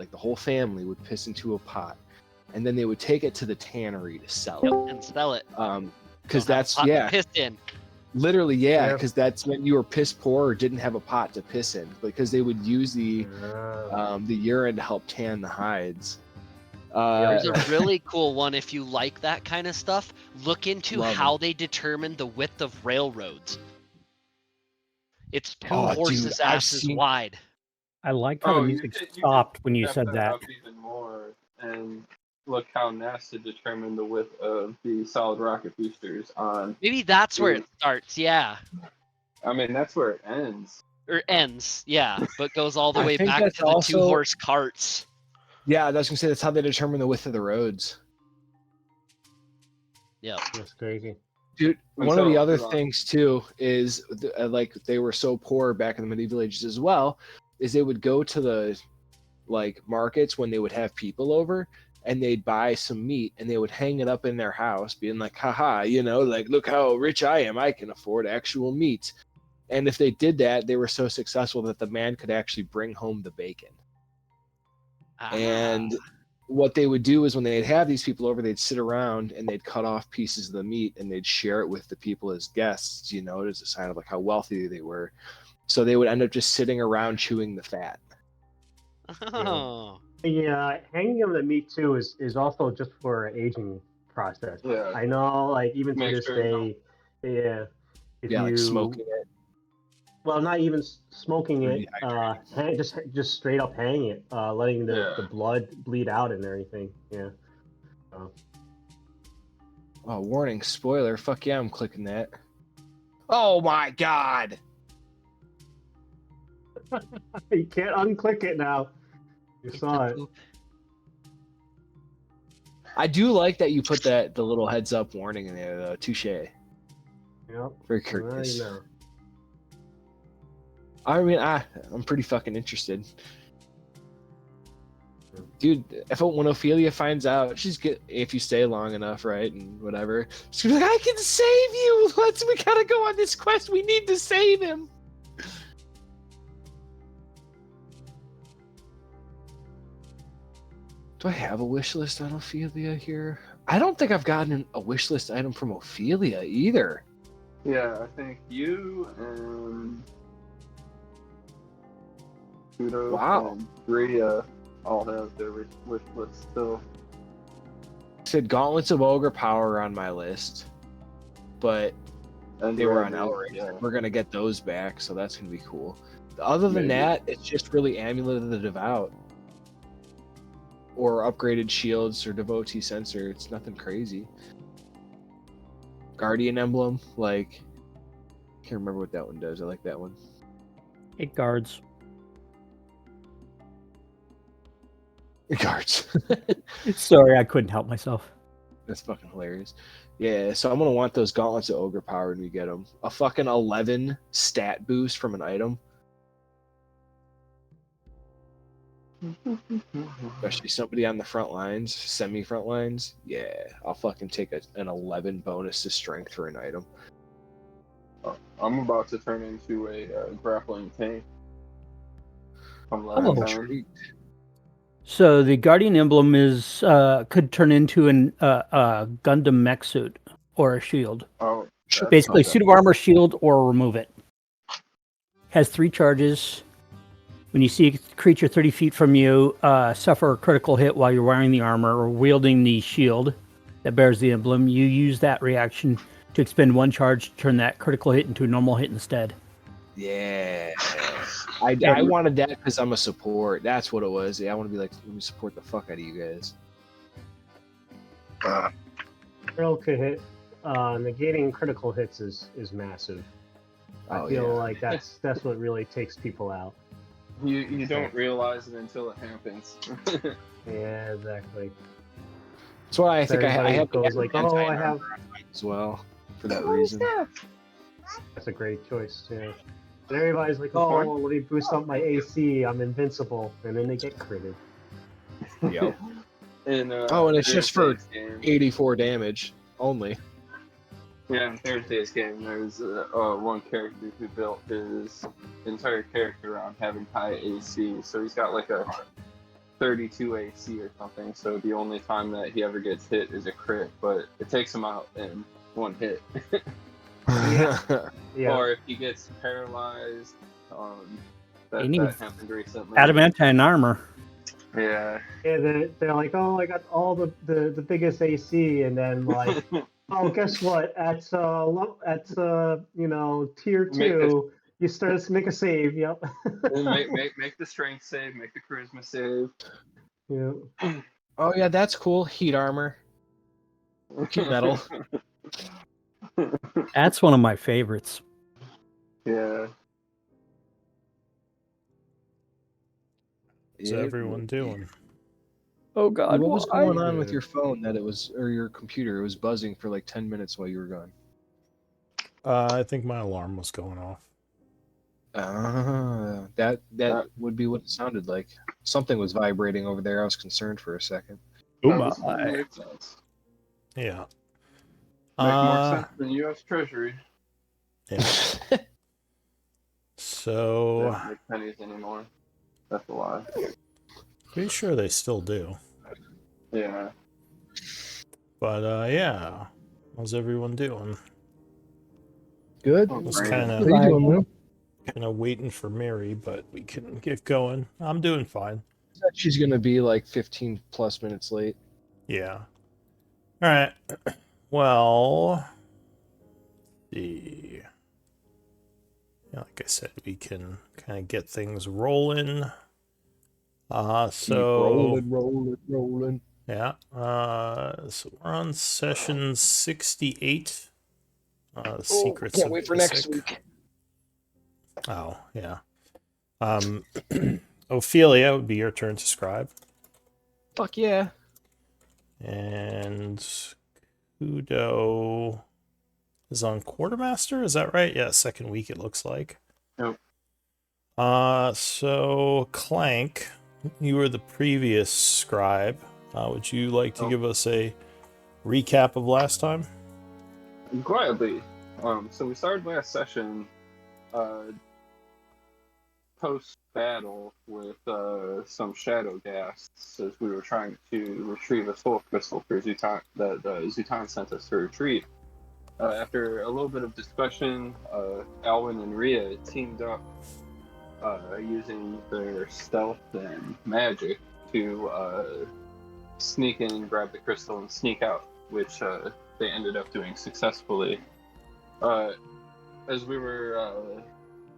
like the whole family would piss into a pot, and then they would take it to the tannery to sell it. Yep, and sell it. Because that's Piss in. literally because that's when you were piss poor or didn't have a pot to piss in, because they would use the urine to help tan the hides. There's a really cool one if you like that kind of stuff. Look into how they determine the width of railroads. It's 2 horses' asses wide. I like how the music stopped when you said that. Up even more, and look how NASA determined the width of the solid rocket boosters on. Maybe that's where it starts. Yeah. I mean, that's where it ends. Or ends, yeah, but goes all the way think back that's to the also- 2-horse carts. Yeah, I was gonna say that's how they determine the width of the roads. Yeah, that's crazy. Dude, one of the other things too is like they were so poor back in the medieval ages as well, is they would go to the like markets when they would have people over, and they'd buy some meat and they would hang it up in their house, being like, haha, like, look how rich I am, I can afford actual meat. And if they did that, they were so successful that the man could actually bring home the bacon. And what they would do is when they'd have these people over, they'd sit around and they'd cut off pieces of the meat and they'd share it with the people as guests, as a sign of like how wealthy they were. So they would end up just sitting around chewing the fat. Oh. Yeah, hanging of the meat too is also just for an aging process. Yeah. I know, like even to this day, if you like smoking it. Well, not even smoking it, just straight up hang it, letting the blood bleed out and everything. Yeah. Oh, warning, spoiler! Fuck yeah, I'm clicking that. Oh my god! You can't unclick it now. You saw it. I do like that you put the little heads up warning in there though. Touche. Yep. Very courteous. You know. I mean, I'm pretty fucking interested. Dude, when Ophelia finds out, if you stay long enough, right, and whatever, she's gonna be like, I can save you! We gotta go on this quest, we need to save him! Do I have a wish list on Ophelia here? I don't think I've gotten a wish list item from Ophelia either. Yeah, I think you and Kudo and Rhea all have their wish list still. Said Gauntlets of Ogre Power on my list, but they were on Elric. Yeah. We're gonna get those back, so that's gonna be cool. Other than that, it's just really Amulet of the Devout. Or upgraded shields or devotee sensor. It's nothing crazy. Guardian emblem, I can't remember what that one does. I like that one. It guards. It guards. Sorry, I couldn't help myself. That's fucking hilarious. Yeah, so I'm gonna want those gauntlets of ogre power when we get them. A fucking 11 stat boost from an item. Especially somebody on the front lines, semi-front lines. Yeah, I'll fucking take an 11 bonus to strength for an item. I'm about to turn into a grappling tank. I'm intrigued. So the Guardian emblem could turn into a Gundam mech suit or a shield. Oh, basically suit of armor, shield, or remove it. Has 3 charges. When you see a creature 30 feet from you suffer a critical hit while you're wearing the armor or wielding the shield that bears the emblem, you use that reaction to expend 1 charge to turn that critical hit into a normal hit instead. Yeah. I wanted that because I'm a support. That's what it was. Yeah, I want to be like, let me support the fuck out of you guys. Critical hit, negating critical hits is massive. I feel like that's what really takes people out. You don't realize it until it happens. Yeah, exactly. That's why I think I have goes like, I have as well for that reason. That's a great choice. Yeah. And everybody's like, let me boost up my AC. I'm invincible, and then they get critted. Yep. And it's just for 84 damage only. Yeah, in Thursday's game, there's one character who built his entire character around having high AC. So he's got like a 32 AC or something, so the only time that he ever gets hit is a crit, but it takes him out in one hit. Yeah. Or if he gets paralyzed, that happened recently. Adamantine armor. Yeah. Yeah, they're like, oh, I got all the biggest AC, and then like, oh, guess what? At tier 2, you start to make a save. Yep. make the strength save, make the charisma save. Yeah. Oh yeah, that's cool. Heat armor. Heat metal. That's one of my favorites. Yeah. What's everyone doing? Oh God! What was going on with your phone or your computer? It was buzzing for like 10 minutes while you were gone. I think my alarm was going off. That would be what it sounded like. Something was vibrating over there. I was concerned for a second. Oh my! Makes sense. Yeah. Make more sense than U.S. Treasury. Yeah. So. They don't make pennies anymore. That's a lie. Pretty sure they still do. Yeah. But yeah. How's everyone doing? Good. I was How kind you doing, Lou? of waiting for Mary, but we can get going. I'm doing fine. She's gonna be like 15 plus minutes late. Yeah. All right. Well, yeah, like I said, we can kind of get things rolling. So rolling. yeah. So we're on session 68. Secrets can't of wait for Isik. next week. Oh yeah. Ophelia, it would be your turn to scribe. Fuck yeah. And Kudo is on quartermaster. Is that right? Yeah, second week it looks like. Nope. So Clank, you were the previous scribe. Would you like to give us a recap of last time? Gladly. So we started last session post-battle with some shadow ghasts as we were trying to retrieve a soul crystal for Zutan that Zutan sent us to retrieve. After a little bit of discussion, Alwyn and Rhea teamed up using their stealth and magic to sneak in, grab the crystal, and sneak out, which they ended up doing successfully. As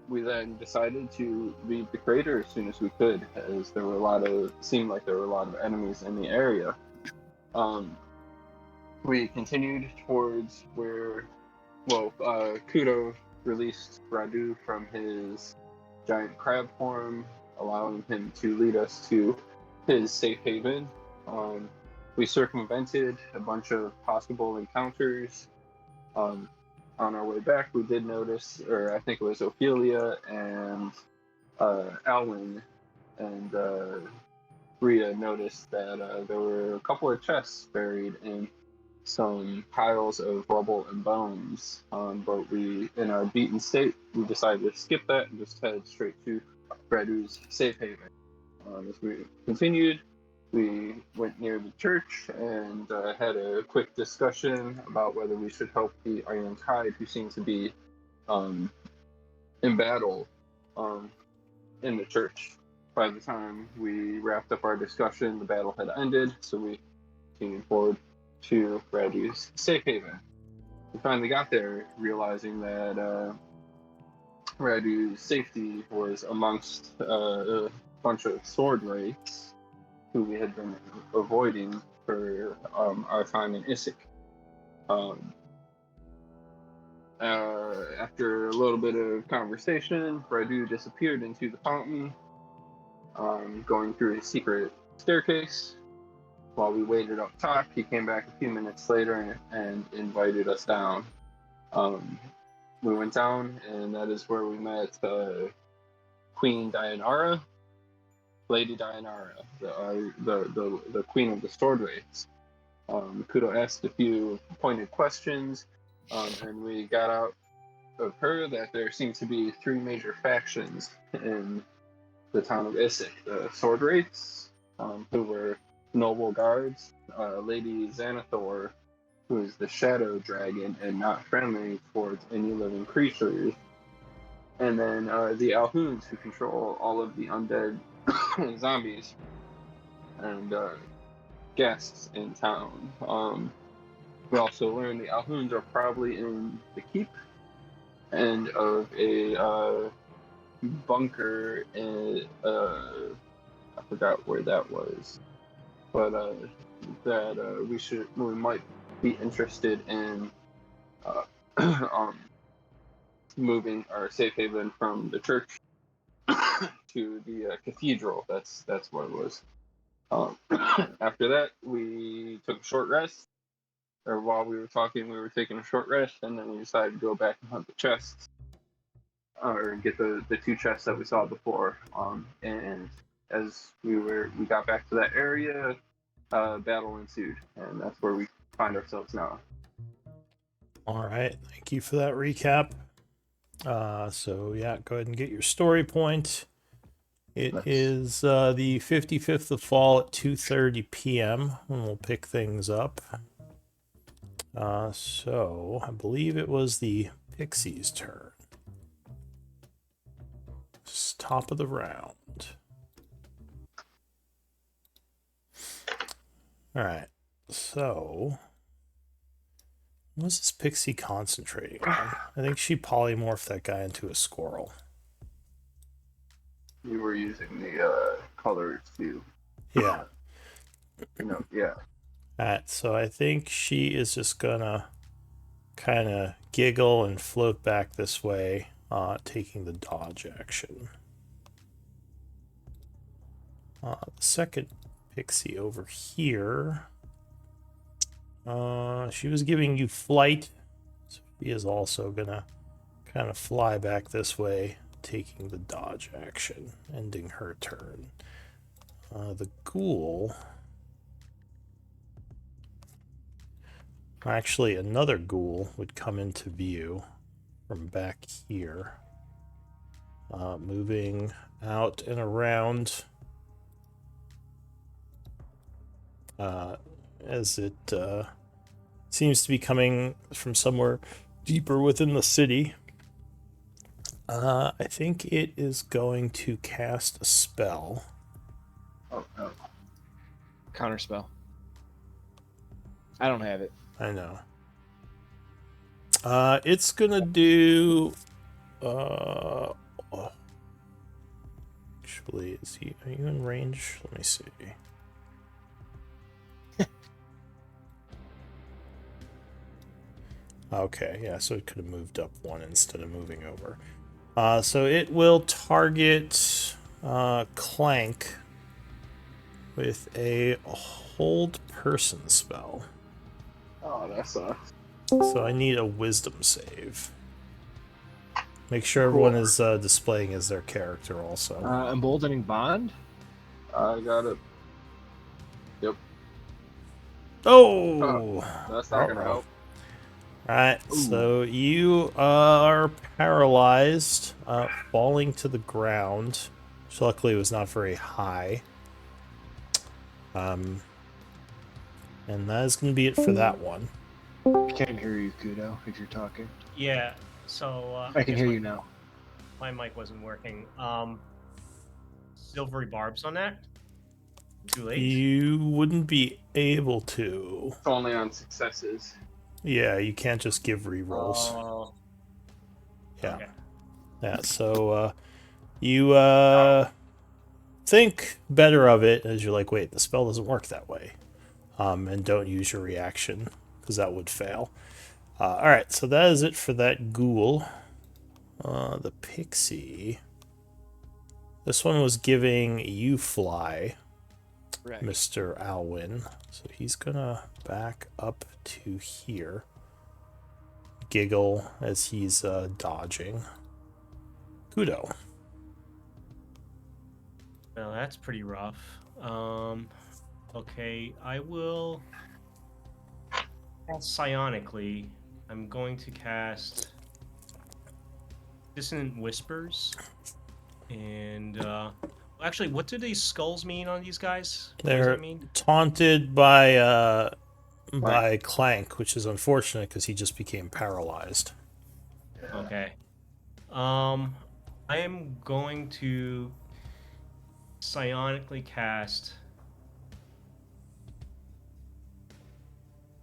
we then decided to leave the crater as soon as we could, as there were seemed like there were a lot of enemies in the area. We continued towards where, Kudo released Radu from his giant crab form, allowing him to lead us to his safe haven. We circumvented a bunch of possible encounters. On our way back, we did notice, or I think it was Ophelia and Alwyn and Rhea noticed that there were a couple of chests buried in some piles of rubble and bones. But in our beaten state, we decided to skip that and just head straight to Radu's safe haven. As we continued, we went near the church and had a quick discussion about whether we should help the Iron Tide, who seems to be in battle in the church. By the time we wrapped up our discussion, the battle had ended, so we continued forward to Radu's safe haven. We finally got there, realizing that Radu's safety was amongst a bunch of sword wraiths who we had been avoiding for our time in Isik. After a little bit of conversation, Radu disappeared into the fountain, going through his secret staircase. While we waited up top, he came back a few minutes later and invited us down. We went down, and that is where we met Queen Dianara, Lady Dianara, the Queen of the Sword Wraiths. Kudo asked a few pointed questions, and we got out of her that there seemed to be 3 major factions in the town of Isik: the Sword Wraiths, who were noble guards, Lady Xanathor, who is the shadow dragon and not friendly towards any living creatures, and then the Alhoons, who control all of the undead zombies and guests in town. We also learned the Alhoons are probably in the keep and of a bunker in I forgot where that was, but that we might be interested in moving our safe haven from the church to the cathedral. That's what it was. After that, we took a short rest. Or while we were talking, we were taking a short rest, and then we decided to go back and hunt the chests, or get the two chests that we saw before. And as we got back to that area, battle ensued, and that's where we find ourselves now. All right, thank you for that recap. So yeah, go ahead and get your story point. It is the 55th of fall at 2:30 p.m. and we'll pick things up. So I believe it was the Pixies' turn. It's top of the round. All right, so what was this Pixie concentrating on? I think she polymorphed that guy into a squirrel. You were using the colors too. Yeah. Yeah. Alright, so I think she is just gonna kind of giggle and float back this way, taking the dodge action. The second pixie over here, she was giving you flight, so she is also gonna kind of fly back this way, taking the dodge action, ending her turn. The ghoul, actually another ghoul would come into view from back here, moving out and around as it seems to be coming from somewhere deeper within the city. I think it is going to cast a spell. Oh. Counterspell. I don't have it. I know. It's gonna do. Actually, are you in range? Let me see. Okay, yeah, so it could have moved up one instead of moving over. So it will target Clank with a hold person spell. Oh, that sucks. So I need a wisdom save. Make sure everyone is displaying as their character also. Emboldening Bond? I got it. Yep. Oh! That's not going to help. Alright, so you are paralyzed, falling to the ground. Which luckily it was not very high. And that is going to be it for that one. I can't hear you, Kudo, if you're talking. Yeah, so... I can hear you now. My mic wasn't working. Silvery barbs on that? Too late? You wouldn't be able to. It's only on successes. Yeah, you can't just give rerolls. Oh. Yeah. Okay. Yeah, so you think better of it as you're like, wait, the spell doesn't work that way. And don't use your reaction, because that would fail. Alright, so that is it for that ghoul. The pixie. This one was giving you fly, right, Mr. Alwyn. So he's gonna back up to here. Giggle as he's dodging. Kudo. Well, that's pretty rough. Okay, I will cast psionically. I'm going to cast Dissonant Whispers, and Actually, what do these skulls mean on these guys? What does They're that mean? taunted by Clank, which is unfortunate because he just became paralyzed. Okay. I am going to psionically cast.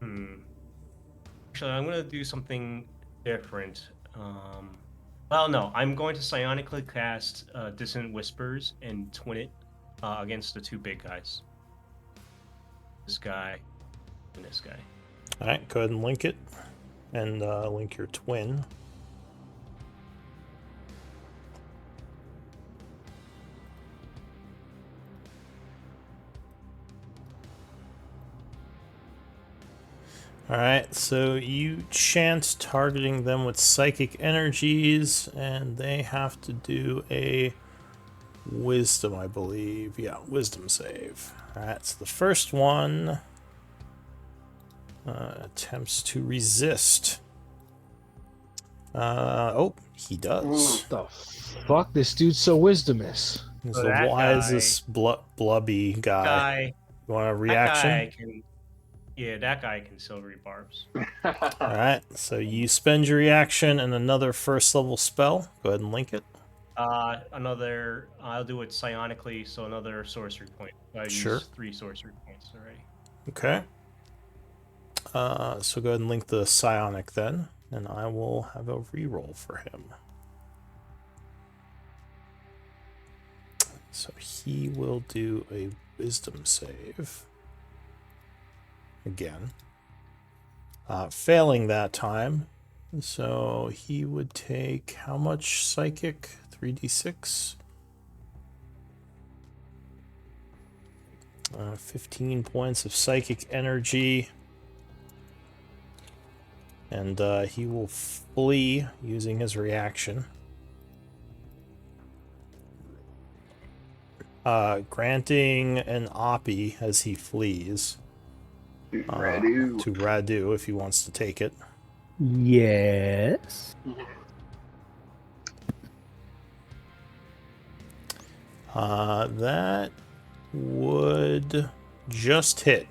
Actually, I'm going to do something different. Well, no, I'm going to psionically cast Dissonant Whispers and twin it against the two big guys. This guy and this guy. All right, go ahead and link it, and link your twin. Alright, so you chant targeting them with psychic energies, and they have to do a wisdom, I believe. Yeah, wisdom save. Alright, so the first one attempts to resist. Oh, he does. What the fuck? This dude's so wisdomous. He's So the that wisest blubby guy. You want a reaction? That guy can, yeah, that guy can silvery barbs. Alright, so you spend your reaction and another first level spell. Go ahead and link it. Another, I'll do it psionically, so another sorcery point. I Sure. used 3 sorcery points already. Okay. So go ahead and link the psionic then, and I will have a reroll for him. So he will do a wisdom save. Again. Failing that time. So he would take how much psychic? 3d6? 15 points of psychic energy. And he will flee using his reaction. Granting an Oppie as he flees. To Radu if he wants to take it. Yes. That would just hit.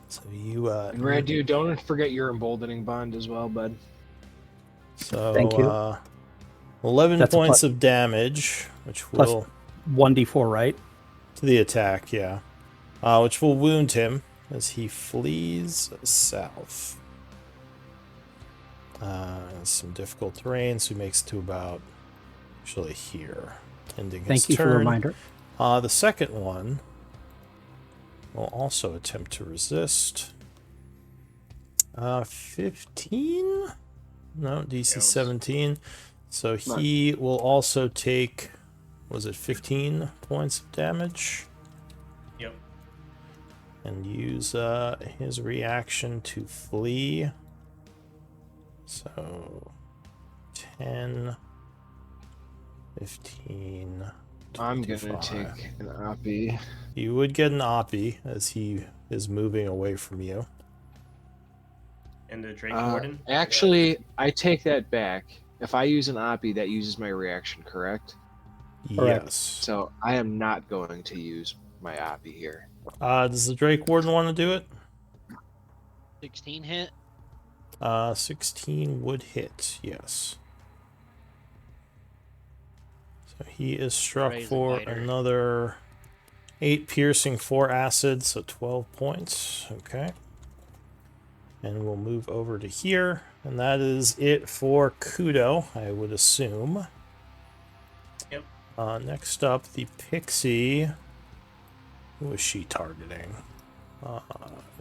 So you And Radu, don't forget your emboldening bond as well, bud. So Thank you. 11 That's points of damage, which will 1d4, right? to the attack, yeah. Which will wound him as he flees south. Some difficult terrain, so he makes it to about actually here, ending his Thank you turn. for the reminder. The second one will also attempt to resist. 15? No, DC 17. So he will also take, was it 15 points of damage? Yep. And use his reaction to flee. So 10, 15. I'm gonna take an Oppie. You would get an Oppie as he is moving away from you. And the Drake Warden? Actually, I take that back. If I use an Oppie, that uses my reaction, correct? Correct. Yes. So I am not going to use my Oppie here. Does the Drake Warden want to do it? 16 hit. 16 would hit, yes. So he is struck Raise for a biter. another 8 piercing, 4 acid, so 12 points. Okay. And we'll move over to here. And that is it for Kudo, I would assume. Yep. Next up, the Pixie. Who was she targeting?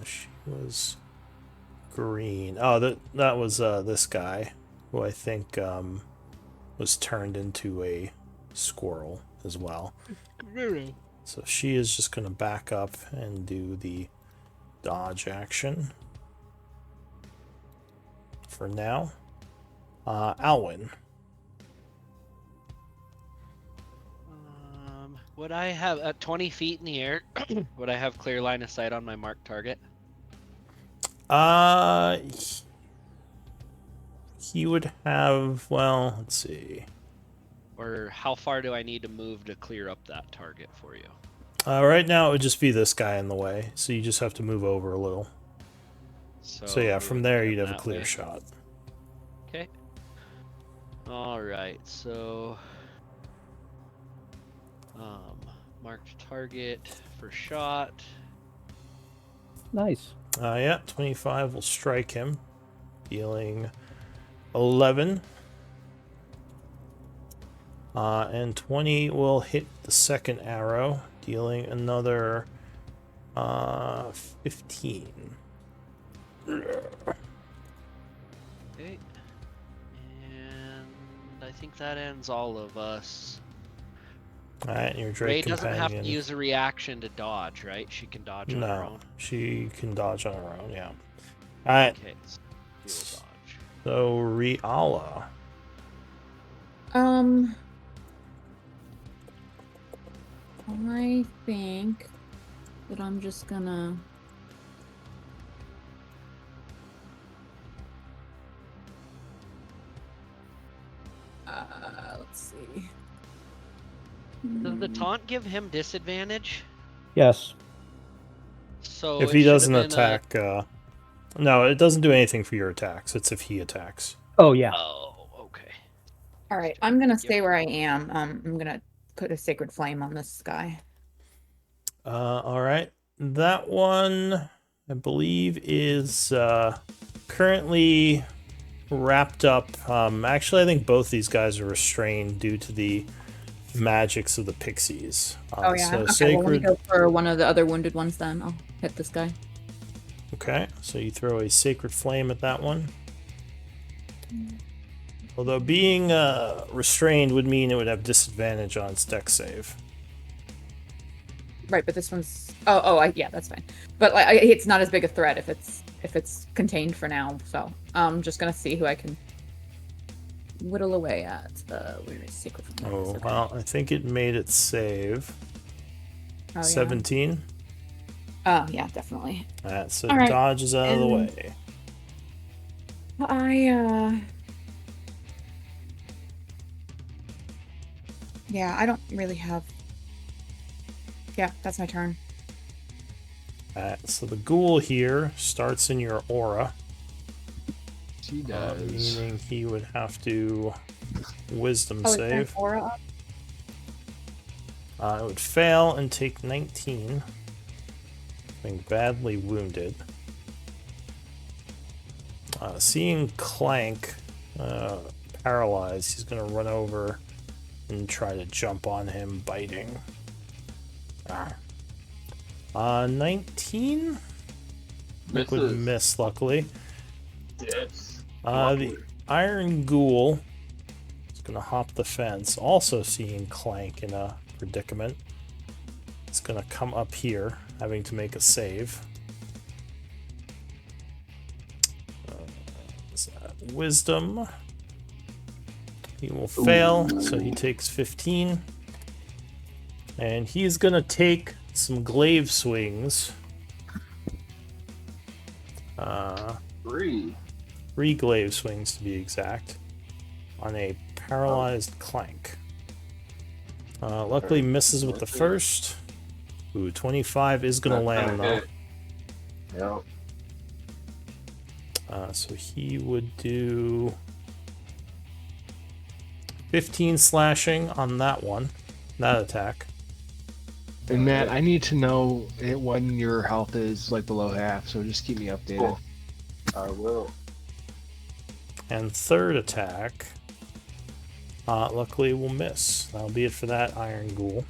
She was green. Oh, that was this guy, who I think was turned into a squirrel as well. So she is just going to back up and do the dodge action for now. Alwyn. Would I have at 20 feet in the air? Would I have clear line of sight on my marked target? He would have, well, let's see. Or how far do I need to move to clear up that target for you? Right now, it would just be this guy in the way, so you just have to move over a little. So yeah, from there, you'd have a clear shot. Okay. Alright, so... marked target for shot. Nice. Yeah, 25 will strike him, dealing 11. And 20 will hit the second arrow, dealing another 15. Okay. And I think that ends all of us. Alright, your Drake Ray companion. doesn't have to use a reaction to dodge, right? She can dodge on her own. She can dodge on her own, yeah. Alright. Okay, so dodge. So, Riala. I think that I'm just gonna... let's see. Does the taunt give him disadvantage? Yes. So if he doesn't attack, no, it doesn't do anything for your attacks. It's if he attacks. Oh, yeah. Oh, okay. Alright, I'm gonna stay where I am. I'm gonna put a Sacred Flame on this guy. Alright. That one, I believe, is currently wrapped up. Actually, I think both these guys are restrained due to the magics of the pixies. Oh, yeah. So Okay, sacred... well, let me go for one of the other wounded ones then. I'll hit this guy. Okay, so you throw a Sacred Flame at that one. Although being restrained would mean it would have disadvantage on its dex save. Right, but this one's... yeah, that's fine. But it's not as big a threat if it's contained for now, so I'm just gonna see who I can whittle away at. Where is Sacred Flame? Oh, well, I think it made it save. Oh, yeah. 17. Oh, yeah, definitely. So All right. dodge is out of the way. Yeah, I don't really have... Yeah, that's my turn. So the ghoul here starts in your aura. He does. Meaning he would have to wisdom Is save. there an aura up? It would fail and take 19. Being badly wounded. Seeing Clank paralyzed, he's going to run over and try to jump on him, biting. 19? It would miss, luckily. Yes. The Iron Ghoul is going to hop the fence, also seeing Clank in a predicament. It's going to come up here, having to make a save. Wisdom. He will fail, so he takes 15. And he's going to take some glaive swings. 3 glaive swings to be exact. On a paralyzed Clank. Luckily misses with the first. Ooh, 25 is going to land though. Yep. So he would do 15 slashing on that one. That attack. And Matt, I need to know when your health is like below half, so just keep me updated. Cool. I will. And third attack, luckily will miss. That'll be it for that Iron Ghoul.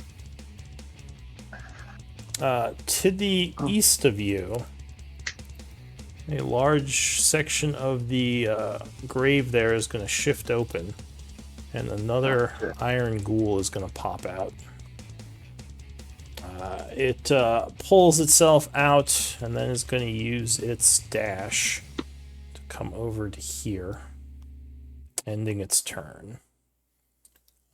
To the east of you, a large section of the grave there is going to shift open, and another Iron Ghoul is going to pop out. It pulls itself out and then is going to use its dash to come over to here, ending its turn.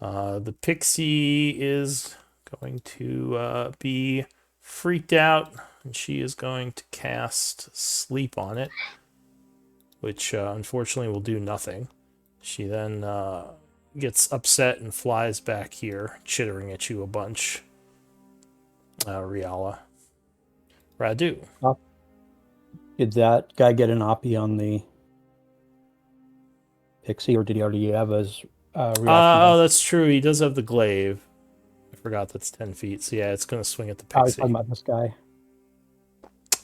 The pixie is going to be freaked out, and she is going to cast Sleep on it, which unfortunately will do nothing. She then gets upset and flies back here, chittering at you a bunch. Riala. Radu. Did that guy get an oppie on the pixie, or did he already have his reaction? Oh, that's true. He does have the glaive. I forgot that's 10 feet. So yeah, it's going to swing at the pixie. I was talking about this guy.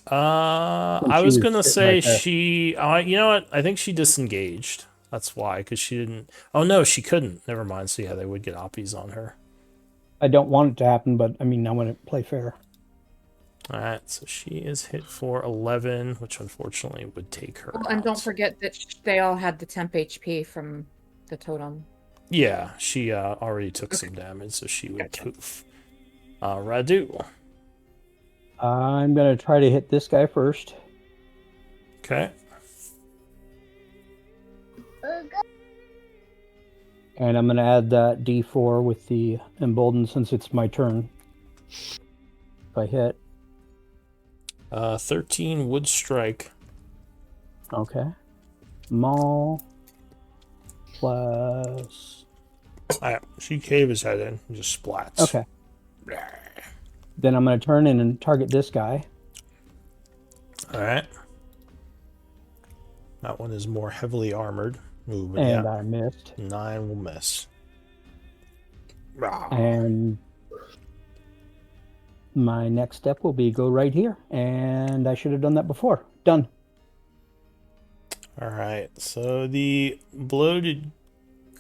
I was going to say she... you know what? I think she disengaged. That's why, because she didn't... Oh, no, she couldn't. Never mind. So yeah, they would get oppies on her. I don't want it to happen, but I mean, I want to play fair. All right, so she is hit for 11, which unfortunately would take her And out. don't forget that they all had the temp HP from the totem. Yeah, she already took some damage, so she would poof. Radu. I'm going to try to hit this guy first. Okay. And I'm going to add that D4 with the emboldened since it's my turn. If I hit. 13 would strike. Okay. Maul plus... She cave his head in and just splats. Okay. Then I'm going to turn in and target this guy. All right. That one is more heavily armored. Ooh, and I missed. 9 will miss. And my next step will be go right here. And I should have done that before. Done. All right. So the bloated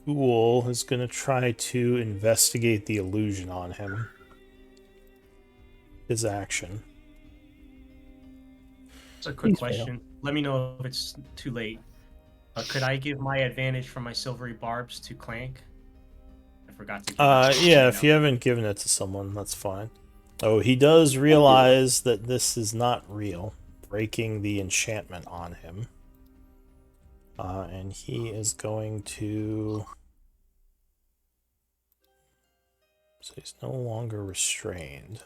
ghoul is going to try to investigate the illusion on him. His action. It's a quick question. Let me know if it's too late. Could I give my advantage from my silvery barbs to Clank? I forgot to. Yeah, if you haven't given it to someone, that's fine. Oh, he does realize that this is not real, breaking the enchantment on him. And he is going to... So he's no longer restrained.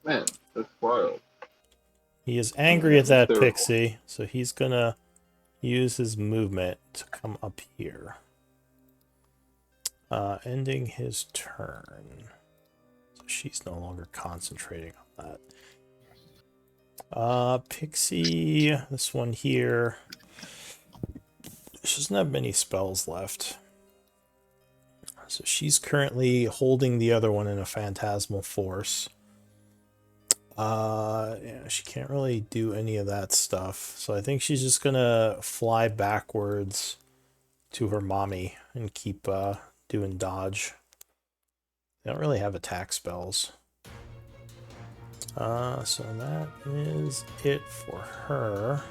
Man, that's wild. He is angry at that pixie, so he's gonna use his movement to come up here. Ending his turn. So she's no longer concentrating on that. Pixie, this one here. She doesn't have many spells left. So she's currently holding the other one in a phantasmal force. Yeah, she can't really do any of that stuff. So I think she's just gonna fly backwards to her mommy and keep doing dodge. They don't really have attack spells. So that is it for her.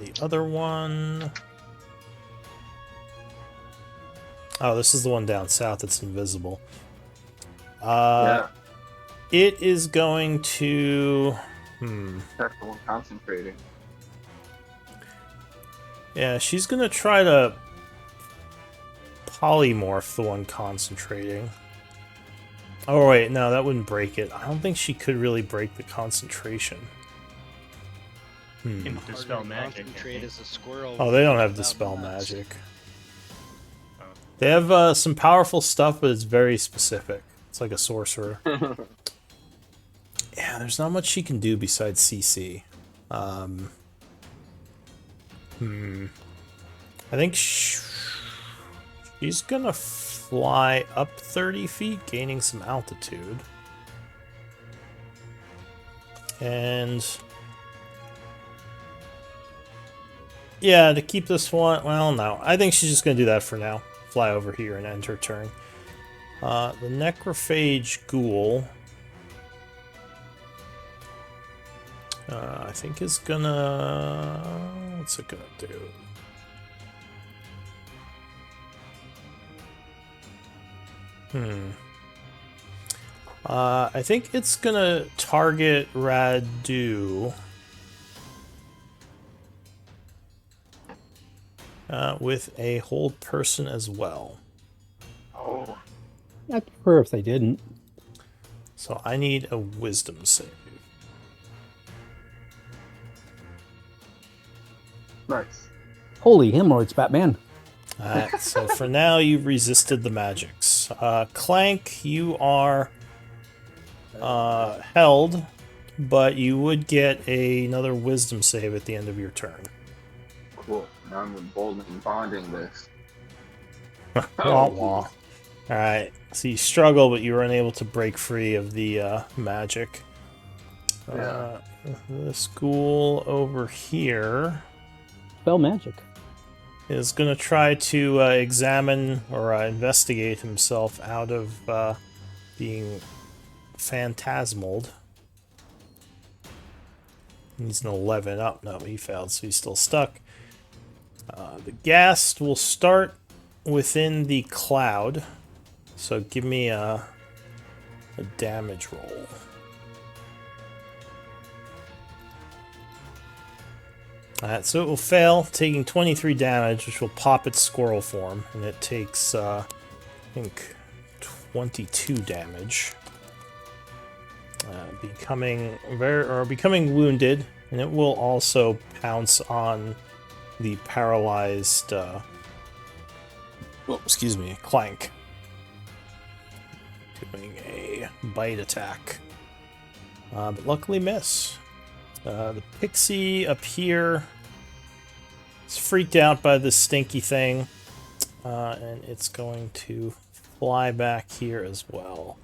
The other one... Oh, this is the one down south that's invisible. Yeah. It is going to... That's the one concentrating. Yeah, she's going to try to polymorph the one concentrating. Oh, wait, no, that wouldn't break it. I don't think she could really break the concentration. Can dispel magic. Concentrate as a squirrel. Oh, they don't have dispel magic. They have some powerful stuff, but it's very specific. It's like a sorcerer. Yeah, there's not much she can do besides CC. I think she's gonna fly up 30 feet, gaining some altitude. And... yeah, to keep this one... well, no. I think she's just gonna do that for now. Fly over here and end her turn. The Necrophage Ghoul... I think is gonna... what's it gonna do? I think it's gonna target Radu with a hold person as well. Oh. I'd prefer if they didn't. So I need a wisdom save. Nice. Holy hemorrhoids, Batman. Alright, so for now you've resisted the magics. Clank, you are held, but you would get another wisdom save at the end of your turn. Cool. Now I'm emboldening bonding this. Wah wah. Alright, so you struggle, but you were unable to break free of the magic. Yeah. This ghoul over here Spell magic. is going to try to examine or investigate himself out of being phantasmaled. He's an 11. Oh, no, he failed, so he's still stuck. The ghast will start within the cloud, so give me a damage roll. Alright, so it will fail, taking 23 damage, which will pop its squirrel form, and it takes, I think, 22 damage. Becoming wounded, and it will also pounce on the paralyzed, Clank. Doing a bite attack. But luckily miss. The pixie up here is freaked out by this stinky thing, and it's going to fly back here as well.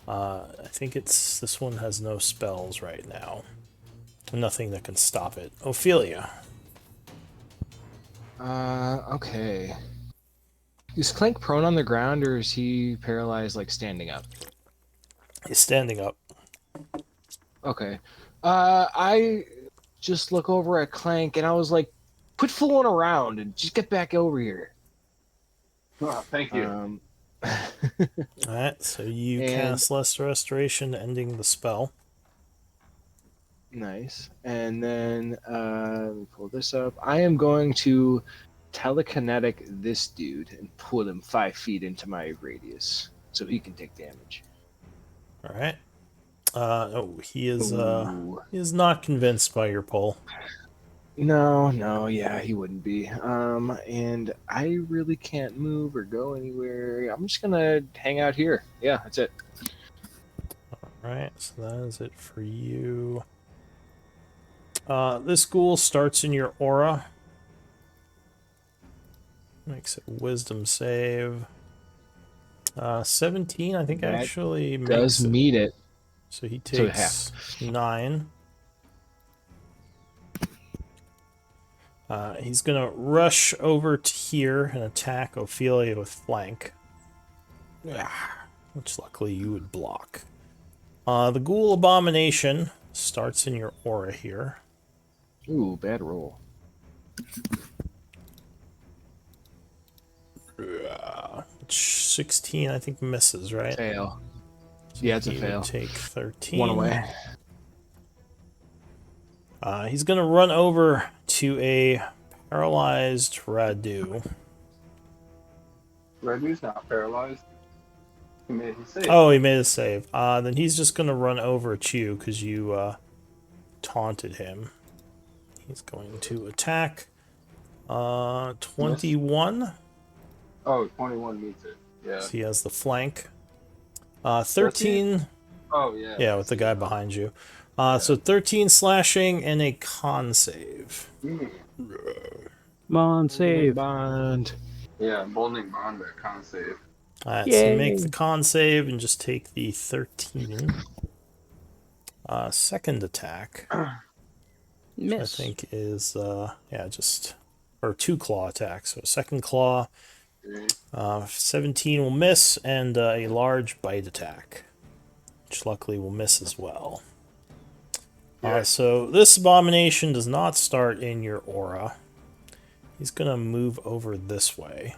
I think this one has no spells right now. Nothing that can stop it. Ophelia. Okay. Is Clank prone on the ground, or is he paralyzed, like, standing up? He's standing up. Okay. I just look over at Clank, and I was like, quit fooling around, and just get back over here. Oh, thank you. Alright, so you cast Lesser Restoration, ending the spell. Nice. And then, let me pull this up. I am going to telekinetic this dude and pull him 5 feet into my radius so he can take damage. Alright. He is not convinced by your pull. No, yeah, he wouldn't be. And I really can't move or go anywhere. I'm just gonna hang out here. Yeah, that's it. Alright, so that is it for you. This ghoul starts in your aura. Makes a wisdom save. 17, I think, that actually does meet it. So he takes 9. He's gonna rush over to here and attack Ophelia with flank. Which luckily you would block. The Ghoul Abomination starts in your aura here. Ooh, bad roll. 16, I think, misses, right? Fail. So yeah, it's a fail. Take 13. 1 away. He's gonna run over to a paralyzed Radu. Radu's not paralyzed. He made a save. Oh, he made a save. Then he's just gonna run over at you because you taunted him. He's going to attack. 21. Oh, 21 meets it. Yeah. So he has the flank. 13. Oh, yeah. Yeah, with the guy behind you. So 13 slashing and a con save. Come on, save. Bond. Yeah, emboldening bond that con save. Alright, so you make the con save and just take the 13. Second attack. Miss. I think is, or 2 claw attacks. So second claw, 17 will miss, and a large bite attack, which luckily will miss as well. So this abomination does not start in your aura. He's gonna move over this way.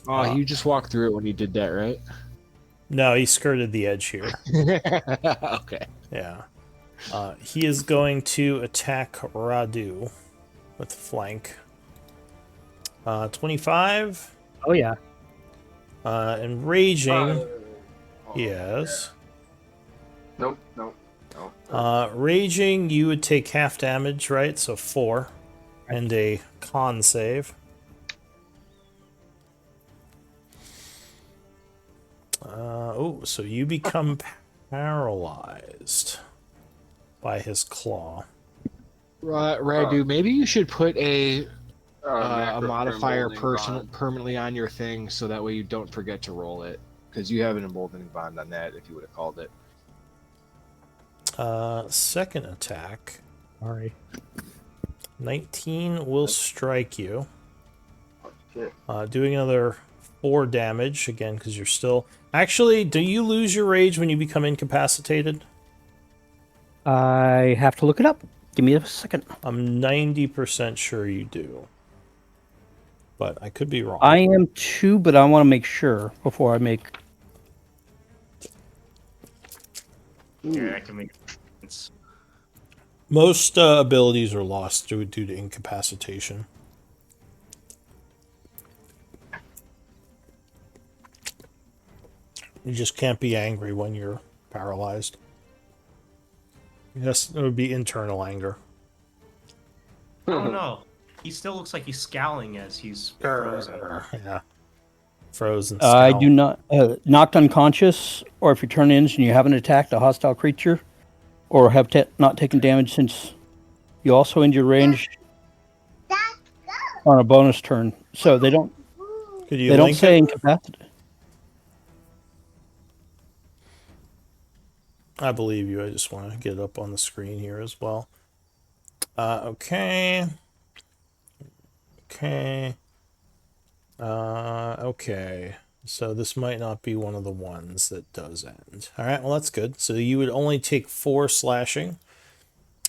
Oh, you just walked through it when you did that, right? No, he skirted the edge here. Okay. Yeah. He is going to attack Radu with flank. 25. Oh, yeah. And raging. Yes. Nope. Raging, you would take half damage, right? So 4. And a con save. Oh, so you become paralyzed by his claw. Radu, maybe you should put a Macro modifier emboldening bond. permanently on your thing, so that way you don't forget to roll it. Because you have an emboldening bond on that, if you would have called it. Second attack. Sorry. 19 will strike you. Oh, shit. Doing another 4 damage, again, because you're still... Actually, do you lose your rage when you become incapacitated? I have to look it up. Give me a second. I'm 90% sure you do. But I could be wrong. I am too, but I want to make sure before I make... Yeah, I can make sense. Most abilities are lost due to incapacitation. You just can't be angry when you're paralyzed. Yes, it would be internal anger. I don't know. He still looks like he's scowling as he's frozen. Yeah. Frozen. I do not... knocked unconscious, or if you turn in and you haven't attacked a hostile creature, or have not taken damage since you also injure range on a bonus turn. So they don't... They don't say incapacitated. I believe you. I just want to get it up on the screen here as well. Okay. Okay. Okay. So this might not be one of the ones that does end. All right, well, that's good. So you would only take 4 slashing.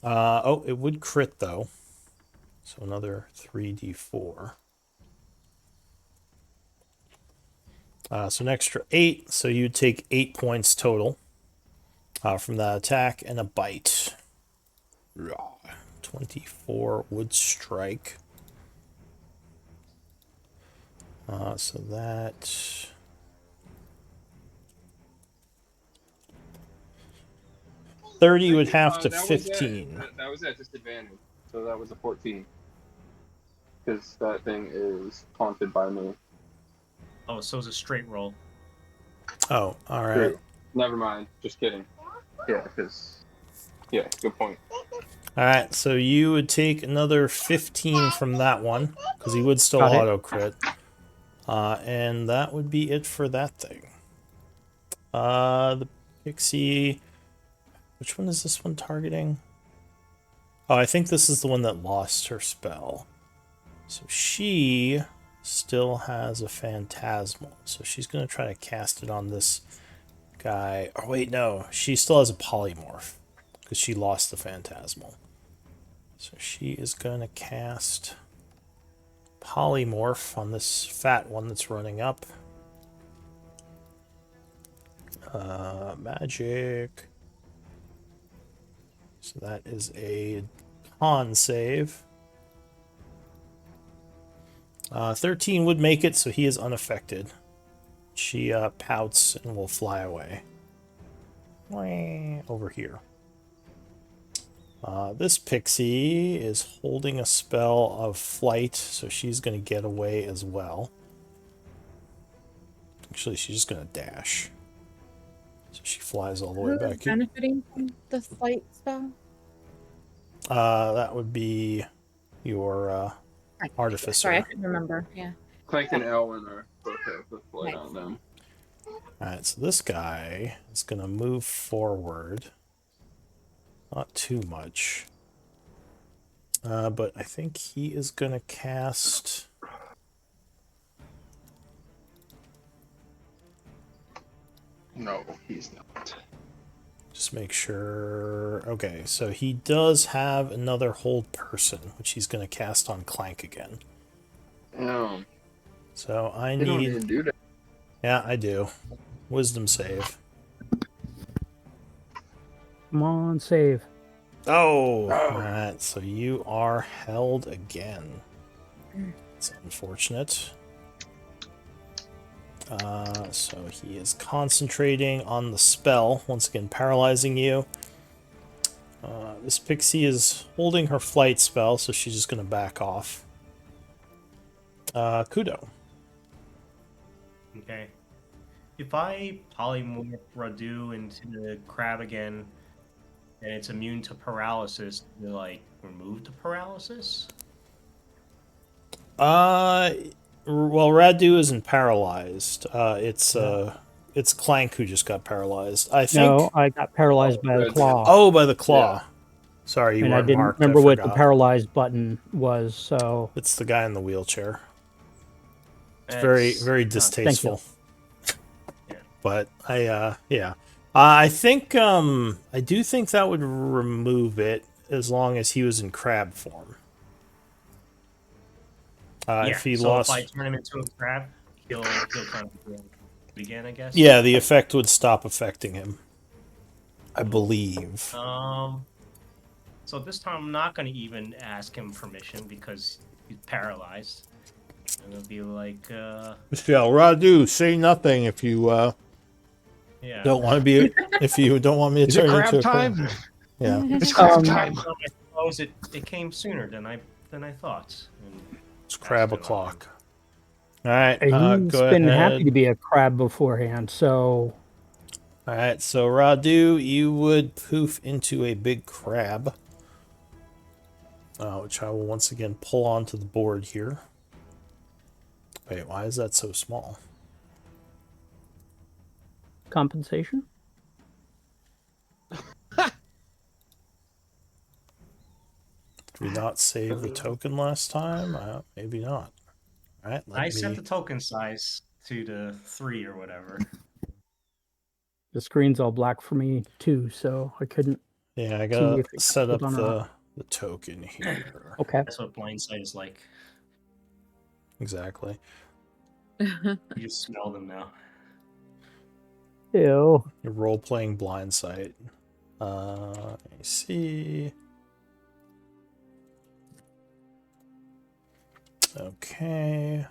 Oh, it would crit, though. So another 3d4. So an extra 8. So you'd take 8 points total. From that attack and a bite. 24 would strike. So that... $30 would have to 15. That was at disadvantage, so that was a 14. Because that thing is haunted by me. Oh, so it's a straight roll. Oh, all right. True. Never mind. Just kidding. Yeah, because... Yeah, good point. Alright, so you would take another 15 from that one, because he would still auto-crit. And that would be it for that thing. The pixie... Which one is this one targeting? Oh, I think this is the one that lost her spell. So she still has a phantasmal. So she's going to try to cast it on this guy. Oh, wait, no. She still has a polymorph, because she lost the phantasmal. So she is going to cast polymorph on this fat one that's running up. Magic. So that is a con save. 13 would make it, so he is unaffected. She pouts and will fly away. Over here. This pixie is holding a spell of flight, so she's going to get away as well. Actually, she's just going to dash. So she flies all the way back here. Benefiting from the flight spell? That would be your artificer. Sorry, I couldn't remember. Yeah. Clank and Elwyn are both have the flight Nice. on them. Alright, so this guy is going to move forward. Not too much. But I think he is going to cast... No, he's not. Just make sure... Okay, so he does have another hold person, which he's going to cast on Clank again. So I You don't need... even do that. Yeah, I do. Wisdom save. Come on, save. Oh! Alright, so you are held again. It's unfortunate. So he is concentrating on the spell, once again paralyzing you. This pixie is holding her flight spell, so she's just going to back off. Kudo. Okay. if I polymorph Radu into the crab again, and it's immune to paralysis, to like remove the paralysis? Well, Radu isn't paralyzed. It's Clank who just got paralyzed. I think. No, I got paralyzed by the claw. Oh, by the claw. Yeah. Sorry, you and weren't I didn't marked. remember what the paralyzed button was. So it's the guy in the wheelchair. It's very, very distasteful. Yeah. But I think I do think that would remove it as long as he was in crab form. If he lost, if I turn him into a crab, he'll kind of again, I guess. Yeah, the effect would stop affecting him, I believe. So this time I'm not going to even ask him permission because he's paralyzed. And it'll be like, Yeah, Radu, say nothing if you don't want to be. If you don't want me to turn into a crab. Yeah, it's crab time. I suppose it came sooner than I thought. It's crab o'clock. All right, he's go been ahead. happy to be a crab beforehand, so. All right, so Radu, you would poof into a big crab, which I will once again pull onto the board here. Wait, why is that so small? Compensation? Did we not save the token last time? Maybe not. All right, I set the token size to the 3 or whatever. The screen's all black for me too, so I couldn't. Yeah, I gotta set up the token here. Okay. That's what blind sight is like. Exactly. You just smell them now. Ew. You're role-playing blind sight. Let me see. Okay.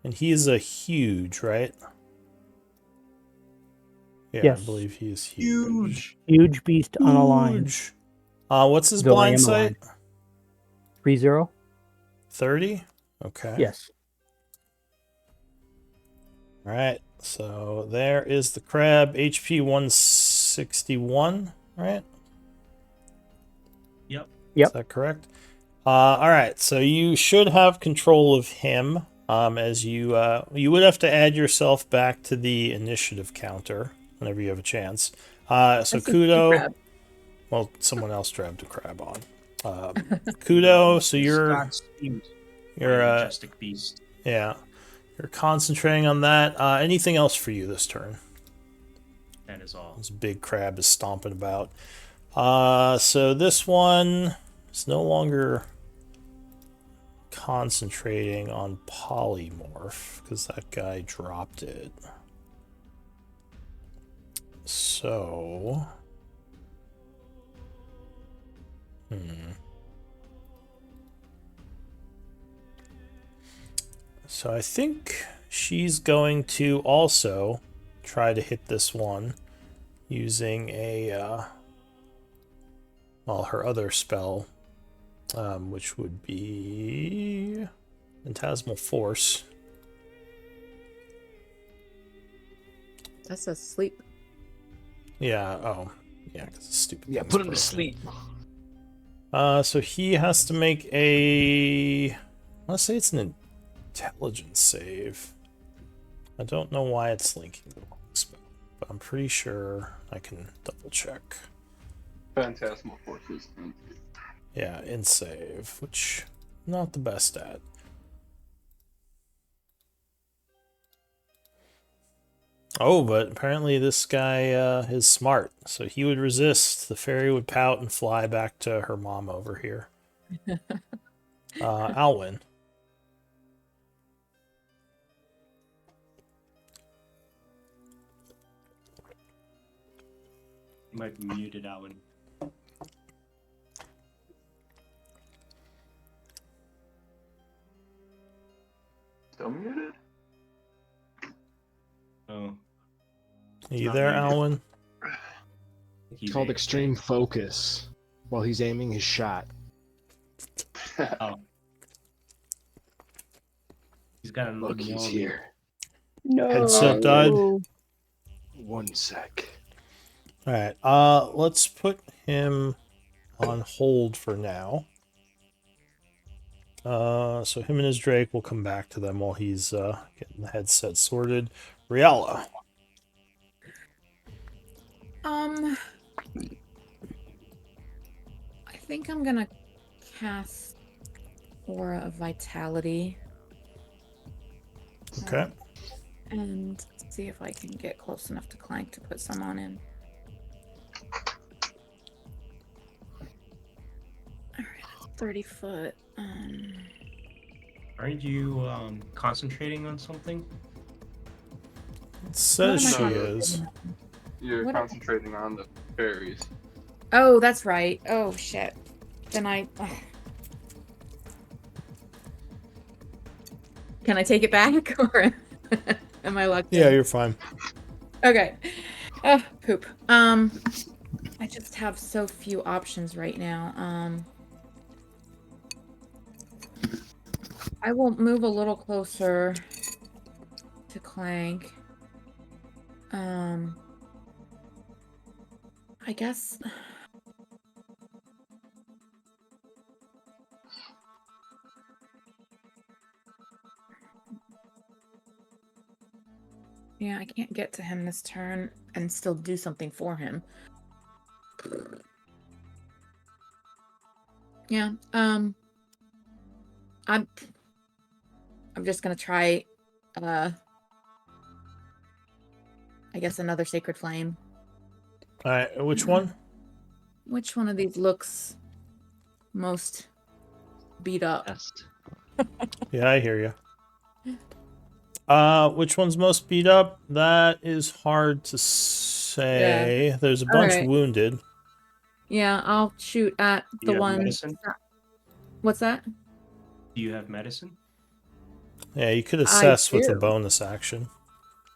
And he's a huge, right? Yeah, yes. I believe he is huge. Huge beast unaligned. What's his blind sight? 30. 30? Okay. Yes. All right. So there is the crab, HP 161, right? Yep. Is that correct? All right. So you should have control of him. As you would have to add yourself back to the initiative counter whenever you have a chance. So Kudo. Well, someone else grabbed a crab on. Kudo. So you're a majestic beast. Yeah. You're concentrating on that. Anything else for you this turn? That is all. This big crab is stomping about. So this one is no longer concentrating on polymorph because that guy dropped it. So... So I think she's going to also try to hit this one using a, her other spell, which would be Phantasmal Force. That says sleep. Yeah, because it's stupid. Yeah, put him to sleep. So he has to make a... Let's say it's an intelligence save. I don't know why it's linking the wrong spell, but I'm pretty sure I can double check. Phantasmal Forces. Yeah, in save, which not the best at. Oh, but apparently this guy is smart, so he would resist. The fairy would pout and fly back to her mom over here. Alwyn. You might be muted, Alwyn. Still muted? Oh. Are you there, Alwyn? It's called extreme focus while he's aiming his shot. Oh. He's got a Look, he's here. No. Headset died. 1 sec. All right. Let's put him on hold for now. So him and his Drake will come back to them while he's getting the headset sorted. Riala. I think I'm gonna cast Aura of Vitality. Okay. And see if I can get close enough to Clank to put some on him. Alright, 30 foot. Aren't you concentrating on something? It says What she am I is. You're What- concentrating on the fairies. Oh, that's right. Oh, shit. Then Can I take it back, or am I locked in? Yeah, you're fine. Okay. Poop. I just have so few options right now. I will move a little closer to Clank. I guess. Yeah, I can't get to him this turn and still do something for him. Yeah, I'm just gonna try, I guess another Sacred Flame. All right, which one? Which one of these looks most beat up? Best. Yeah, I hear you. Which one's most beat up? That is hard to say. Yeah. There's a bunch Alright. wounded. Yeah, I'll shoot at Do the you have one. medicine? What's that? Do you have medicine? Yeah, you could assess with a do. bonus action.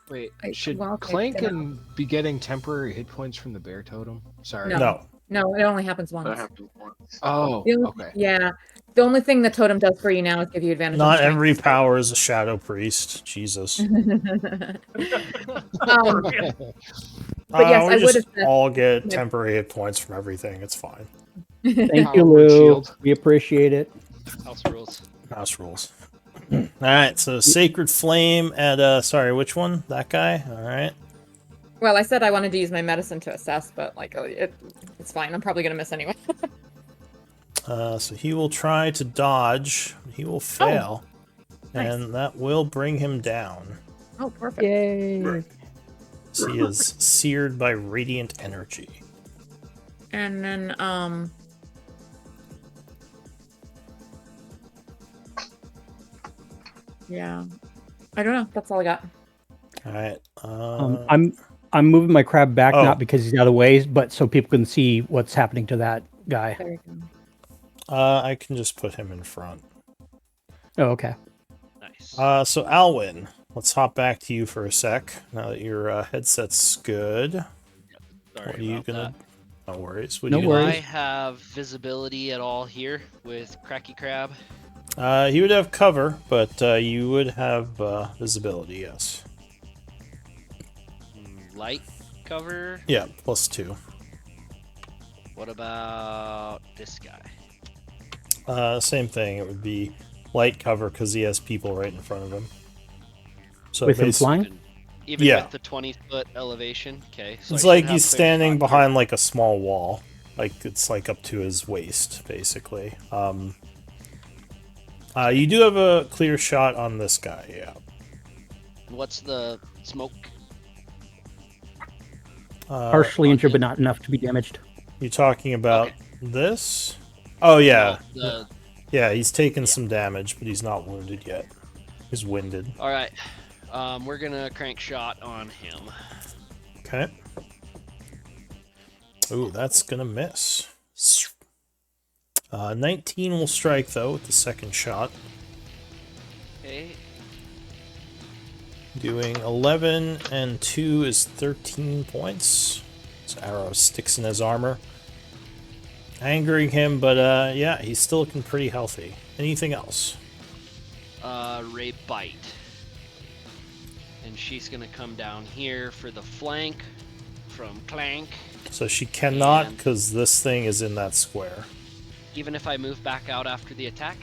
Wait, I- should well, okay, Clank then and be getting temporary hit points from the bear totem? Sorry. No. No, it only happens once. That happens once. Oh, The only- okay. Yeah, the only thing the totem does for you now is give you advantage. on Not strength. every power is a shadow priest. Jesus. But yes, we I would just have. all get Yeah. temporary hit points from everything. It's fine. Thank you, Power Lou. shield. We appreciate it. House rules. House rules. All right, so Sacred Flame and sorry, which one? That guy. All right. Well, I said I wanted to use my medicine to assess, but like it's fine. I'm probably gonna miss anyway. So he will try to dodge. He will fail, nice. and that will bring him down. Oh, perfect. Yay. Right. So he is seared by radiant energy. And then yeah, I don't know. That's all I got. All right. I'm moving my crab back, Oh. not because he's out of the way, but so people can see what's happening to that guy. There you go. I can just put him in front. Oh, okay. Nice. So Alwyn, let's hop back to you for a sec. Now that your headset's good. Sorry What are you about gonna? that. No worries. What No are you Do gonna I worries. have visibility at all here with Cracky Crab? do? You would have cover, but you would have visibility. Yes. Light cover? Yeah, +2. What about this guy? Same thing. It would be light cover because he has people right in front of him. So With him basi- flying? Even Yeah. with the 20-foot elevation? Okay. So It's I like should he's have quick standing shot behind like a small wall. Like it's like up to his waist, basically. You do have a clear shot on this guy, yeah. here. What's the smoke? Partially injured, but not enough to be damaged. You talking about Okay. this? Oh yeah. No, Yeah, he's taken some damage, but he's not wounded yet. He's winded. All right. We're gonna crank shot on him. Okay. Ooh, that's gonna miss. 19 will strike though with the second shot. Okay. Doing 11 and 2 is 13 points. This arrow sticks in his armor. Angering him, but yeah, he's still looking pretty healthy. Anything else? Ray bite. And she's going to come down here for the flank from Clank. So she cannot, because this thing is in that square. Even if I move back out after the attack?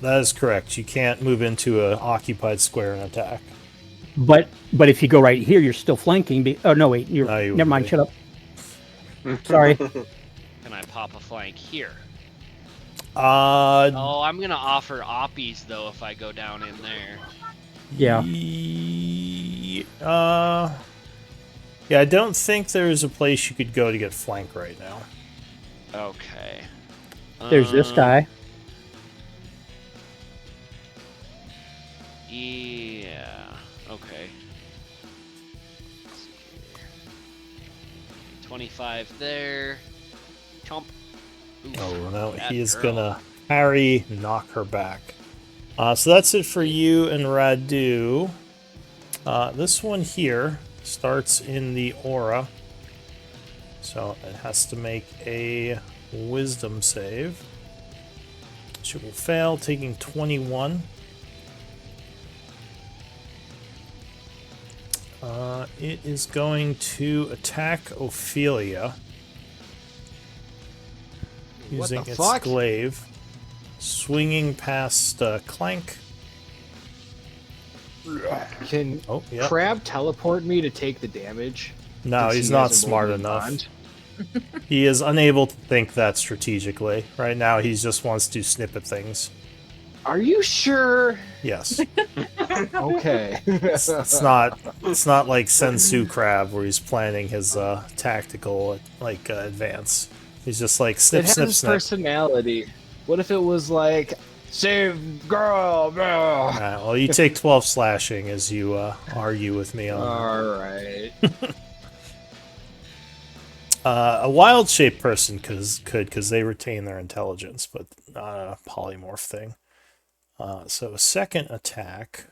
That is correct. You can't move into an occupied square and attack. But if you go right here, you're still flanking. Oh no, wait. you never mind. Shut up. Sorry. Can I pop a flank here? I'm gonna offer oppies though if I go down in there. Yeah. Yeah, I don't think there's a place you could go to get flank right now. Okay. There's this guy. Yeah. Okay. 25 there. Chomp. Oof, Oh no, he is girl. gonna parry, knock her back. So that's it for you and Radu. This one here starts in the aura, so it has to make a wisdom save. She will fail, taking 21. It is going to attack Ophelia using its glaive, swinging past Clank. Can Crab teleport me to take the damage? No, he's not smart enough. He is unable to think that strategically. Right now, he just wants to snip at things. Are you sure? Yes. Okay. It's not like Sensu Crab where he's planning his tactical advance. He's just like snip, it has snip, his snip. Personality. What if it was like save girl, bro? Alright, well, you take 12 slashing as you argue with me on. All right. A wild-shaped person could because they retain their intelligence, but not a polymorph thing. So a second attack.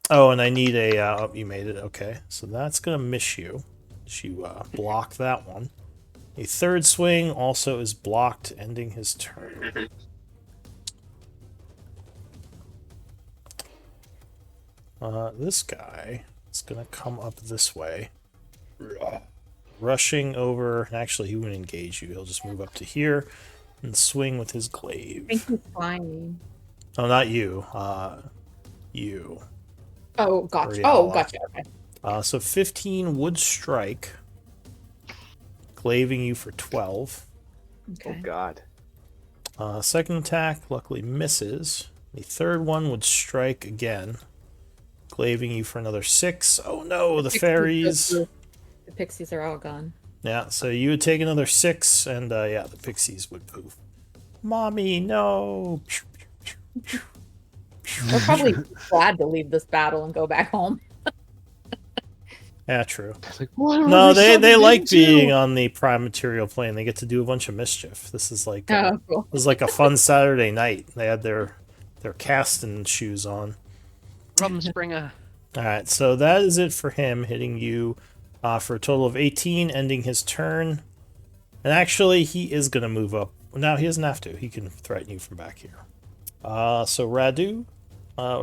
Oh, and I need a... oh, you made it. Okay, so that's going to miss you. You block that one. A third swing also is blocked, ending his turn. This guy is going to come up this way. Rushing over... Actually, he wouldn't engage you. He'll just move up to here and swing with his glaive. I think he's flying. Oh, not you. You. Oh, gotcha. Oh, gotcha. Okay. So 15 would strike, glaving you for 12. Okay. Oh, God. Second attack, luckily misses. The third one would strike again, glaving you for another 6. Oh no, the fairies. The pixies are all gone. Yeah, so you would take another 6, and yeah, the pixies would poof. Mommy, no! We're probably glad to leave this battle and go back home. Yeah, true. Like, no, they like being on the prime material plane. They get to do a bunch of mischief. This is like cool. This is like a fun Saturday night. They had their casting shoes on. Rumspringer. All right, so that is it for him, hitting you for a total of 18, ending his turn. And actually, he is going to move up. Now, he doesn't have to. He can threaten you from back here. So Radu,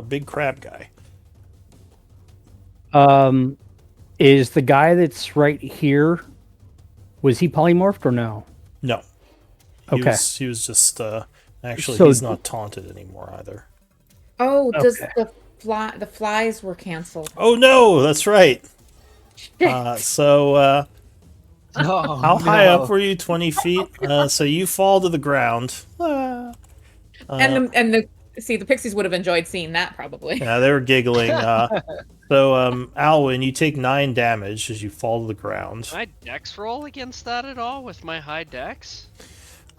big crab guy. Is the guy that's right here, was he polymorphed or no? No. He was just, actually, So- he's not taunted anymore either. Oh, does Okay. the flies were canceled? Oh, no, that's right. Oh, How high up were you? 20 feet? So you fall to the ground. And the pixies would have enjoyed seeing that probably. Yeah, they were giggling. So, Alwyn, you take 9 damage as you fall to the ground. Can I dex roll against that at all with my high dex?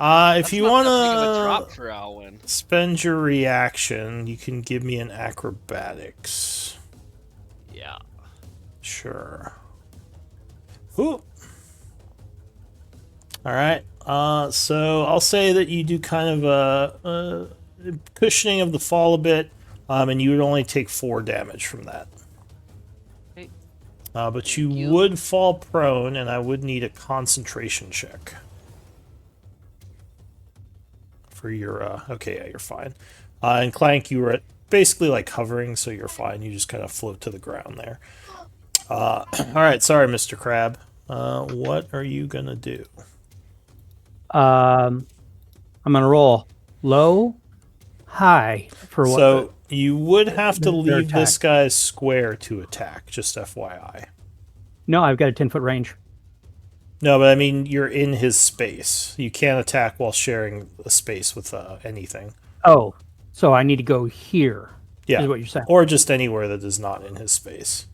If you want to drop to for Alwyn. spend your reaction, you can give me an acrobatics. Yeah. Sure. Ooh. All right. So I'll say that you do kind of a cushioning of the fall a bit, and you would only take 4 damage from that. Okay. But you would fall prone, and I would need a concentration check. For your, okay, yeah, you're fine. And Clank, you were at basically like hovering, so you're fine. You just kind of float to the ground there. All right, sorry, Mr. Crab. What are you gonna do? I'm gonna roll low, high for what? So you would have to leave attack. this guy's square to attack. Just FYI. No, I've got a 10-foot range. No, but I mean, you're in his space. You can't attack while sharing a space with anything. Oh, so I need to go here. Yeah, is what you're saying. Or just anywhere that is not in his space.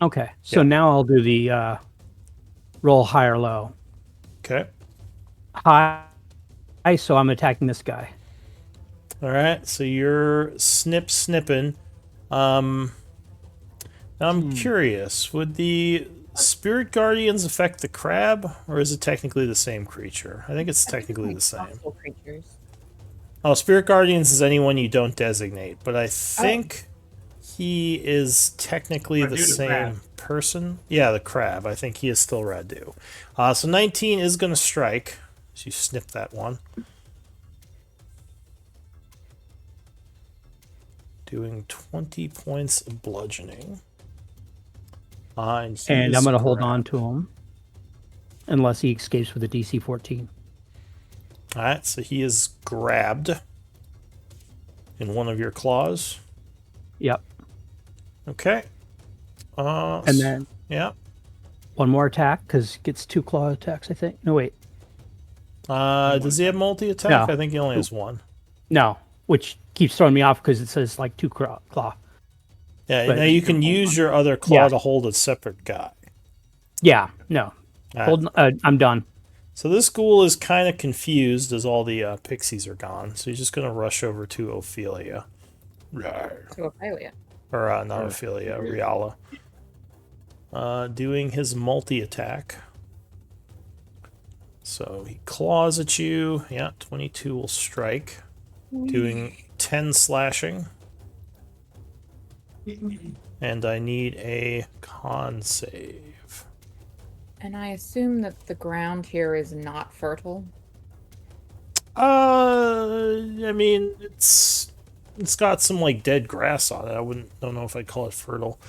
Okay, so now I'll do the roll high or low. Okay. High, so I'm attacking this guy. All right, so you're snipping. Now I'm curious, would the Spirit Guardians affect the crab, or is it technically the same creature? I think it's technically the same. Creatures. Oh, Spirit Guardians is anyone you don't designate, but I think he is technically the same person. Yeah, the crab. I think he is still Radu. So 19 is going to strike. So you snip that one. Doing 20 points of bludgeoning. And I'm going to hold on to him unless he escapes with a DC 14. All right, so he is grabbed in one of your claws. Yep. Okay. And then one more attack because it gets 2 claw attacks, I think. No, wait. Does he have multi-attack? No. I think he only has one. No, which keeps throwing me off because it says like 2 claw. Yeah, But now you can use your other claw to hold a separate guy. Yeah, no. I'm done. So this ghoul is kind of confused as all the pixies are gone. So he's just going to rush over to Ophelia. To Ophelia. Or not Ophelia, Riala. Doing his multi-attack. So he claws at you. Yeah, 22 will strike. Doing 10 slashing. And I need a con save. And I assume that the ground here is not fertile. I mean, it's got some like dead grass on it. Don't know if I'd call it fertile.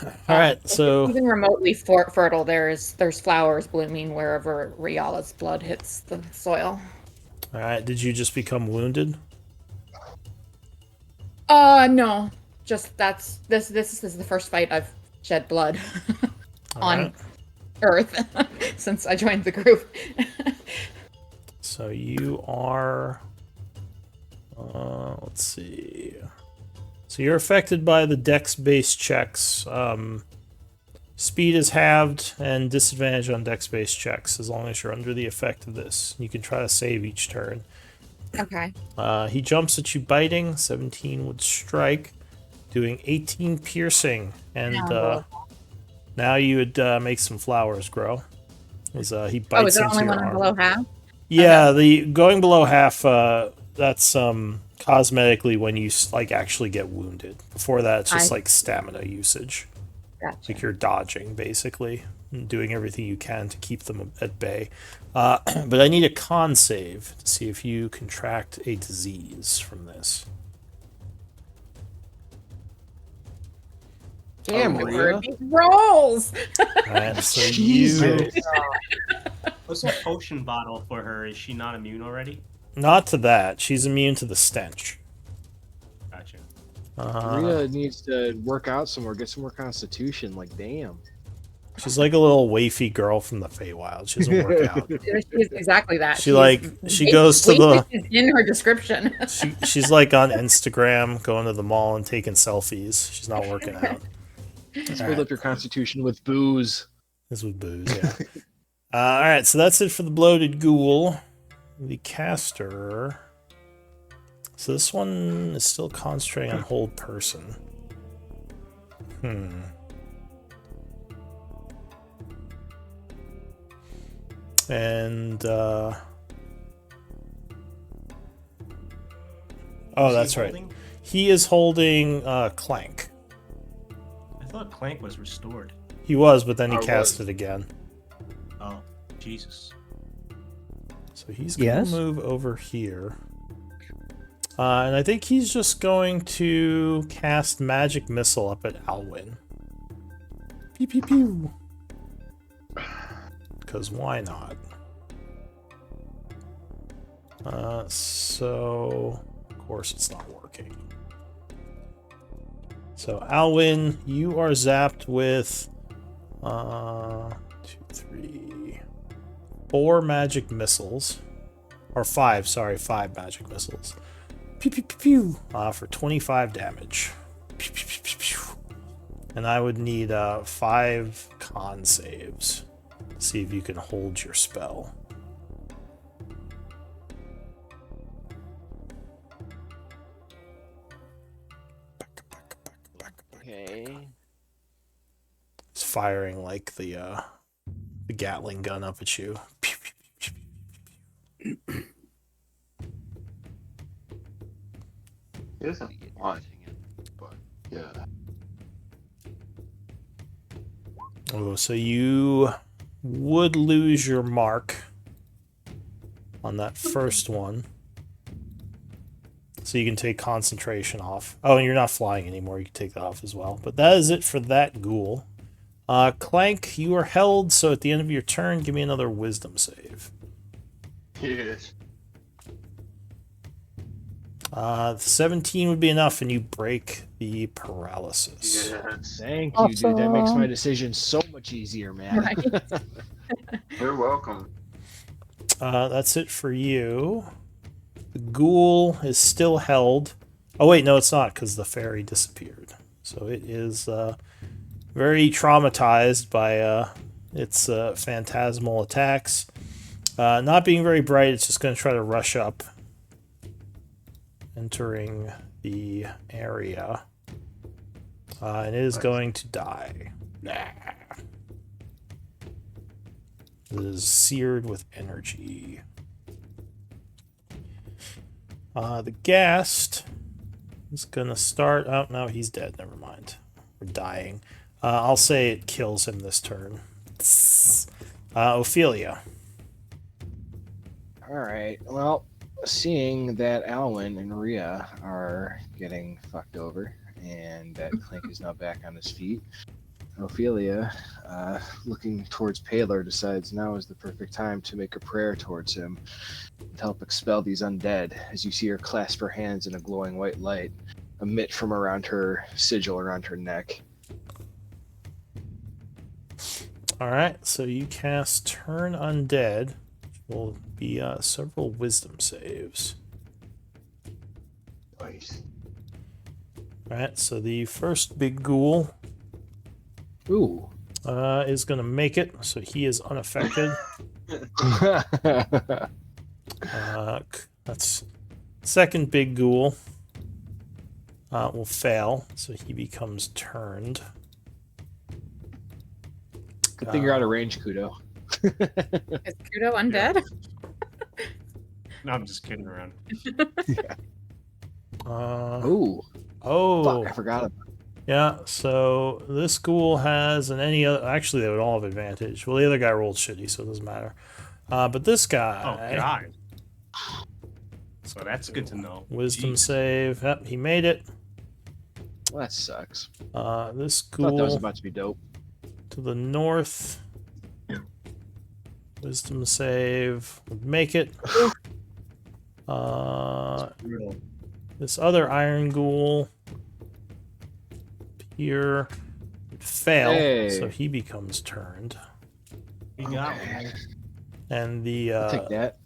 All right, so even remotely fertile, there's flowers blooming wherever Riala's blood hits the soil. All right, did you just become wounded? No. Just this is the first fight I've shed blood on Earth since I joined the group. So you are let's see. So you're affected by the dex-based checks. Speed is halved and disadvantage on dex-based checks as long as you're under the effect of this. You can try to save each turn. Okay. He jumps at you biting. 17 would strike. Doing 18 piercing, and now you would make some flowers grow. As he bites into your arm. Oh, is there only one below half? Yeah, the going below half. That's cosmetically when you like actually get wounded. Before that, it's just like stamina usage. Gotcha. Like you're dodging basically, and doing everything you can to keep them at bay. But I need a con save to see if you contract a disease from this. Damn, Maria. Rolls! Alright, so you... What's that potion bottle for her? Is she not immune already? Not to that. She's immune to the stench. Gotcha. Maria needs to work out some more, get some more constitution. Like, damn. She's like a little wafy girl from the Feywild. She doesn't work out. She's exactly that. She goes to the... in her description. She's like on Instagram, going to the mall and taking selfies. She's not working out. Let's build up your constitution with booze. This with booze, yeah. Alright, so that's it for the bloated ghoul. The caster... So this one is still concentrating on hold person. And, oh, that's right. He is holding Clank. I thought Clank was restored. He was, but then he cast it again. Oh, Jesus. So he's going to move over here. And I think he's just going to cast Magic Missile up at Alwyn. Pew pew pew. Because why not? So, of course it's not working. So, Alwyn, you are zapped with 2, 3, 4 magic missiles. Or 5, sorry, 5 magic missiles. Pew pew pew pew. For 25 damage. Pew, pew, pew, pew, pew. And I would need 5 con saves. See if you can hold your spell. Okay. It's firing like the Gatling gun up at you. It isn't fun, but yeah. Oh, so you would lose your mark on that first one. So you can take concentration off. Oh, and you're not flying anymore. You can take that off as well. But that is it for that ghoul. Clank, you are held, so at the end of your turn, give me another wisdom save. Yes. 17 would be enough, and you break the paralysis. Yes. Thank you, dude. That makes my decision so much easier, man. Right. You're welcome. That's it for you. The ghoul is still held. Oh, wait, no, it's not, because the fairy disappeared. So it is very traumatized by its phantasmal attacks. Not being very bright, it's just going to try to rush up, entering the area. And it is going to die. It is seared with energy. The ghast is going to start... Oh, no, he's dead. Never mind. We're dying. I'll say it kills him this turn. Ophelia. Alright, well, seeing that Alwyn and Rhea are getting fucked over, and that Clink is now back on his feet, Ophelia, looking towards Paler, decides now is the perfect time to make a prayer towards him to help expel these undead, as you see her clasp her hands in a glowing white light emit from around her sigil around her neck. Alright, so you cast Turn Undead, which will be several wisdom saves. Nice. Alright, so the first big ghoul Ooh. is going to make it, so he is unaffected. That's second big ghoul will fail, so he becomes turned. Good thing you're out of range, Kudo. Is Kudo undead? No, I'm just kidding around. Ooh. Oh. Fuck, I forgot about it. Yeah, so this ghoul has, and any other... Actually, they would all have advantage. Well, the other guy rolled shitty, so it doesn't matter. But this guy... Oh, God. So that's good to know. Wisdom Jeez. save. Yep, he made it. Well, that sucks. This I thought that was ghoul about to be dope. to the north. Wisdom save. Would make it. This other iron ghoul here would fail, Hey. so he becomes turned. You got Okay. one. And the I'll take that.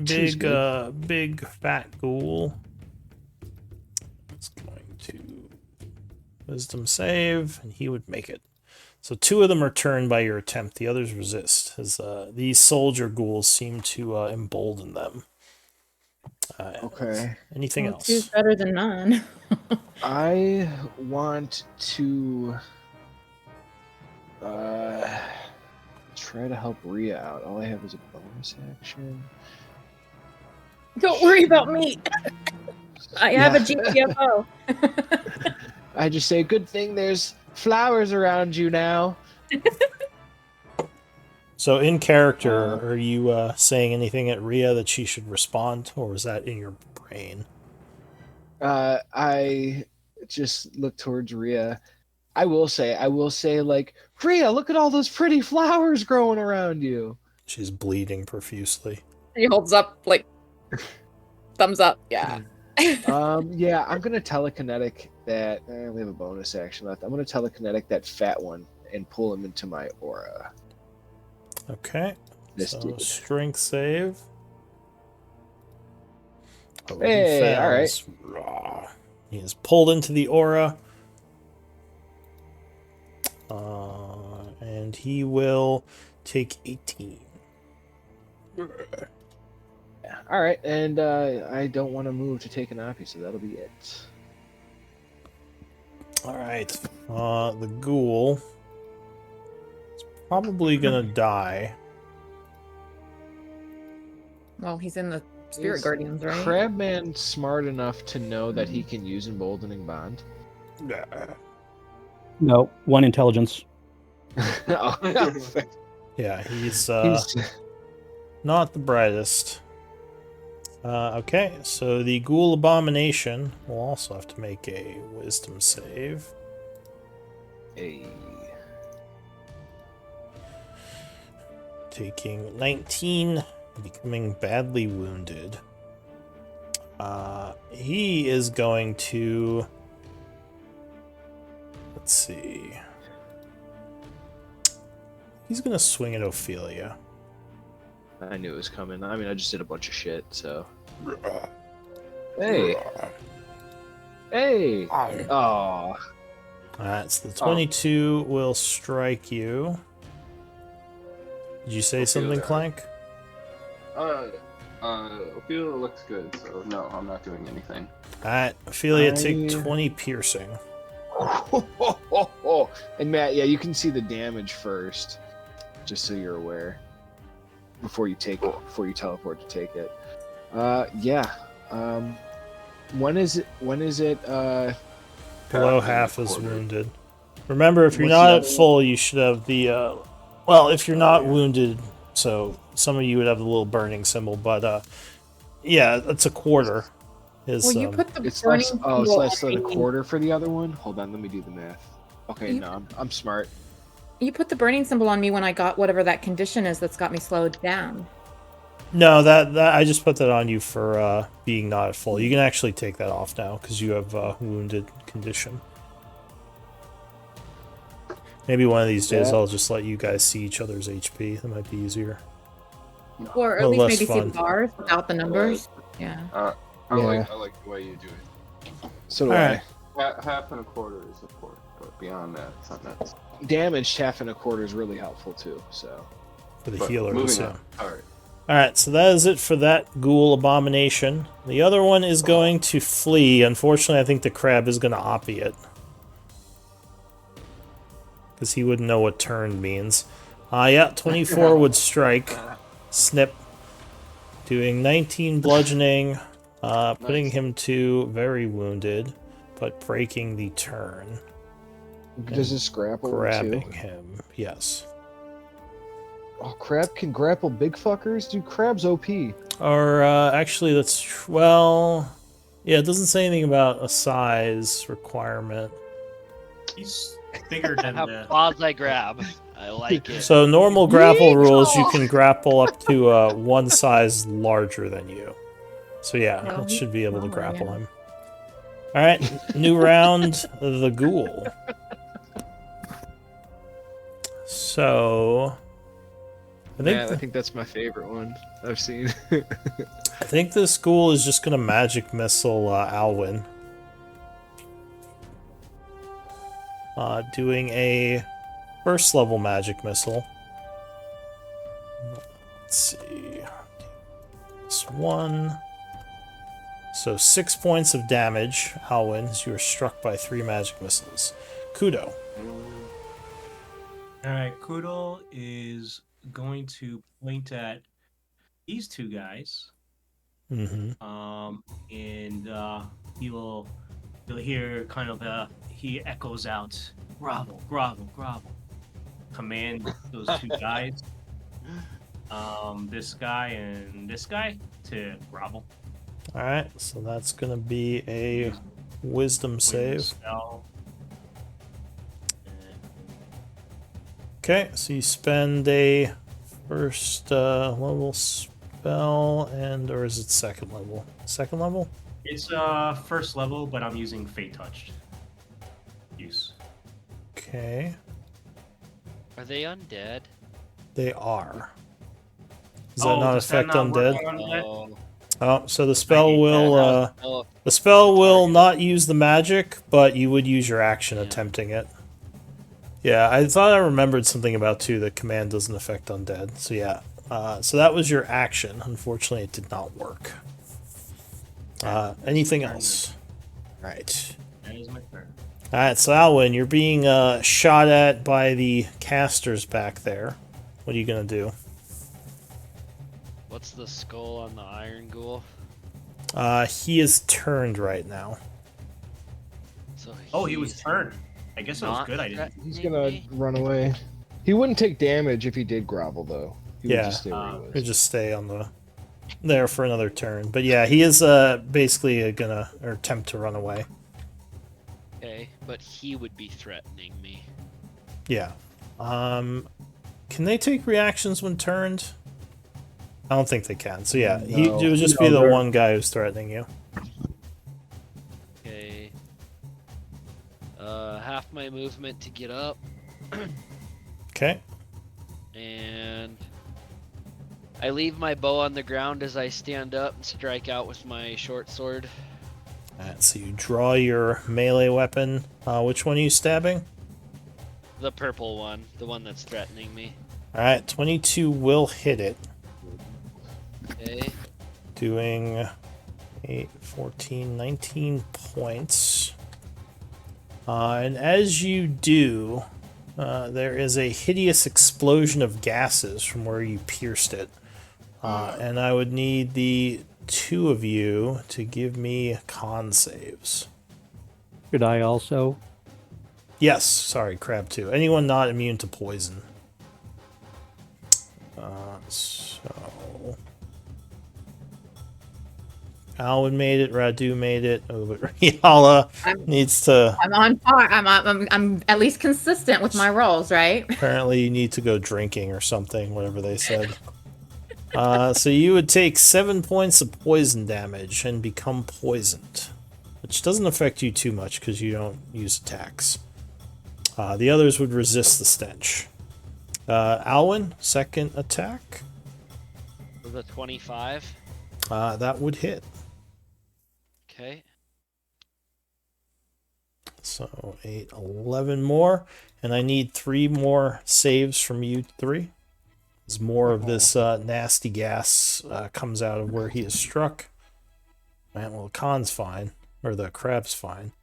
Two's big fat ghoul is going to wisdom save, and he would make it. So 2 of them are turned by your attempt. The others resist, as these soldier ghouls seem to embolden them. Okay. Anything Well, else? two's better than none. I want to try to help Rhea out. All I have is a bonus action. Don't worry about me. I have a GTFO. I just say, good thing there's flowers around you now. So in character, are you saying anything at Rhea that she should respond, or was that in your brain? I just look towards Rhea. I will say, like, Rhea, look at all those pretty flowers growing around you. She's bleeding profusely. He holds up, like, thumbs up. Yeah. Yeah, I'm gonna telekinetic that. We have a bonus action left. I'm gonna telekinetic that fat one and pull him into my aura. Okay. This so dude. Strength save. Oh, Hey, all right. He is pulled into the aura. And he will take 18. Yeah. All right, and I don't want to move to take an oppie, so that'll be it. All right. The ghoul is probably gonna die. Well, he's in the Spirit Is Guardians, right? Crabman smart enough to know that he can use Emboldening Bond? No, 1 intelligence. Oh, Yeah, he's not the brightest. Okay, so the ghoul abomination will also have to make a wisdom save. Hey. Taking 19, becoming badly wounded. He is going to... Let's see. He's going to swing at Ophelia. I knew it was coming. I mean, I just did a bunch of shit, so... Hey! Hey! Oh. Alright, so the 22 will strike you. Did you say something, Clank? Ophelia looks good, so no, I'm not doing anything. Alright, Ophelia, take 20 piercing. And Matt, yeah, you can see the damage first, just so you're aware. Before you teleport to take it. Yeah. When is it Below half is wounded. Remember, if you're not at full, you should have the well, if you're not wounded, so some of you would have the little burning symbol, but yeah, it's a quarter. Well, you put the it's burning less, symbol it's less than a on me. quarter for the other one. Hold on, let me do the math. Okay, no, I'm smart. You put the burning symbol on me when I got whatever that condition is that's got me slowed down. No, that I just put that on you for being not at full. You can actually take that off now because you have wounded condition. Maybe one of these days I'll just let you guys see each other's HP. That might be easier. Or at Well, least less maybe see fun. the bars without the numbers. Yeah. I like the way you do it. So do All I. right. Half and a quarter is a quarter, but beyond that, it's not nuts. Damaged half and a quarter is really helpful too. So For the But healers. moving Yeah. on. All right. Alright, so that is it for that ghoul abomination. The other one is going to flee. Unfortunately, I think the crab is going to oppie it. Because he wouldn't know what turn means. Yeah, 24 would strike. Snip. Doing 19 bludgeoning. Putting him to very wounded, but breaking the turn. does this grapple Grabbing too? him, yes. Oh, crab can grapple big fuckers? Dude, crab's OP. Or, actually, well... Yeah, it doesn't say anything about a size requirement. He's bigger than the. Quasi grab. I like it. So, normal grapple rules, you can grapple up to one size larger than you. So, yeah, it should be able to grapple him. Alright, new round, the ghoul. So... I think that's my favorite one I've seen. I think this ghoul is just gonna magic missile Alwyn. Doing a first level magic missile. Let's see. This one. So 6 points of damage, Alwyn, as you are struck by 3 magic missiles. Kudo. Alright, Kudo is going to point at these two guys. Mm-hmm. And you'll hear kind of he echoes out, grovel, grovel, grovel. Command those two guys, this guy and this guy, to grovel. Alright, so that's going to be a wisdom save. Okay, so you spend a first level spell, or is it second level? Second level? It's first level, but I'm using Fate Touched. Use. Okay. Are they undead? They are. Does that not affect undead? Oh, so the spell will not use the magic, but you would use your action attempting it. Yeah, I thought I remembered something about too. The command doesn't affect undead. So yeah, so that was your action. Unfortunately, it did not work. Anything else? Right. That is my turn. All right, so Alwyn, you're being shot at by the casters back there. What are you gonna do? What's the skull on the iron ghoul? He is turned right now. So he was turned. I guess it was good. I didn't. He's gonna run away. He wouldn't take damage if he did grovel, though. He would just stay where he was. He'd just stay on there for another turn. But yeah, he is basically gonna attempt to run away. Okay, but he would be threatening me. Yeah. Can they take reactions when turned? I don't think they can. So yeah, it would just be the one guy who's threatening you. Okay. Half my movement to get up. Okay. And I leave my bow on the ground as I stand up and strike out with my short sword. Alright, so you draw your melee weapon. Which one are you stabbing? The purple one, the one that's threatening me. Alright, 22 will hit it. Okay. Doing 8, 14, 19 points. And as you do, there is a hideous explosion of gases from where you pierced it. And I would need the two of you to give me con saves. Should I also? Yes, sorry, Crab 2. Anyone not immune to poison. So Alwyn made it, Radu made it. Oh, but Riala needs to. I'm on par. I'm at least consistent with my rolls, right? Apparently, you need to go drinking or something, whatever they said. So you would take 7 points of poison damage and become poisoned, which doesn't affect you too much because you don't use attacks. The others would resist the stench. Alwyn, second attack. With a 25. That would hit. Okay. So 8, 11 more, and I need 3 more saves from you 3. As more of this nasty gas comes out of where he is struck. Man, well, the con's fine, or the crab's fine.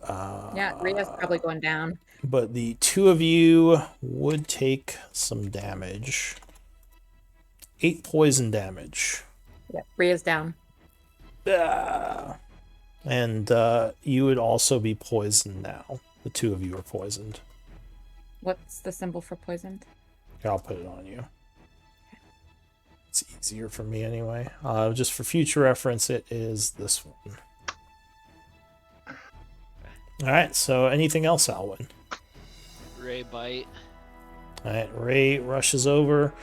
Yeah, Ria's probably going down. But the two of you would take some damage. 8 poison damage. Yeah, Ria's down. And you would also be poisoned now. The two of you are poisoned. What's the symbol for poisoned? I'll put it on you. It's easier for me anyway. Just for future reference, it is this one. Alright, so anything else, Alwyn? Ray bite. Alright, Ray rushes over.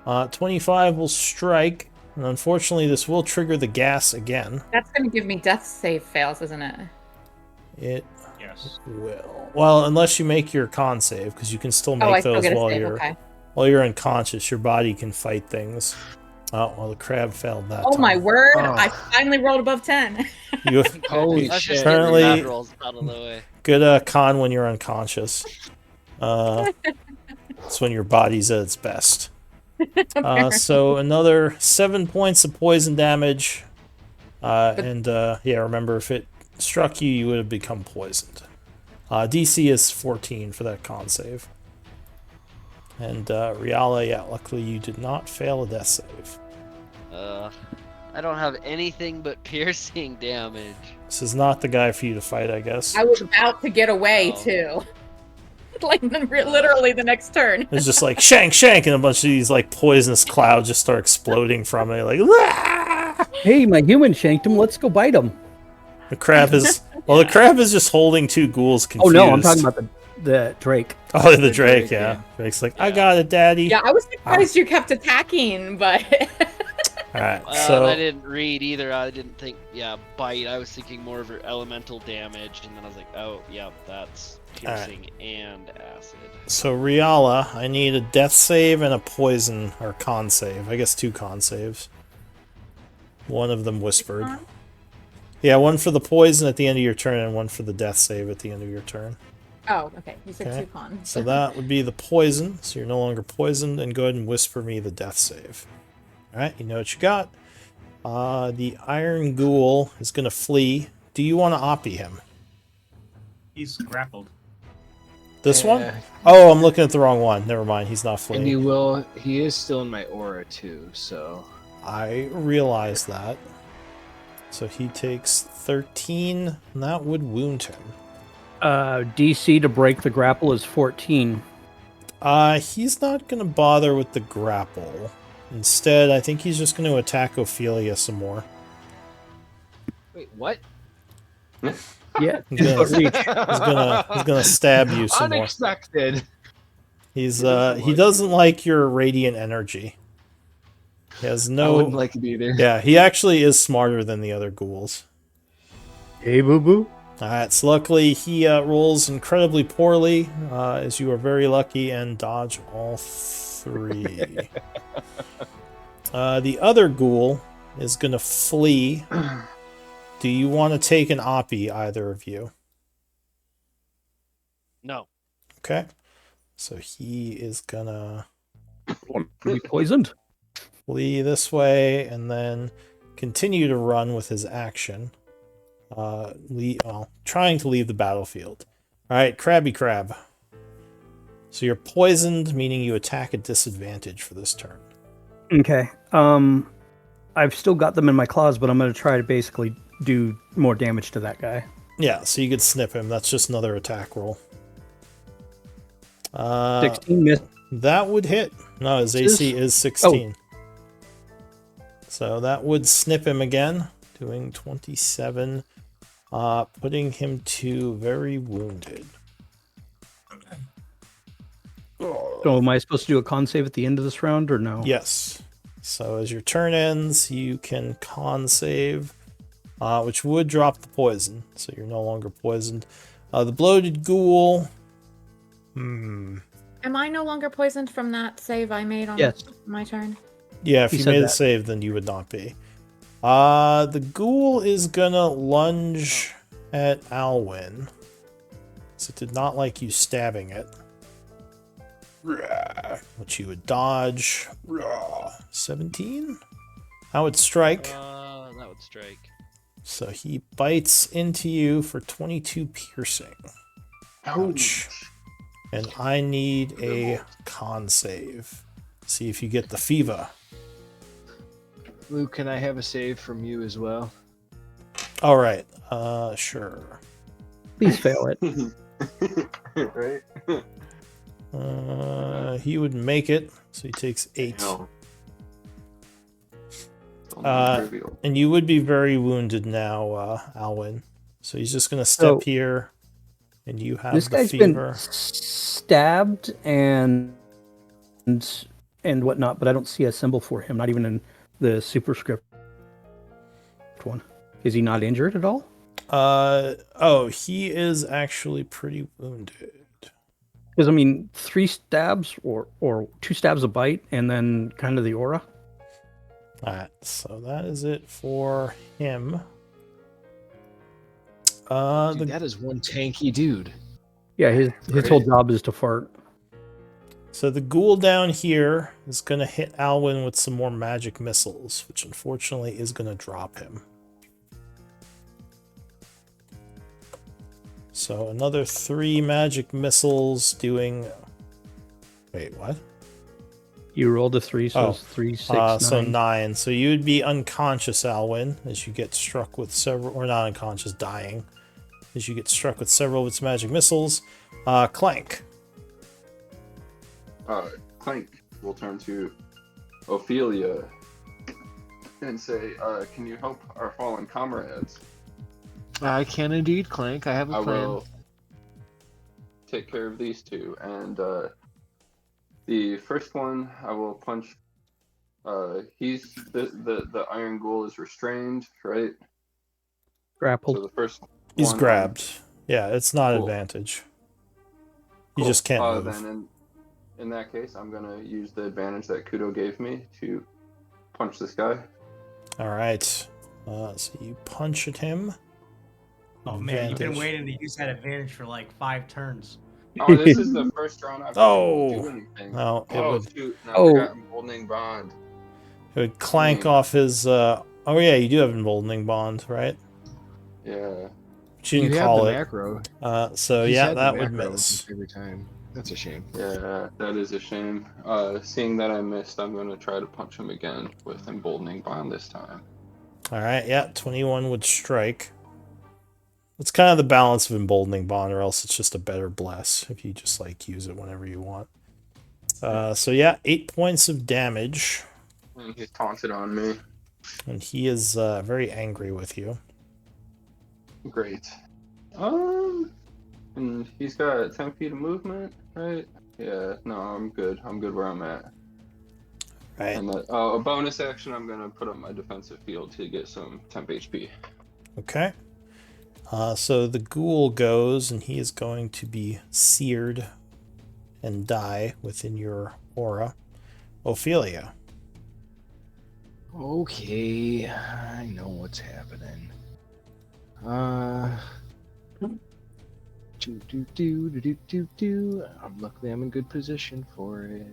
25 will strike. And unfortunately, this will trigger the gas again. That's going to give me death save fails, isn't it? It will. Well, unless you make your con save, because you can still make those while you're unconscious. Your body can fight things. Oh, well, the crab failed that time. My word! Oh. I finally rolled above 10. You holy shit! Apparently, rolls out of the way. Good con when you're unconscious. It's when your body's at its best. So another 7 points of poison damage. Remember, if it struck you, you would have become poisoned. DC is 14 for that con save. And Riala, luckily you did not fail a death save. I don't have anything but piercing damage. This is not the guy for you to fight, I guess. I was about to get away, too. Like, literally the next turn. It's just like, shank, shank, and a bunch of these, like, poisonous clouds just start exploding from it. Like, Wah! Hey, my human shanked him. Let's go bite him. The crab is the crab is just holding two ghouls confused. Oh no, I'm talking about the Drake. Oh, the Drake, yeah. Drake's like, I got it, Daddy. Yeah, I was surprised you kept attacking, but. All right, so I didn't read either. I didn't think, bite. I was thinking more of elemental damage, and then I was like, oh, yeah, that's piercing and acid. So Riala, I need a death save and a poison or con save. I guess 2 con saves. One of them whispered. Yeah, one for the poison at the end of your turn, and one for the death save at the end of your turn. Oh, okay. You said 2 cons. So that would be the poison. So you're no longer poisoned, and go ahead and whisper me the death save. Alright, you know what you got. The Iron Ghoul is going to flee. Do you want to oppie him? He's grappled. This one? Oh, I'm looking at the wrong one. Never mind, he's not fleeing. And he is still in my aura too, so... I realize that. So he takes 13, and that would wound him. DC to break the grapple is 14. He's not going to bother with the grapple. Instead, I think he's just going to attack Ophelia some more. Wait, what? Yeah, he's gonna stab you some Unexpected. more. He's he doesn't like your radiant energy. He has no. I wouldn't like it either. Yeah, he actually is smarter than the other ghouls. Hey, boo boo. Alright, so luckily he rolls incredibly poorly, as you are very lucky and dodge all 3. The other ghoul is going to flee. Do you want to take an oppie, either of you? No. Okay. So he is going to be poisoned. Flee this way and then continue to run with his action. Trying to leave the battlefield. Alright, Krabby Crab. So you're poisoned, meaning you attack at disadvantage for this turn. Okay. I've still got them in my claws, but I'm going to try to basically do more damage to that guy. Yeah, so you could snip him. That's just another attack roll. 16 miss. That would hit. No, his AC is 16. Oh. So that would snip him again, doing 27, putting him to very wounded. So am I supposed to do a con save at the end of this round, or no? Yes. So as your turn ends, you can con save, which would drop the poison, so you're no longer poisoned. The bloated ghoul. Am I no longer poisoned from that save I made on my turn? Yeah, if you made a save, then you would not be. The ghoul is gonna lunge at Alwyn. So it did not like you stabbing it. Which you would dodge. 17? That would strike. That would strike. So he bites into you for 22 piercing. Ouch. And I need a con save. See if you get the fever. Luke, can I have a save from you as well? Alright, sure. Please fail it. Right? He would make it, so he takes 8. And you would be very wounded now, Alwyn. So he's just going to step here, and you have this the guy's fever. Been stabbed and whatnot, but I don't see a symbol for him. Not even in the superscript one. Is he not injured at all? He is actually pretty wounded. Because, I mean, 3 stabs or 2 stabs a bite and then kind of the aura. Alright, so that is it for him. That is one tanky dude. Yeah, his whole job is to fart. So the ghoul down here is going to hit Alwyn with some more magic missiles, which unfortunately is going to drop him. So another 3 magic missiles doing... Wait, what? You rolled a 3, so it's 3, 6, 9. So 9. So you would be unconscious, Alwyn, as you get struck with several... Or not unconscious, dying. As you get struck with several of its magic missiles. Clank. Clank will turn to Ophelia. and say, "Can you help our fallen comrades?" I can indeed, Clank. I have a plan. I will take care of these two, and the first one I will punch. He's the Iron Ghoul is restrained, right? Grappled. So the first He's one, grabbed. Yeah, it's not cool. advantage. You Cool. just can't move. Then in that case, I'm gonna use the advantage that Kudo gave me to punch this guy. All right. So you punch at him. Oh man, you've been waiting to use that advantage for like 5 turns. Oh, this is the first round I've been able to do anything. No, it would. Shoot! No, I forgot Emboldening Bond. It would clank off his. Oh yeah, you do have Emboldening Bond, right? Yeah. She didn't call it. Macro. So He's yeah, that would miss. Every time. That's a shame. Yeah, that is a shame. Seeing that I missed, I'm gonna try to punch him again with Emboldening Bond this time. All right, yeah, 21 would strike. It's kind of the balance of Emboldening Bond, or else it's just a better bless if you just like use it whenever you want. So yeah, 8 points of damage. And he's taunted on me. And he is very angry with you. Great. And he's got 10 feet of movement, right? Yeah, no, I'm good. I'm good where I'm at. Right. And a bonus action, I'm gonna put up my defensive field to get some temp HP. Okay. So the ghoul goes, and he is going to be seared and die within your aura. Ophelia. Okay, I know what's happening. Luckily, I'm in good position for it.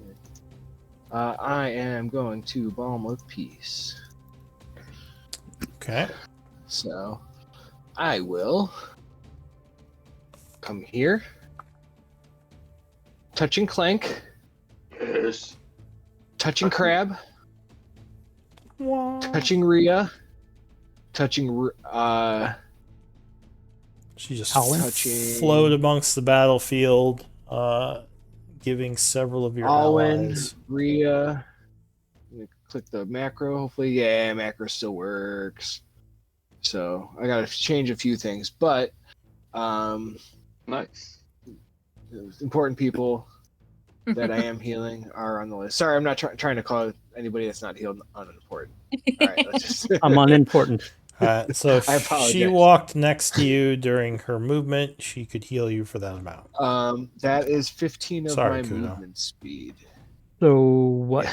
I am going to Balm of Peace. Okay. So, I will come here, touching Clank, Yes. touching Crab, touching Rhea, touching she just touching float amongst the battlefield, giving several of your allies. Rhea. Click the macro. Hopefully, yeah, macro still works. So I gotta change a few things, but nice. Important people that I am healing are on the list. Sorry, I'm not trying to call anybody that's not healed unimportant. All right, let's just. I'm unimportant. So if she walked next to you during her movement, she could heal you for that amount. That is 15 of my movement speed. So what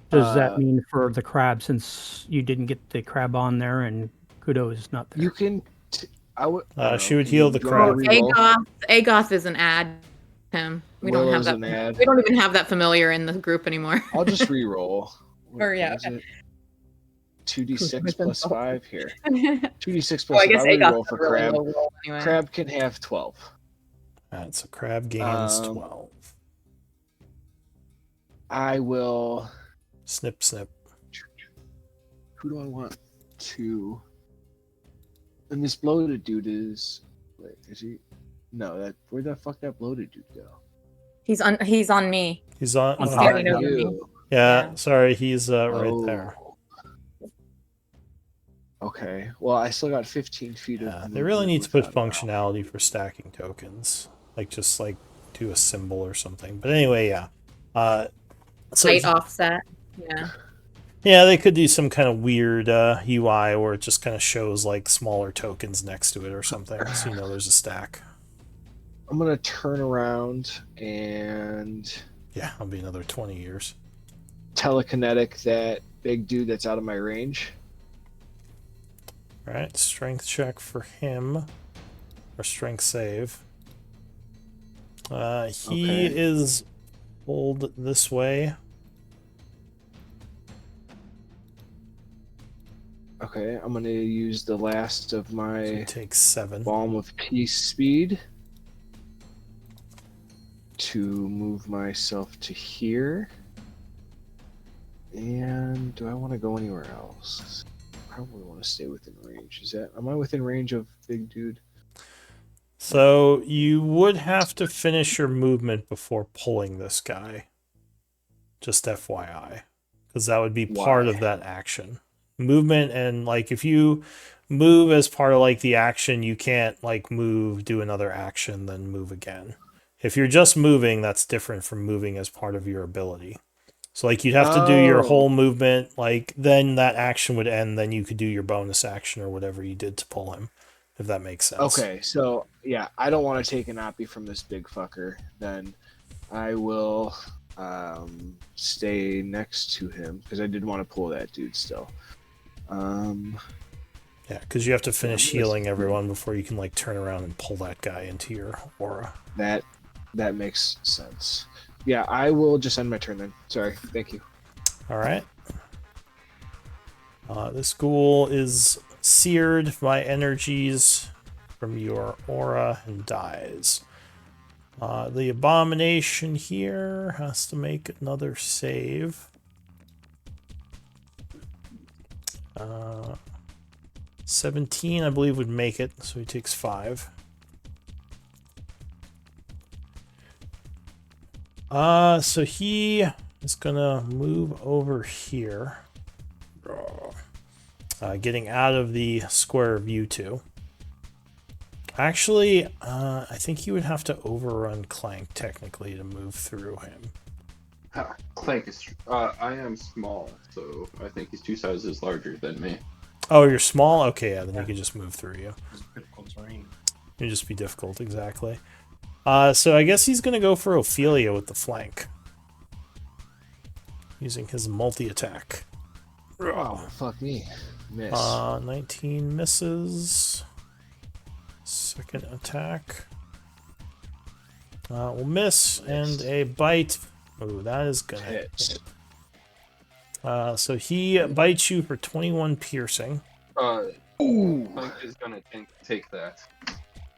does that mean for the crab, since you didn't get the crab on there and Kudo is not there? You can. She would heal the crab. Agoth is an ad. Him. We don't have that. We don't even have that familiar in the group anymore. I'll just re-roll. Or yeah. Okay. 2d6 plus 5 here. 2d6 plus 5. I roll for Crab. Anyway. Crab can have 12. Alright, so Crab gains 12. I will. Snip, snip. Who do I want to? And this bloated dude is. Wait, is he? No, where the fuck that bloated dude go? He's on me. He's on. He's standing over me. Yeah, sorry, he's right there. Okay, well, I still got 15 feet of. They really need to put functionality for stacking tokens, just do a symbol or something. But anyway, yeah. Light offset. Yeah. Yeah, they could do some kind of weird UI where it just kind of shows smaller tokens next to it or something, so you know there's a stack. I'm gonna turn around and. Yeah, it'll be another 20 years. Telekinetic that big dude that's out of my range. All right, strength check for him, or strength save. He is pulled this way. Okay, I'm gonna use the last of my take 7 Balm of Peace speed to move myself to here. And do I want to go anywhere else? Probably want to stay within range. Am I within range of big dude? So you would have to finish your movement before pulling this guy. Just FYI. because that would be part of that action. Movement, and like if you move as part of like the action, you can't like move, do another action, then move again. If you're just moving, that's different from moving as part of your ability. So like you'd have to do your whole movement, like then that action would end, then you could do your bonus action or whatever you did to pull him, if that makes sense. Okay, so yeah, I don't want to take an oppie from this big fucker. Then I will stay next to him because I did want to pull that dude still. Yeah, because you have to finish healing everyone before you can like turn around and pull that guy into your aura. That makes sense. Yeah, I will just end my turn then. Sorry, thank you. All right. This ghoul is seared by energies from your aura and dies. The abomination here has to make another save. 17, I believe, would make it, so he takes 5. So he is gonna move over here, getting out of the square of you two. Actually, I think you would have to overrun Clank technically to move through him. Clank is. I am small, so I think he's 2 sizes larger than me. Oh, you're small? Okay, yeah, then he could just move through you. It's difficult terrain. It'd just be difficult, exactly. So I guess he's gonna go for Ophelia with the flank, using his multi-attack. Oh, fuck me. Miss. 19 misses. Second attack. Will miss, and a bite. Oh, that is gonna hit. So he bites you for 21 piercing. Clank is gonna take that.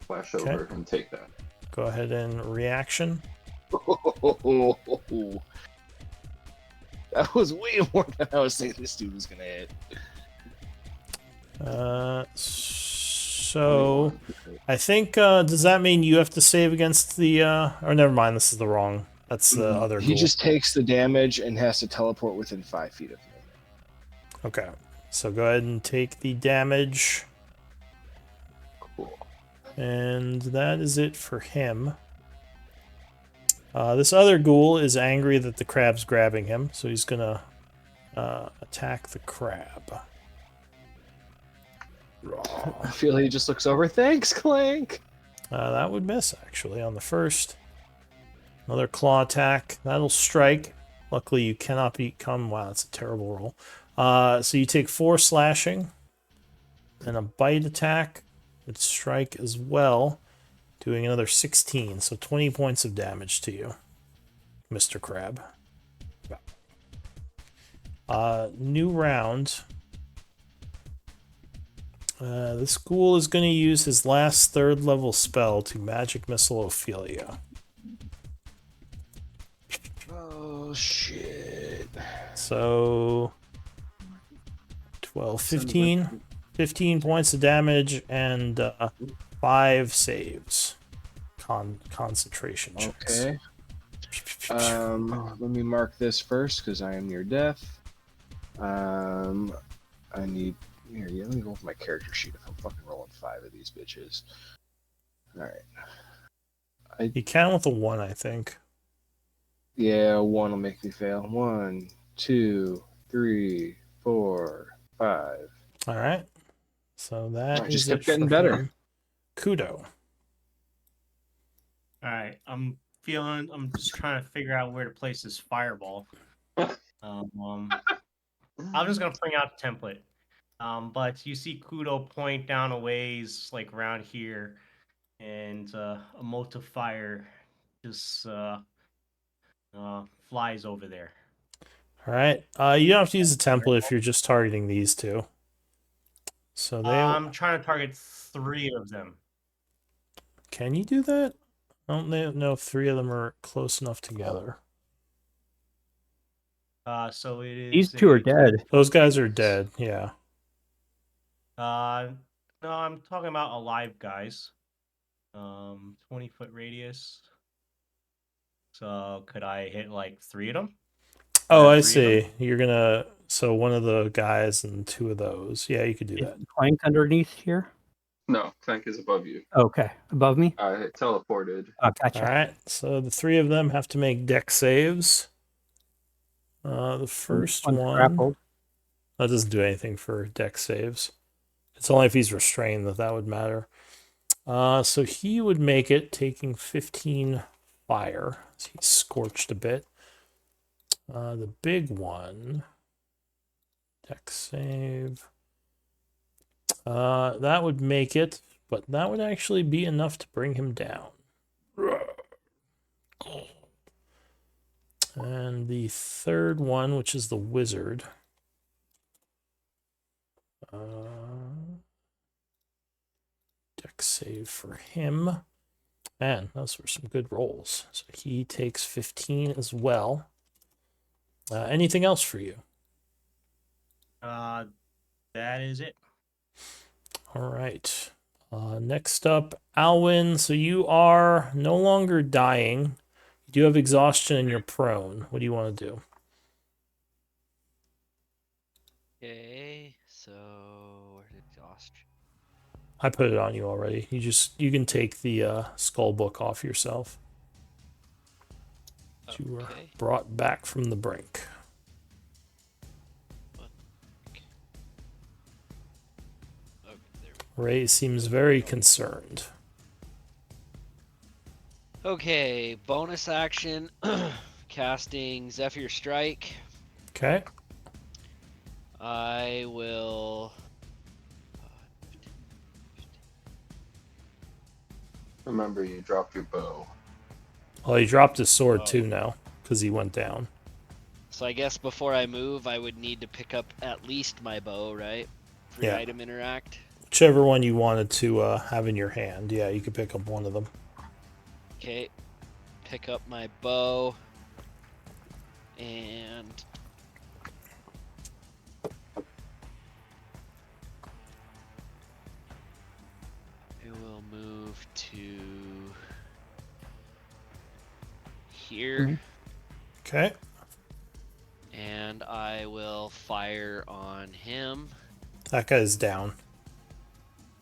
Flash over and take that. Go ahead and reaction. That was way more than I was thinking this dude was gonna hit. So I think does that mean you have to save against the or never mind, this is the wrong. That's the other He ghoul. just takes the damage and has to teleport within 5 feet of me. Okay. So go ahead and take the damage. Cool. And that is it for him. This other ghoul is angry that the crab's grabbing him, so he's gonna attack the crab. I feel he just looks over. Thanks, Clank. That would miss, actually, on the first. Another claw attack. That'll strike. Luckily, you cannot become... Wow, that's a terrible roll. So you take 4 slashing. And a bite attack would strike as well, doing another 16. So 20 points of damage to you, Mr. Crab. New round. This ghoul is going to use his last 3rd level spell to Magic Missile Ophelia. Oh, shit. So 12, 15. 15 points of damage and 5 saves. Concentration checks. Okay. Let me mark this first because I am near death. I need... Here, let me go with my character sheet if I'm fucking rolling 5 of these bitches. Alright. You can with a 1, I think. Yeah, 1 will make me fail. 1, 2, 3, 4, 5. Alright. So that just is kept it getting for better. him. Kudo. Alright, I'm just trying to figure out where to place this fireball. I'm just gonna bring out the template. But you see Kudo point down a ways, like around here, and a mote of fire just flies over there. Alright. You don't have to use the template if you're just targeting these two. So I'm trying to target 3 of them. Can you do that? I don't know if 3 of them are close enough together. So it is. These 2 are dead. Those guys are dead, yeah. No, I'm talking about alive guys. 20-foot radius. So could I hit like 3 of them? Oh, I see. You're gonna so one of the guys and two of those. Yeah, you could do that. Clank underneath here. No, Clank is above you. Okay, above me. It teleported. Oh, gotcha. All right. So the three of them have to make deck saves. The first one grappled. that doesn't do anything for deck saves. It's only if he's restrained that would matter. So he would make it, taking 15 fire. So he's scorched a bit. The big one, deck save. That would make it, but that would actually be enough to bring him down. And the third one, which is the wizard. Deck save for him. Man, those were some good rolls. So he takes 15 as well. Anything else for you? That is it. All right. Next up, Alwyn. So you are no longer dying. You do have exhaustion and you're prone. What do you want to do? Okay, so where's exhaustion? I put it on you already. You can take the skull book off yourself. Okay. You were brought back from the brink. Ray seems very concerned. Okay, bonus action, casting Zephyr Strike. Okay. I will... Remember, you dropped your bow. Well, he dropped his sword too now, because he went down. So I guess before I move, I would need to pick up at least my bow, right? For Yeah. item interact. Whichever one you wanted to have in your hand. Yeah, you could pick up one of them. Okay. Pick up my bow. And... I will move to... here. Okay. And I will fire on him. That guy's down.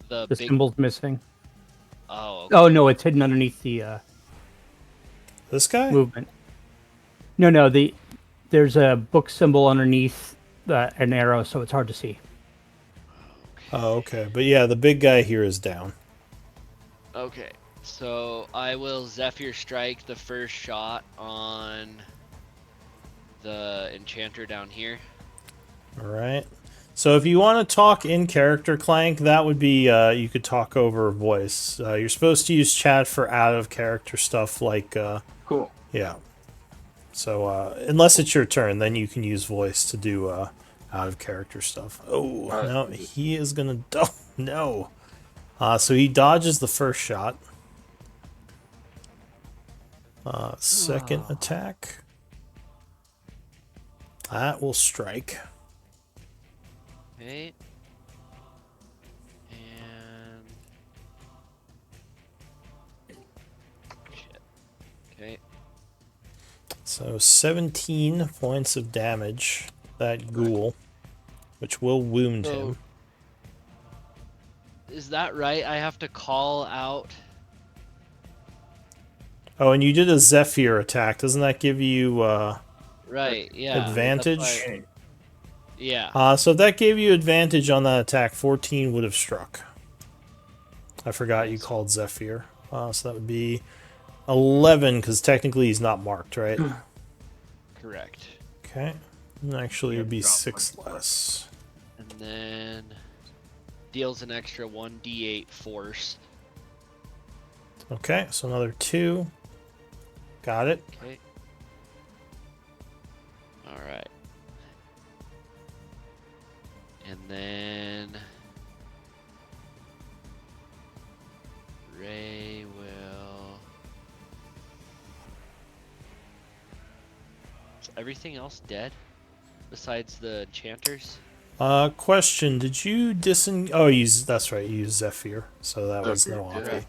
The big... symbol's missing. Oh, okay. Oh, no, it's hidden underneath the This guy? movement. No, there's a book symbol underneath an arrow, so it's hard to see. Oh, okay. But yeah, the big guy here is down. Okay, so I will Zephyr Strike the first shot on the enchanter down here. All right. So if you want to talk in character, Clank, that would be you could talk over voice. You're supposed to use chat for out of character stuff like cool. Yeah. So unless it's your turn, then you can use voice to do out of character stuff. Oh no, he is gonna. Oh no. So he dodges the first shot. Second attack. That will strike. Okay. And... shit. Okay. So 17 points of damage. That ghoul, which will wound him. Is that right? I have to call out... Oh, and you did a Zephyr attack. Doesn't that give you right, yeah. advantage? Yeah. So if that gave you advantage on that attack, 14 would have struck. I forgot you called Zephyr. So that would be 11, because technically he's not marked, right? Correct. Okay. And actually, it would be 6 less. And then deals an extra 1d8 force. Okay, so another 2. Got it. Okay. Alright. And then Ray will... Is everything else dead? Besides the enchanters? Question, did you that's right, you used Zephyr, so that was no Avi.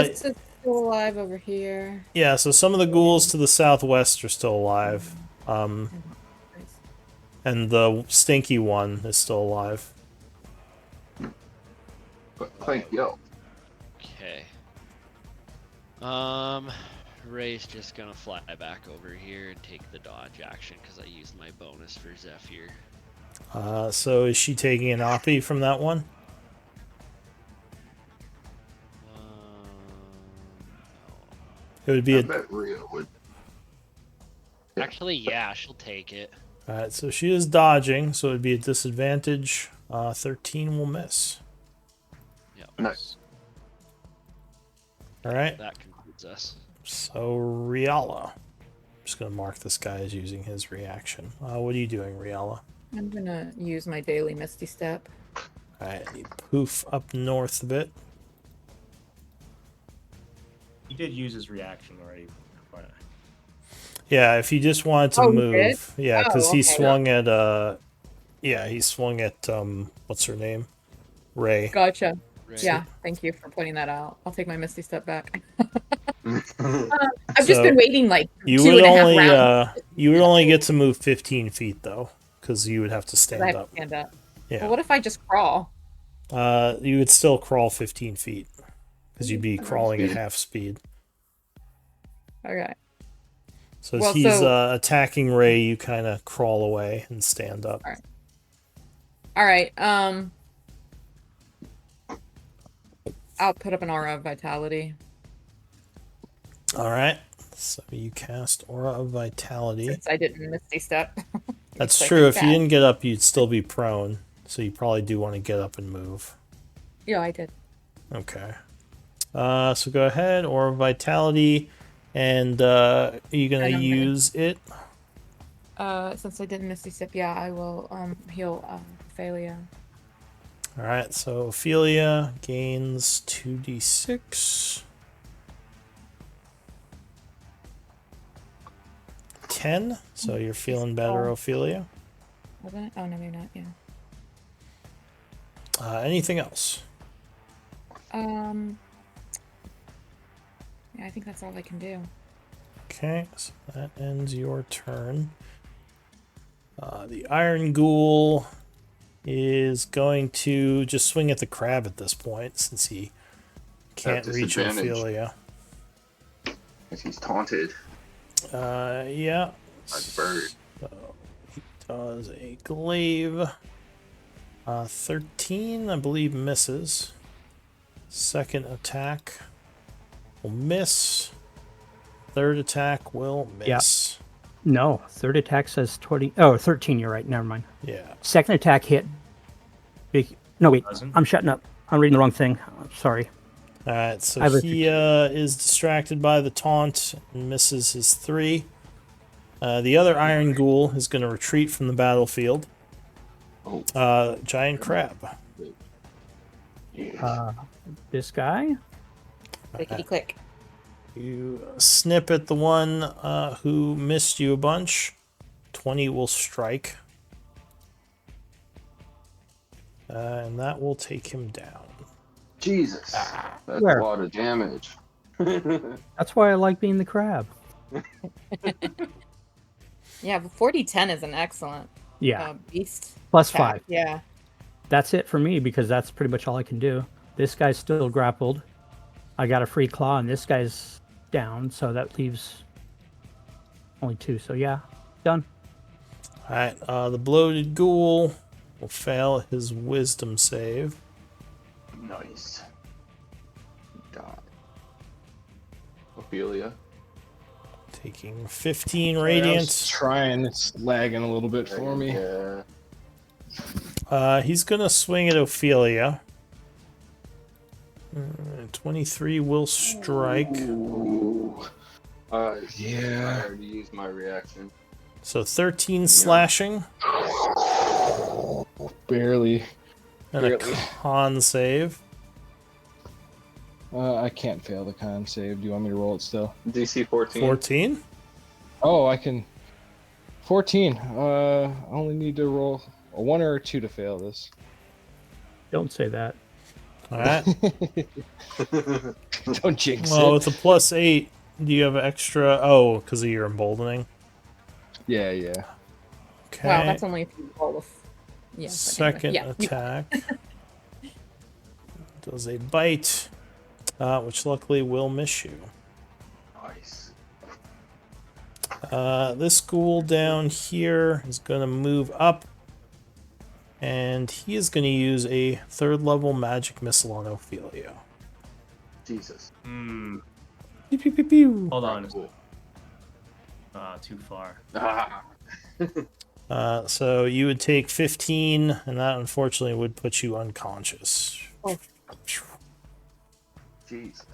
This is still alive over here. Yeah, so some of the ghouls to the southwest are still alive. And the stinky one is still alive. Thank you. Okay. Ray's just gonna fly back over here and take the dodge action because I used my bonus for Zephyr. So is she taking an Oppie from that one? It would be I bet Rhea would. Actually, yeah, she'll take it. Alright, so she is dodging, so it would be a disadvantage. 13 will miss. Yep. Nice. Alright. That concludes us. So, Riala. I'm just going to mark this guy as using his reaction. What are you doing, Riala? I'm gonna use my daily Misty Step. Alright, you poof up north a bit. He did use his reaction already. Yeah, if you just wanted to move. Yeah, because he okay. swung at, he swung at, what's her name? Ray. Gotcha. Ray. Yeah, thank you for pointing that out. I'll take my Misty Step back. I've just been waiting like you 2.5 rounds. You would only get to move 15 feet, though, because you would have to I stand have up. to stand up. Yeah. Well, what if I just crawl? You would still crawl 15 feet, because you'd be crawling at speed. half speed. Okay. So Well, as he's so- attacking Ray, you kind of crawl away and stand up. All right. I'll put up an aura of vitality. All right. So you cast Aura of Vitality. Since I didn't Misty Step. That's So I true. can If you cast. didn't get up, you'd still be prone. So you probably do want to get up and move. Yeah, I did. Okay. So go ahead, Aura of Vitality, and are you gonna use it? Since I didn't Misty Step, yeah, I will heal Ophelia. All right. So Ophelia gains 2d6. 10. So you're feeling better, Ophelia. Wasn't it? Oh no, maybe not. Yeah. Anything else? Yeah, I think that's all I can do. Okay, so that ends your turn. The Iron Ghoul is going to just swing at the crab at this point, since he can't reach disadvantage. Ophelia. Because he's taunted Yeah. by the bird. So he does a glaive. 13, I believe, misses. Second attack will miss. Third attack will miss. No, third attack says 20. Oh, 13, you're right. Never mind. Yeah. Second attack hit. No, wait. Doesn't? I'm shutting up. I'm reading the wrong thing. Sorry. Alright, so I have a he is distracted by the taunt and misses his 3. The other Iron Ghoul is going to retreat from the battlefield. Giant crab. This guy? Clickety click. You snip at the one who missed you a bunch. 20 will strike. And that will take him down. Jesus. That's Where? a lot of damage. That's why I like being the crab. Yeah, but 40-10 is an excellent Yeah. beast. Plus attack. 5. Yeah. That's it for me because that's pretty much all I can do. This guy's still grappled. I got a free claw and this guy's down, so that leaves only 2. So yeah, done. Alright, the bloated ghoul will fail his wisdom save. Nice. God. Ophelia. Taking 15 I was radiant. trying. It's lagging a little bit for me. Yeah. He's gonna swing at Ophelia. 23 will strike. Ooh. Yeah. I already used my reaction. So 13 slashing. Barely. And a con save. I can't fail the con save. Do you want me to roll it still? DC 14. 14? Oh, I can. 14. I only need to roll a 1 or a 2 to fail this. Don't say that. Alright. Don't jinx Well, it. with a +8, do you have extra... Oh, because of your emboldening? Yeah, yeah. Okay. Wow, that's only if you roll with. Yeah. Second anyway. attack. Does a bite, which luckily will miss you. Nice. This ghoul down here is going to move up, and he is going to use a 3rd level magic missile on Ophelia. Jesus. Hmm. Pew, pew, pew, pew. Hold on. Cool. Too far. So you would take 15, and that unfortunately would put you unconscious. Oh. Jesus.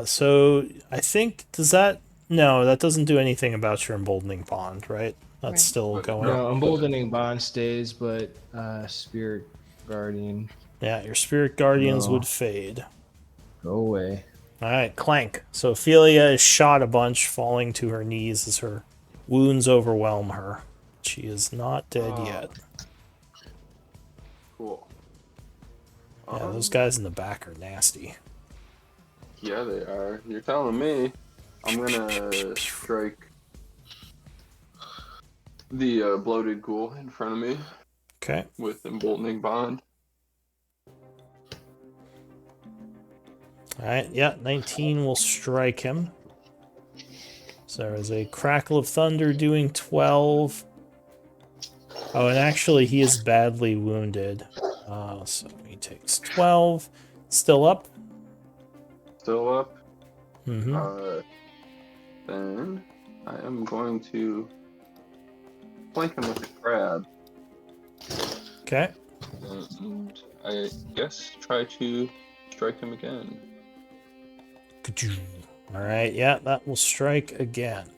So I think, does that... No, that doesn't do anything about your emboldening bond, right? That's Right. still going. No, emboldening bond stays, but spirit guardian. Yeah, your spirit guardians No. would fade. Go away. Alright, clank. So Ophelia is shot a bunch, falling to her knees as her wounds overwhelm her. She is not dead yet. Cool. Yeah, those guys in the back are nasty. Yeah, they are. You're telling me. I'm gonna strike the bloated ghoul in front of me. Okay. With emboldening bond. Alright, yeah, 19 will strike him. So there is a crackle of thunder doing 12. Oh, and actually he is badly wounded. So he takes 12. Still up? Still up. Mm-hmm. Then I am going to flank him with a crab. Okay. And I guess try to strike him again. Alright, yeah, that will strike again.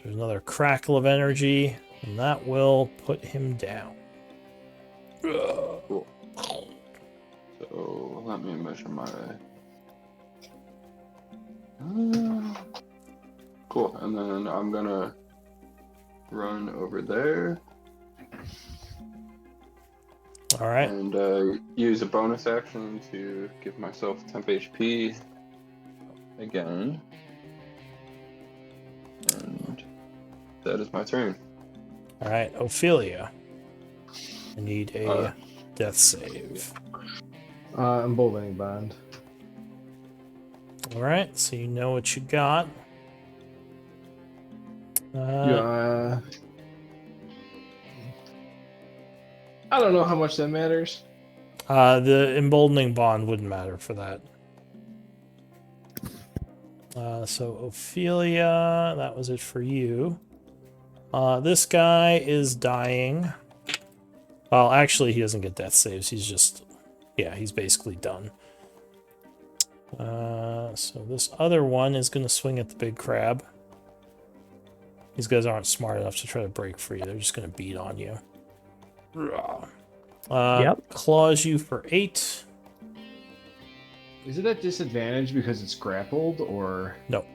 There's another crackle of energy, and that will put him down. Cool. So let me measure my... Cool, and then I'm gonna run over there. Alright. And use a bonus action to give myself temp HP again. And that is my turn. Alright, Ophelia. I need a death save. Emboldening bond. Alright, so you know what you got. I don't know how much that matters. The emboldening bond wouldn't matter for that. So Ophelia, that was it for you. This guy is dying. Well, actually, he doesn't get death saves. He's just... Yeah, he's basically done. So this other one is going to swing at the big crab. These guys aren't smart enough to try to break free. They're just going to beat on you. Yep. Claws you for 8. Is it at disadvantage because it's grappled, or...? No.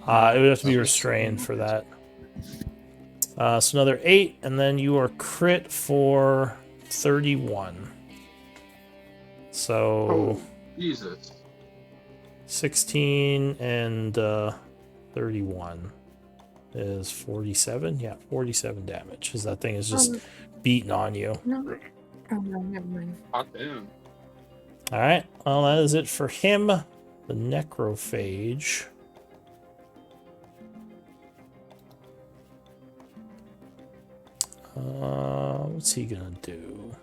It would have to be restrained for that. So another 8, and then you are crit for 31. So... Oh, Jesus. 16 and 31 is 47. Yeah, 47 damage, because that thing is just beating on you. No. Oh, no, never mind. Hot damn. Alright, well, that is it for him. The necrophage. What's he gonna do?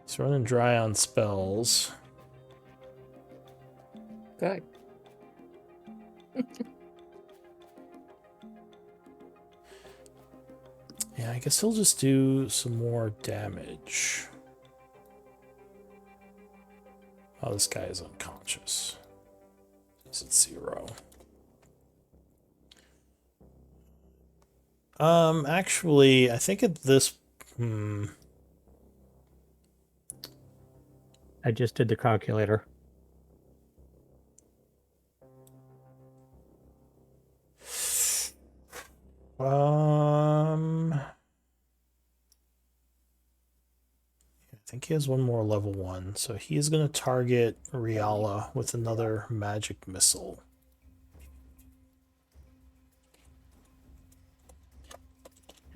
He's running dry on spells. Good. Yeah, I guess he'll just do some more damage. Oh, this guy is unconscious. He's at 0. Actually, I think at this... I just did the calculator. I think he has one more level 1. So he is going to target Riala with another magic missile.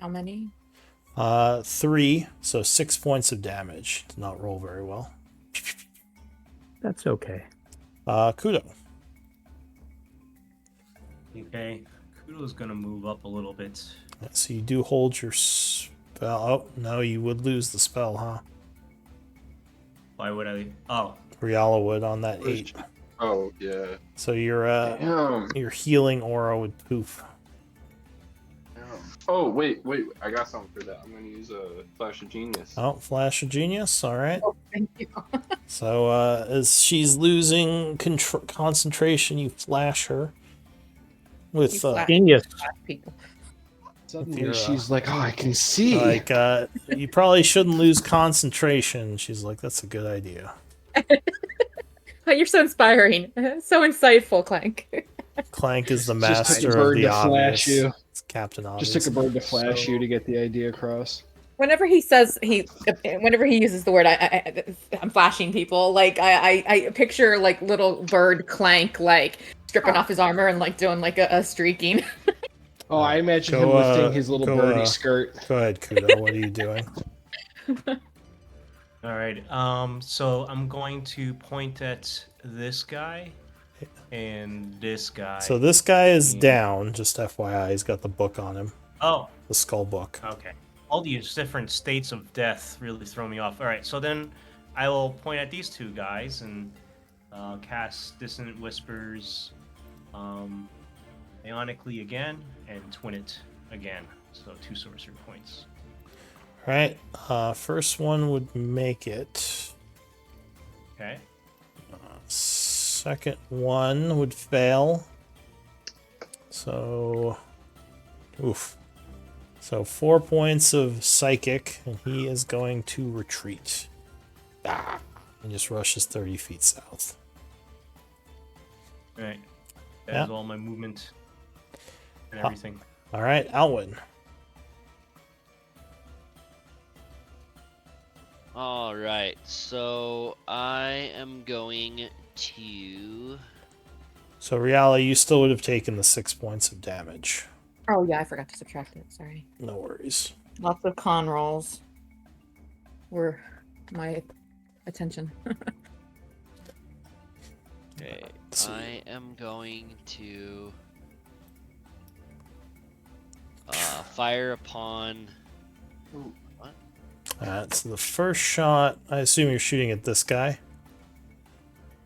How many? 3, so 6 points of damage. Did not roll very well. That's okay. Kudo. Okay, Kudo's gonna move up a little bit. So you do hold your spell. Oh, no, you would lose the spell, huh? Why would I? Oh, Riala would on that 8. Oh, yeah. So your healing aura would poof. Oh, wait. I got something for that. I'm going to use a Flash of Genius. Oh, Flash of Genius. All right. Oh, thank you. So as she's losing concentration, you flash her with Genius. People. Suddenly she's like, oh, I can see. Like, you probably shouldn't lose concentration. She's like, that's a good idea. Oh, you're so inspiring. So insightful, Clank. Clank is the Just took a master of bird the to obvious. flash you. It's Captain Obvious. Just took a bird to flash you to get the idea across. Whenever he says whenever he uses the word, I'm flashing people. Like I picture like little bird Clank like stripping off his armor and like doing like a streaking. Oh, I imagine him lifting his little birdie skirt. Go ahead, Kudo. What are you doing? all right. So I'm going to point at this guy and this guy. So this guy is down, just FYI. He's got the book on him. Oh, the skull book. Okay. All these different states of death really throw me off. All right, so then I will point at these two guys and cast Dissonant Whispers ionically again and twin it again. So 2 sorcery points. All right. First one would make it. Okay. Second one would fail. So, oof. So 4 points of psychic, and he is going to retreat. And just rushes 30 feet south. All right. That is all my movement and everything. All right, Alwyn. All right, so I am going to. So Riala, you still would have taken the 6 points of damage. Oh yeah, I forgot to subtract it. Sorry. No worries. Lots of con rolls were my attention. Okay, I am going to fire upon. Ooh, what? So the first shot, I assume you're shooting at this guy.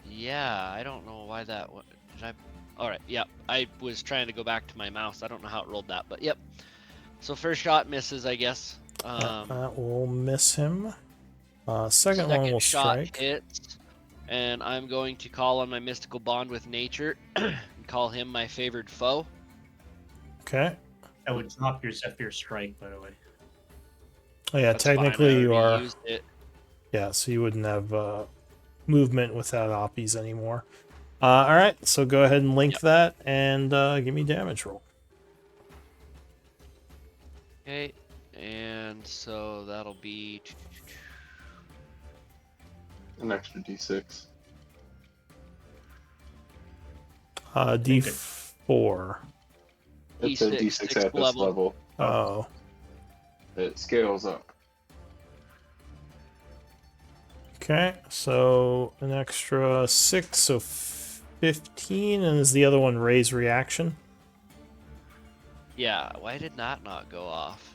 Yeah, I don't know why that. Did I? All right. Yep. I was trying to go back to my mouse. I don't know how it rolled that, but yep. So first shot misses, I guess. That will miss him. Second one will shot strike. Hits, and I'm going to call on my mystical bond with nature and call him my favored foe. Okay. That would drop your Zephyr Strike, by the way. Oh yeah, That's technically fine. you are. Used it. Yeah, so you wouldn't have movement without oppies anymore. All right, so go ahead and link that and give me damage roll. Okay, and so that'll be an extra d6. D4. It's a d6 at this level. Oh. It scales up. Okay, so an extra 6, so 15, and is the other one raise reaction? Yeah, why did that not go off?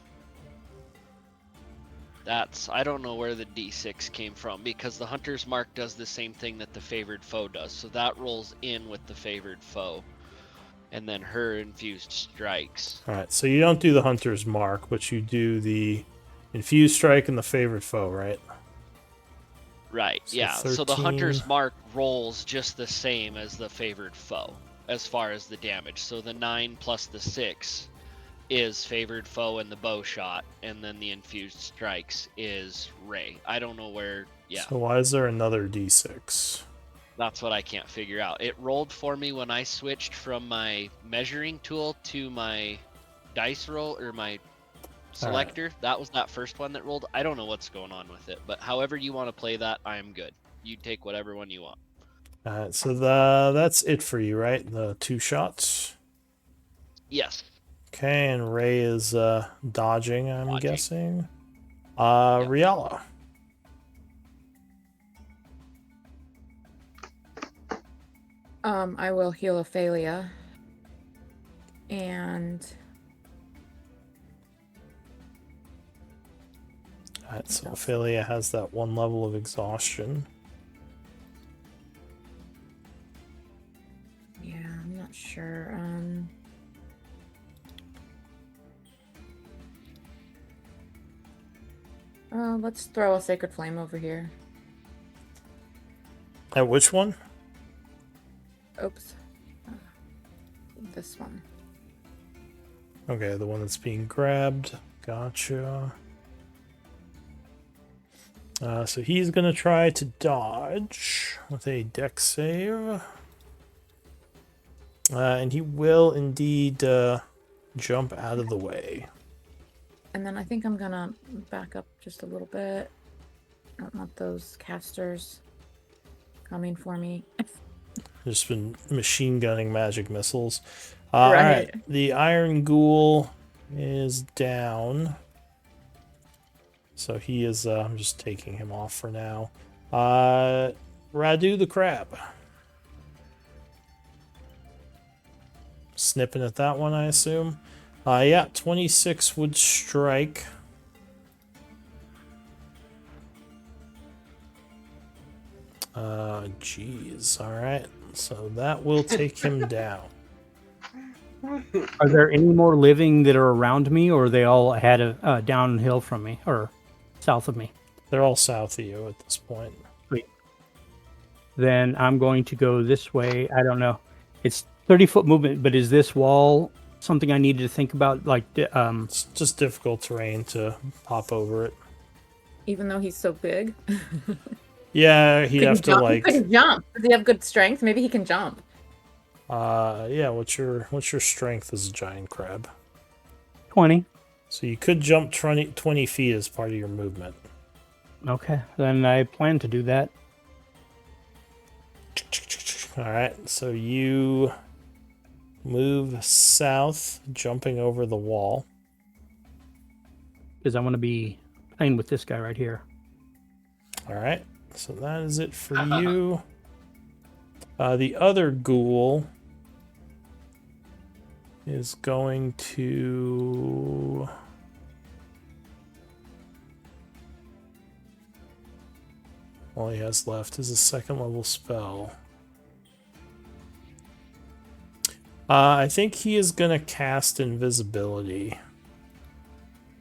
I don't know where the D6 came from, because the Hunter's Mark does the same thing that the favored foe does, so that rolls in with the favored foe, and then her infused strikes. Alright, so you don't do the Hunter's Mark, but you do the infused strike and the favored foe, right? Right, So yeah, 13. so the Hunter's Mark rolls just the same as the favored foe, as far as the damage, so the 9 plus the 6 is favored foe and the bow shot, and then the infused strikes is Ray. I don't know where. Yeah. So why is there another D6? That's what I can't figure out. It rolled for me when I switched from my measuring tool to my dice roll or my Selector, that was that first one that rolled. I don't know what's going on with it, but however you want to play that, I am good. You take whatever one you want. Alright, so that's it for you, right? The 2 shots? Yes. Okay, and Ray is dodging, I'm guessing. Yep. Riala. I will heal Ophelia. And Alright, so Ophelia has that 1 level of exhaustion. yeah, I'm not sure. Let's throw a Sacred Flame over here. At which one? Oops. This one. Okay, the one that's being grabbed. Gotcha. So he's gonna try to dodge with a dex save. And he will indeed jump out of the way. And then I think I'm gonna back up just a little bit. I don't want those casters coming for me. Just been machine gunning magic missiles. Right. Alright, the Iron Ghoul is down. So he is, I'm just taking him off for now. Radu the Crab. Snipping at that one, I assume. Yeah, 26 would strike. Jeez. Alright, so that will take him down. Are there any more living that are around me, or are they all had a downhill from me, or south of me? They're all south of you at this point. Sweet. Then I'm going to go this way. I don't know. It's 30-foot movement, but is this wall something I needed to think about? Like, It's just difficult terrain to pop over it. Even though he's so big. Yeah, he'd have to jump? like. He could jump. Does he have good strength? Maybe he can jump. Yeah. What's your strength as a giant crab? 20. So you could jump 20 feet as part of your movement. Okay, then I plan to do that. All right, so you move south, jumping over the wall. Because I want to be playing with this guy right here. All right, so that is it for you. The other ghoul is going to... All he has left is a 2nd level spell. I think he is going to cast invisibility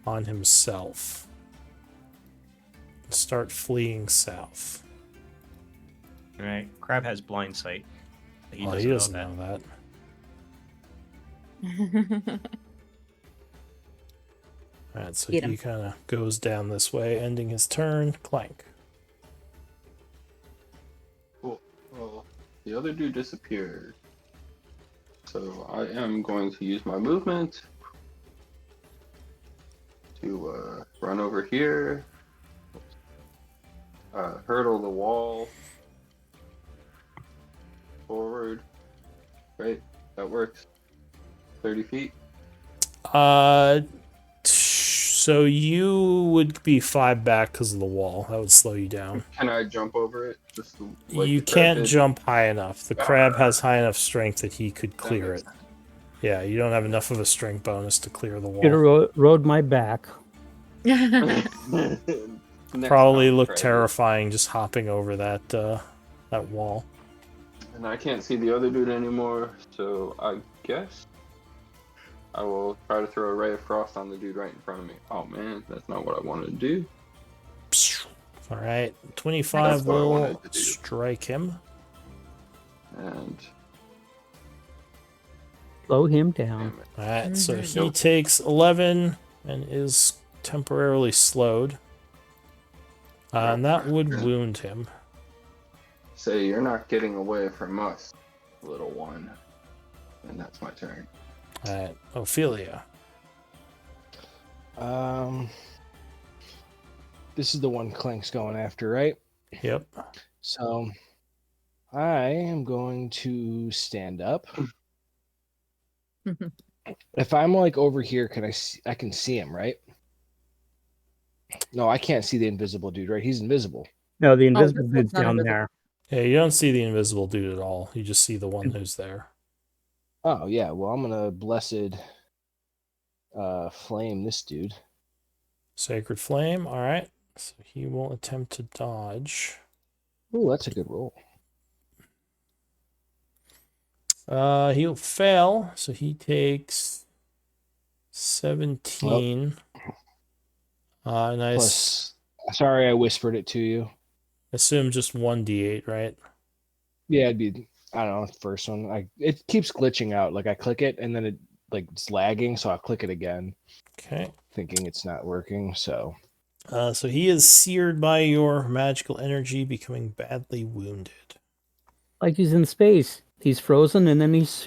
on himself. Start fleeing south. Alright, Crab has blind sight. He doesn't know that. Alright, so he kind of goes down this way, ending his turn. Clank. Cool. Well, the other dude disappeared. So I am going to use my movement to run over here, hurdle the wall, forward. Right, that works. 30 feet. So you would be 5 back because of the wall. That would slow you down. Can I jump over it? Just like you can't jump high enough. The crab has high enough strength that he could clear it. Yeah, you don't have enough of a strength bonus to clear the wall. It rode my back. Probably look terrifying just hopping over that wall. And I can't see the other dude anymore, so I guess I will try to throw a ray of frost on the dude right in front of me. Oh man, that's not what I wanted to do. All right, 25 will strike him. And slow him down. All right, so he takes 11 and is temporarily slowed. And that would wound him. Say, you're not getting away from us, little one. And that's my turn. All right, Ophelia. This is the one Clank's going after, right? Yep. So I am going to stand up. If I'm like over here, I can see him, right? No, I can't see the invisible dude, right? He's invisible. No, the invisible dude's down there. Yeah, you don't see the invisible dude at all. You just see the one who's there. Oh yeah, well I'm gonna blessed flame this dude. Sacred Flame, alright. So he will attempt to dodge. Ooh, that's a good roll. He'll fail, so he takes 17. Nice. Plus, sorry, I whispered it to you. Assume just 1d8, right? Yeah, it'd be, I don't know, the first one. It keeps glitching out. Like I click it and then it's lagging, so I'll click it again. Okay. Thinking it's not working, so. So he is seared by your magical energy, becoming badly wounded. Like he's in space. He's frozen and then he's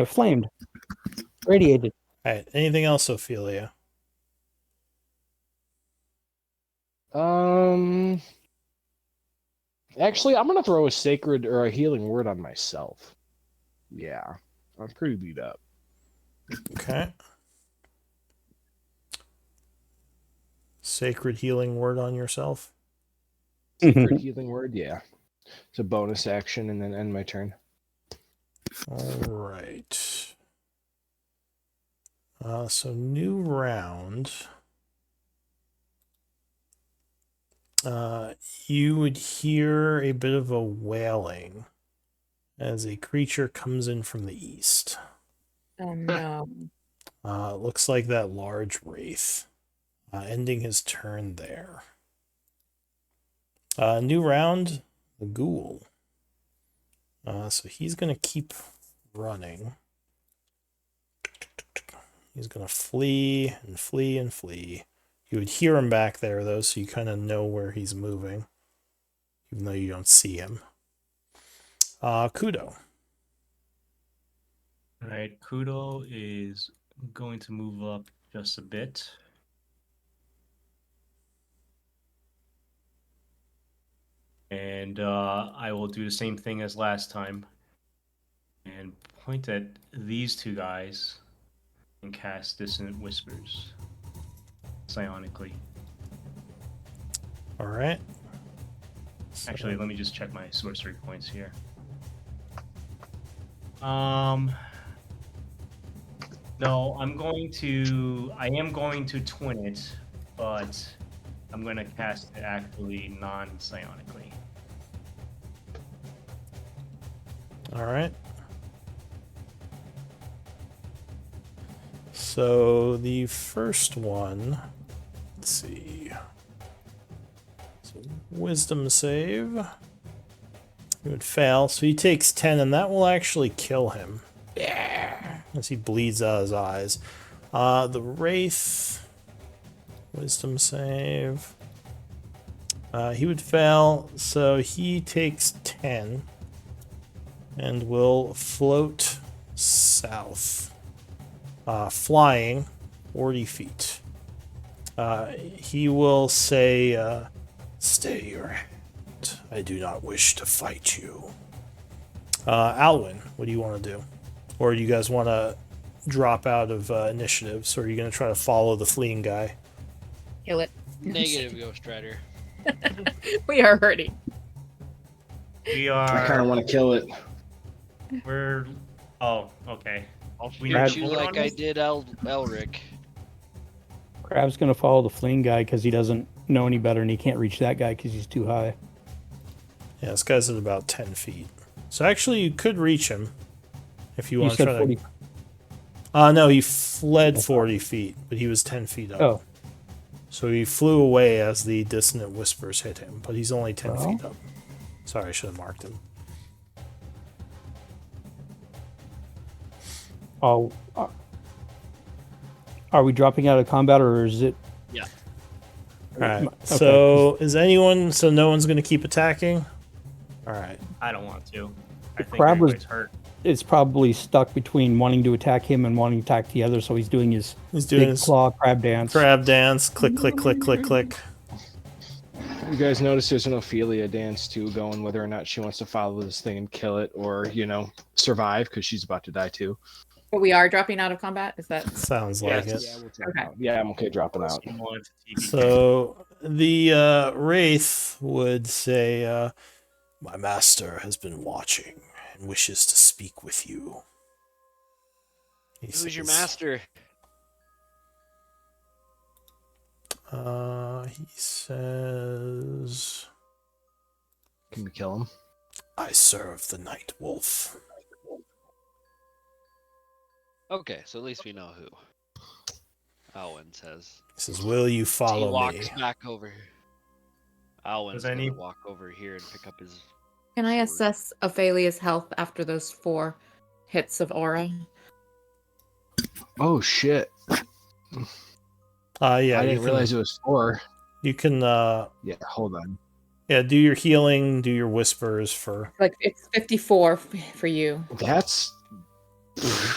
flamed. Radiated. Alright, anything else, Ophelia? Actually, I'm gonna throw a sacred or a healing word on myself. Yeah, I'm pretty beat up. Okay. Sacred healing word on yourself. Sacred healing word, yeah. It's a bonus action and then end my turn. All right. So new round. You would hear a bit of a wailing as a creature comes in from the east. Oh no. It looks like that large wraith. Ending his turn there. New round, the ghoul. So he's going to keep running. He's going to flee and flee and flee. You would hear him back there, though, so you kind of know where he's moving, even though you don't see him. Kudo. All right, Kudo is going to move up just a bit. And I will do the same thing as last time and point at these two guys and cast Dissonant Whispers psionically. All right. Actually, let me just check my sorcery points here. No, I am going to twin it, but I'm going to cast it actually non-psionically. All right. So the first one, let's see. So wisdom save. He would fail, so he takes 10, and that will actually kill him. Yeah. As he bleeds out his eyes. The wraith, wisdom save. He would fail, so he takes 10 and will float south, flying 40 feet. He will say, "Stay your hand. I do not wish to fight you." Alwyn, what do you want to do? Or do you guys want to drop out of initiatives, or are you going to try to follow the fleeing guy? Kill it. Negative, Ghost Rider. We are hurting. We are. I kind of want to kill it. We're. Oh, okay. I'll shoot you like I did Elric. Crab's going to follow the fleeing guy because he doesn't know any better, and he can't reach that guy because he's too high. Yeah, this guy's at about 10 feet. So actually, you could reach him if you want to try 40. to. No, he fled 40 feet, but he was 10 feet up. Oh. So he flew away as the dissonant whispers hit him, but he's only 10 feet up. Sorry, I should have marked him. Oh, are we dropping out of combat, or is it? Yeah. All right. Okay. So is anyone? So no one's going to keep attacking. All right. I don't want to. I think Crab was everybody's hurt. is probably stuck between wanting to attack him and wanting to attack the other, so he's doing his big claw crab dance. Crab dance, click, click, click, click, click. You guys notice there's an Ophelia dance too going, whether or not she wants to follow this thing and kill it or, survive because she's about to die too. But we are dropping out of combat? Is that... Sounds like it. Yeah, we'll drop out. Yeah, I'm okay dropping out. So the Wraith would say, my master has been watching and wishes to speak with you. Who's your master? He says... Can we kill him? I serve the Night Wolf. Okay, so at least we know who. Alwyn says. He says, will you follow he walks me? back over. Alwyn's going to walk over here and pick up his... Can I assess Ophelia's health after those 4 hits of aura? Oh, shit. Yeah, I didn't realize it was 4. You can, Yeah, hold on. Yeah, do your healing, do your whispers for... Like, it's 54 for you. That's...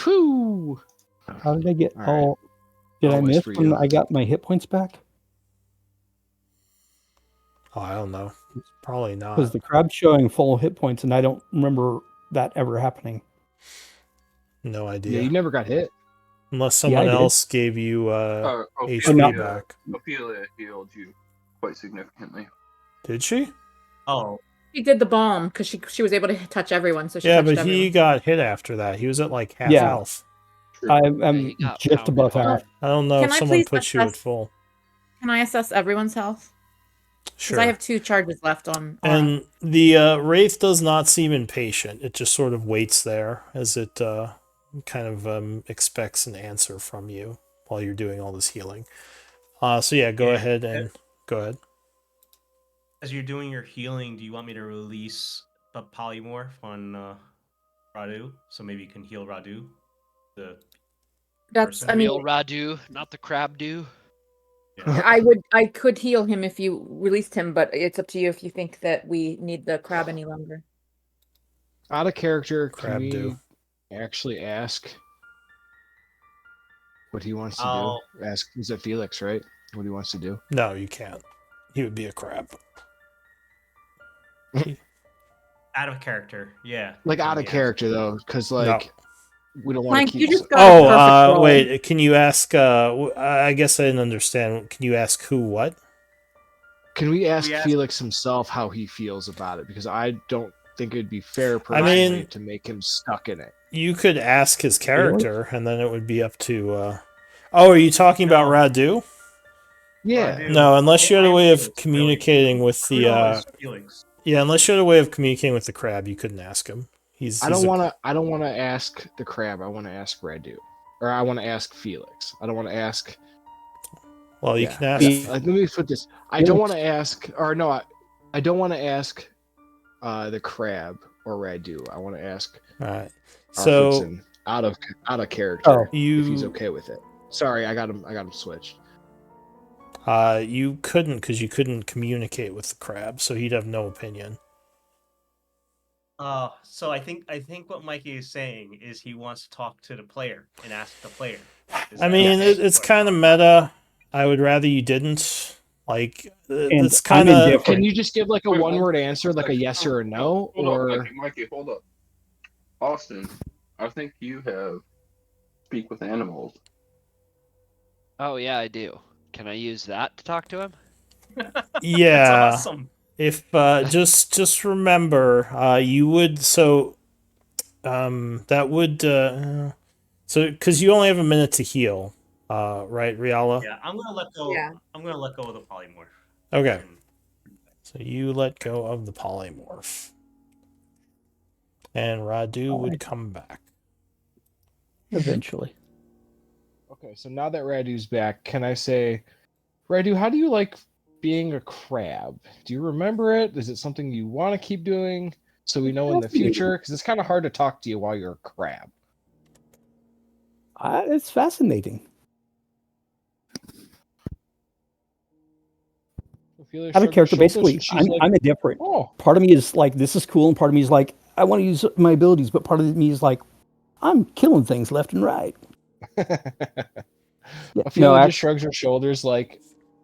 Whew. How did I get... All right. Did I I'll miss whisper when you. I got my hit points back? Oh, I don't know. Probably not. Because the crab's showing full hit points, and I don't remember that ever happening. No idea. Yeah, you never got hit. Unless someone else gave you HP back. Ophelia healed you quite significantly. Did she? Oh. She did the bomb because she was able to touch everyone. So she yeah, touched but everyone. he got hit after that. He was at like half health. I'm just above half. I don't know Can if I someone please puts you at full. Can I assess everyone's health? Sure. Because I have 2 charges left on. And the Wraith does not seem impatient. It just sort of waits there as it kind of expects an answer from you while you're doing all this healing. So yeah, go ahead and go ahead. As you're doing your healing, do you want me to release the polymorph on Radu? So maybe you can heal Radu? That's, real Radu, not the crab do. Yeah. I could heal him if you released him, but it's up to you if you think that we need the crab any longer. Out of character, Crab can we do. actually ask what he wants to do? Ask, is it Felix, right? What he wants to do? No, you can't. He would be a crab. Out of character, yeah. Like out of character though, because like we don't want to keep. You just got wait. Can you ask? I guess I didn't understand. Can you ask who? What? Can we ask Felix himself how he feels about it? Because I don't think it'd be fair personally to make him stuck in it. You could ask his character, and then it would be up to. Oh, are you talking about Radu? Yeah. No, unless you had a way of communicating with the. Yeah, unless you had a way of communicating with the crab, you couldn't ask him. I don't want to ask the crab. I want to ask Radu, or I want to ask Felix. I don't want to ask. Well, you can ask. Let me put this. I don't want to ask, or no, I don't want to ask the crab or Radu. I want to ask. All right. So out of character, if he's you okay with it. Sorry, I got him switched. You couldn't because you couldn't communicate with the crab, so he'd have no opinion. So I think what Mikey is saying is he wants to talk to the player and ask the player. I mean, it's kind of meta. I would rather you didn't. Like, it's kind of. Can you just give like a one-word answer, like a yes or a no? Mikey, hold up. Austin, I think you have speak with animals. Oh yeah, I do. Can I use that to talk to him? Yeah. That's awesome. If just remember, you would that would so because you only have a minute to heal, right, Riala? Yeah, I'm gonna let go. Yeah. I'm gonna let go of the polymorph. Okay. So you let go of the polymorph, and Radu would come back eventually. Okay, so now that Radu's back, can I say, Radu, how do you like being a crab? Do you remember it? Is it something you want to keep doing so we know in the future? Because it's kind of hard to talk to you while you're a crab. It's fascinating. Out of character, basically, I'm indifferent. Part of me is like, this is cool, and part of me is like, I want to use my abilities, but part of me is like, I'm killing things left and right. Ophelia just shrugs her shoulders like,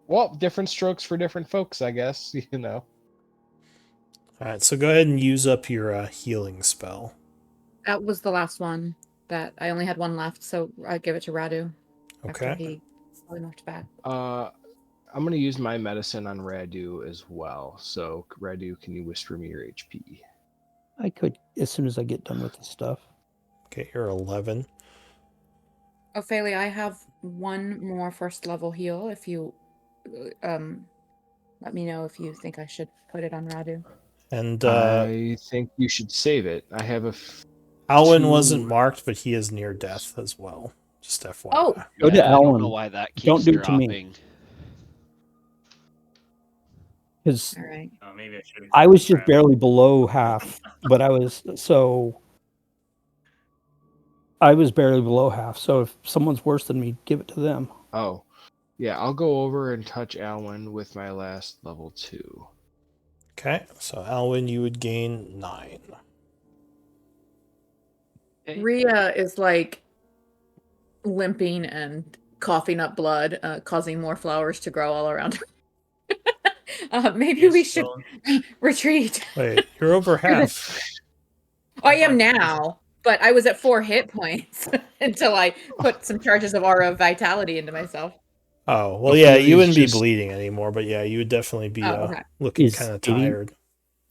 well, different strokes for different folks, I guess, you know. All right, so go ahead and use up your healing spell. That was the last one. That I only had one left, so I give it to Radu. Okay. After he moved back. I'm going to use my medicine on Radu as well. So, Radu, can you whisper me your HP? I could, as soon as I get done with this stuff. Okay, you're 11. Ophelia, I have one more first level heal. If you let me know if you think I should put it on Radu. And I think you should save it. I have a. Alwyn wasn't marked, but he is near death as well. Just FYI. Oh, go to Alwyn. I don't know why that keeps Don't do dropping. it to me. Because right. Maybe I should. I was just barely below half, but I was barely below half. So if someone's worse than me, give it to them. Oh, yeah. I'll go over and touch Alwyn with my last level 2. Okay, so Alwyn, you would gain 9. Okay. Rhea is like limping and coughing up blood, causing more flowers to grow all around her. Maybe we should retreat. Wait, you're over half. I am now, but I was at 4 hit points until I put some charges of aura of vitality into myself. Oh, well, yeah, you wouldn't be bleeding anymore, but yeah, you would definitely be looking kind of tired.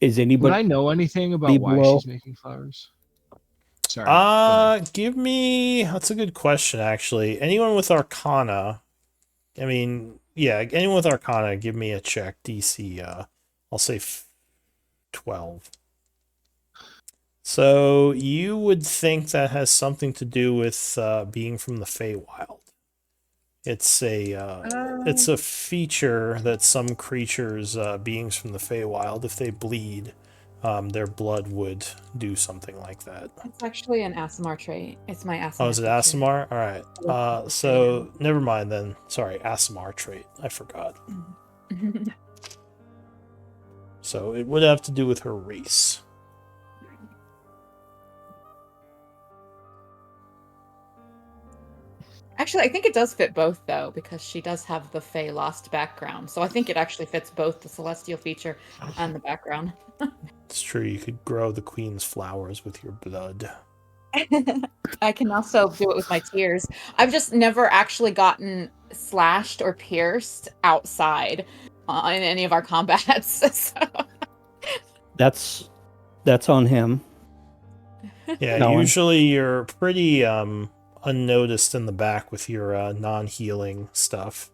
Is anybody? Would I know anything about why she's making flowers? Sorry. Give me. That's a good question, actually. Anyone with Arcana? I mean, yeah, anyone with Arcana, give me a check. DC. I'll say 12. So you would think that has something to do with being from the Feywild. It's a feature that some creatures, beings from the Feywild, if they bleed, their blood would do something like that. It's actually an Aasimar trait. It's my Aasimar. Oh, is it Aasimar? All right. So never mind then. Sorry, Aasimar trait. I forgot. So it would have to do with her race. Actually, I think it does fit both, though, because she does have the Fey Lost background. So I think it actually fits both the celestial feature and the background. It's true. You could grow the queen's flowers with your blood. I can also do it with my tears. I've just never actually gotten slashed or pierced outside in any of our combats. So. That's on him. Yeah, usually you're pretty unnoticed in the back with your non-healing stuff.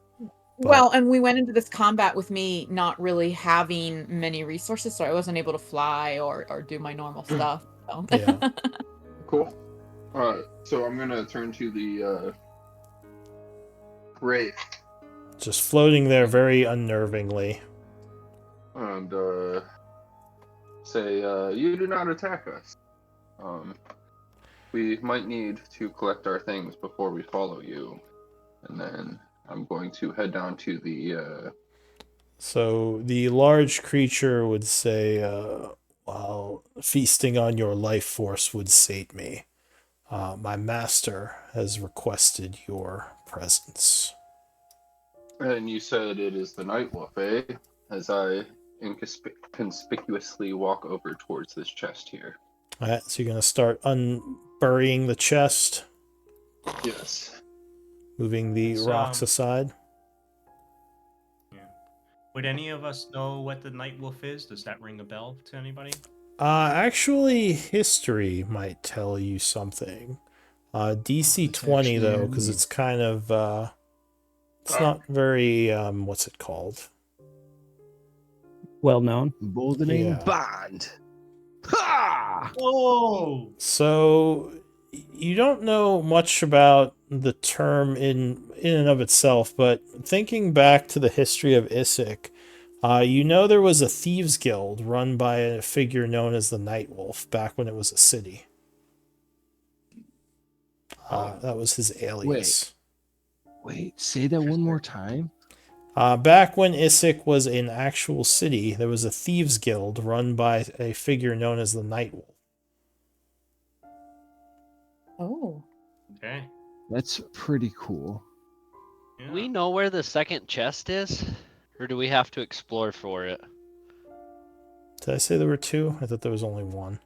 Well, and we went into this combat with me not really having many resources, so I wasn't able to fly or do my normal stuff. So. Yeah. Cool. So I'm gonna turn to the Wraith. Just floating there very unnervingly. And say, you do not attack us. We might need to collect our things before we follow you. And then I'm going to head down to the... So the large creature would say, while feasting on your life force would sate me. My master has requested your presence. And you said it is the Nightwolf, eh? As I conspicuously walk over towards this chest here. Alright, so you're going to start unburying the chest. Yes. Moving the rocks aside. Yeah. Would any of us know what the Nightwolf is? Does that ring a bell to anybody? Actually, history might tell you something. DC 20, though, because it's kind of, it's not very, what's it called? Well known. Emboldening Bond. Ha! Whoa! So, you don't know much about the term in and of itself, but thinking back to the history of Isik, you know there was a thieves guild run by a figure known as the Nightwolf back when it was a city. That was his alias. Wait, say that one more time. Back when Isik was an actual city, there was a thieves guild run by a figure known as the Nightwolf. Oh. Okay. That's pretty cool. Yeah. Do we know where the second chest is? Or do we have to explore for it? Did I say there were 2? I thought there was only 1.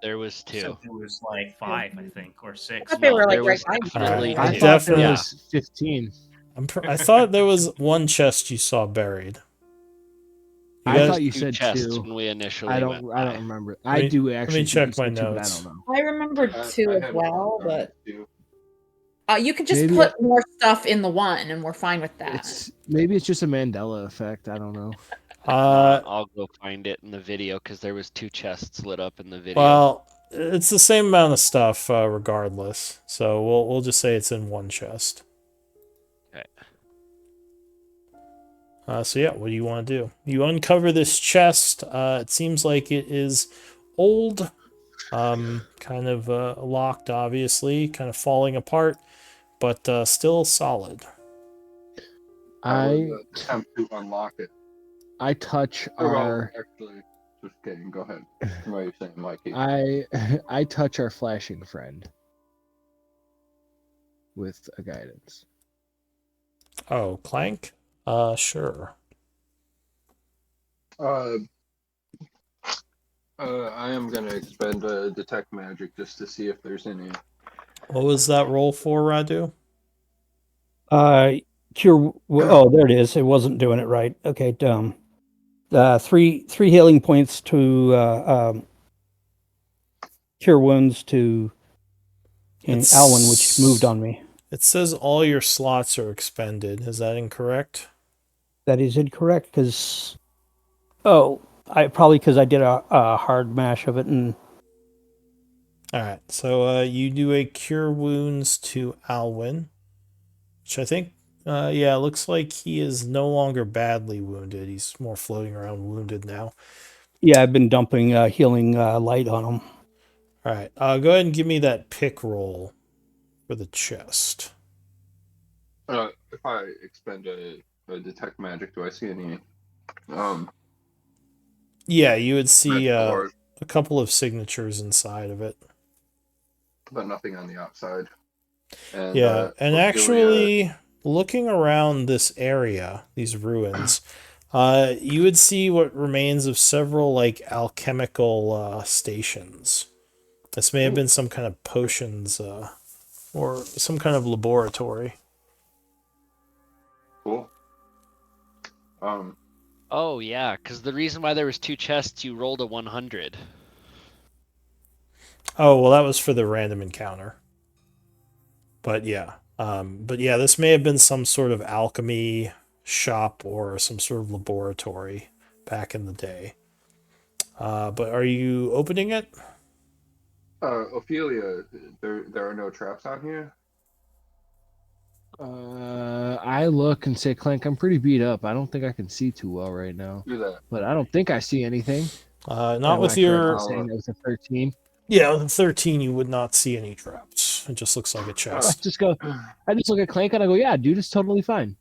There was 2. So there was like 5, I think, or 6. I thought they were like there right was by each definitely other. I two. thought there definitely- was 15. I thought there was 1 chest you saw buried. You I guys- thought you Two said chests 2. when we initially I went don't by. remember. Let me- I do let me actually check think you my said 2, but I notes. don't know. I remembered 2 I as had well, one on but it, too. you could just Maybe put more stuff in the one, and we're fine with that. Maybe it's just a Mandela effect. I don't know. I'll go find it in the video because there was 2 chests lit up in the video. Well, it's the same amount of stuff regardless. So we'll just say it's in 1 chest. Okay. So yeah, what do you want to do? You uncover this chest. It seems like it is old, kind of locked, obviously, kind of falling apart, but still solid. I I would attempt to unlock it. I touch Well, our actually, just kidding. Go ahead. What are you saying, Mikey? I touch our flashing friend with a guidance. Oh, Clank? Sure. I am gonna expend a detect magic just to see if there's any. What was that roll for, Radu? Cure. Oh, there it is. It wasn't doing it right. Okay. Three healing points to cure wounds to Alwyn, which moved on me. It says all your slots are expended. Is that incorrect? That is incorrect because because I did a hard mash of it and. All right. So you do a cure wounds to Alwyn, which I think, it looks like he is no longer badly wounded. He's more floating around wounded now. Yeah, I've been dumping healing light on him. All right. Go ahead and give me that pick roll for the chest. If I expend a detect magic, do I see any? Yeah, you would see Or- a couple of signatures inside of it. but nothing on the outside. And, Yeah, and Ophelia- actually, looking around this area, these ruins, you would see what remains of several like alchemical stations. This may have been some kind of potions or some kind of laboratory. Cool. Oh yeah, because the reason why there was 2 chests, you rolled a 100. Oh, well, that was for the random encounter. But yeah, this may have been some sort of alchemy shop or some sort of laboratory back in the day. But are you opening it? Ophelia, there are no traps on here. I look and say, Clank, I'm pretty beat up. I don't think I can see too well right now. Do that. But I don't think I see anything. Not with Am I correct your. in saying that was a 13. Yeah, with a 13, you would not see any traps. It just looks like a I chest. just look at Clank and I go, yeah, dude, it's totally fine.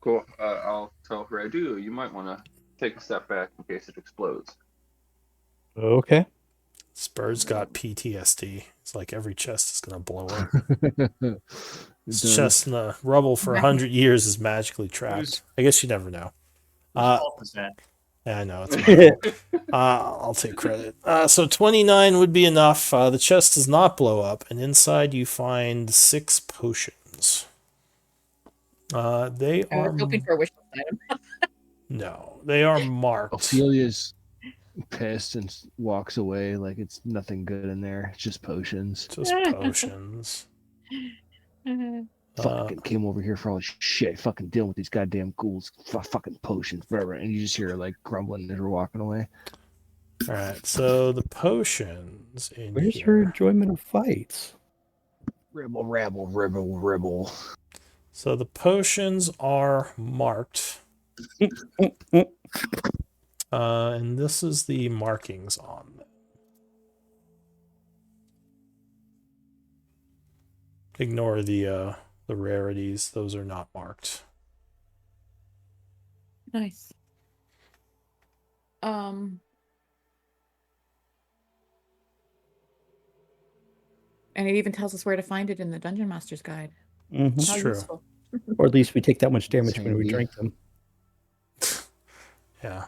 Cool. I'll tell her I do. You might want to take a step back in case it explodes. Okay. Spur's got PTSD. It's like every chest is going to blow up. This chest in the rubble for 100 years is magically trapped. I guess you never know. Whose fault is that? Yeah, I know. It's my fault. I'll take credit. So 29 would be enough. The chest does not blow up, and inside you find 6 potions. They I are was hoping for a wish item. no, they are marked. Ophelia's pissed and walks away like it's nothing good in there. It's just potions. Just potions. Fucking came over here for all this shit. Fucking dealing with these goddamn ghouls. Fucking potions forever. And you just hear her like grumbling as we're walking away. All right, so the potions in Where's here. her enjoyment of fights? Ribble, rabble, ribble, ribble. So the potions are marked. And this is the markings on them. Ignore the rarities; those are not marked. Nice. And it even tells us where to find it in the Dungeon Master's Guide. Mm-hmm. It's How true. useful. Or at least we take that much damage when we handy. drink them. Yeah.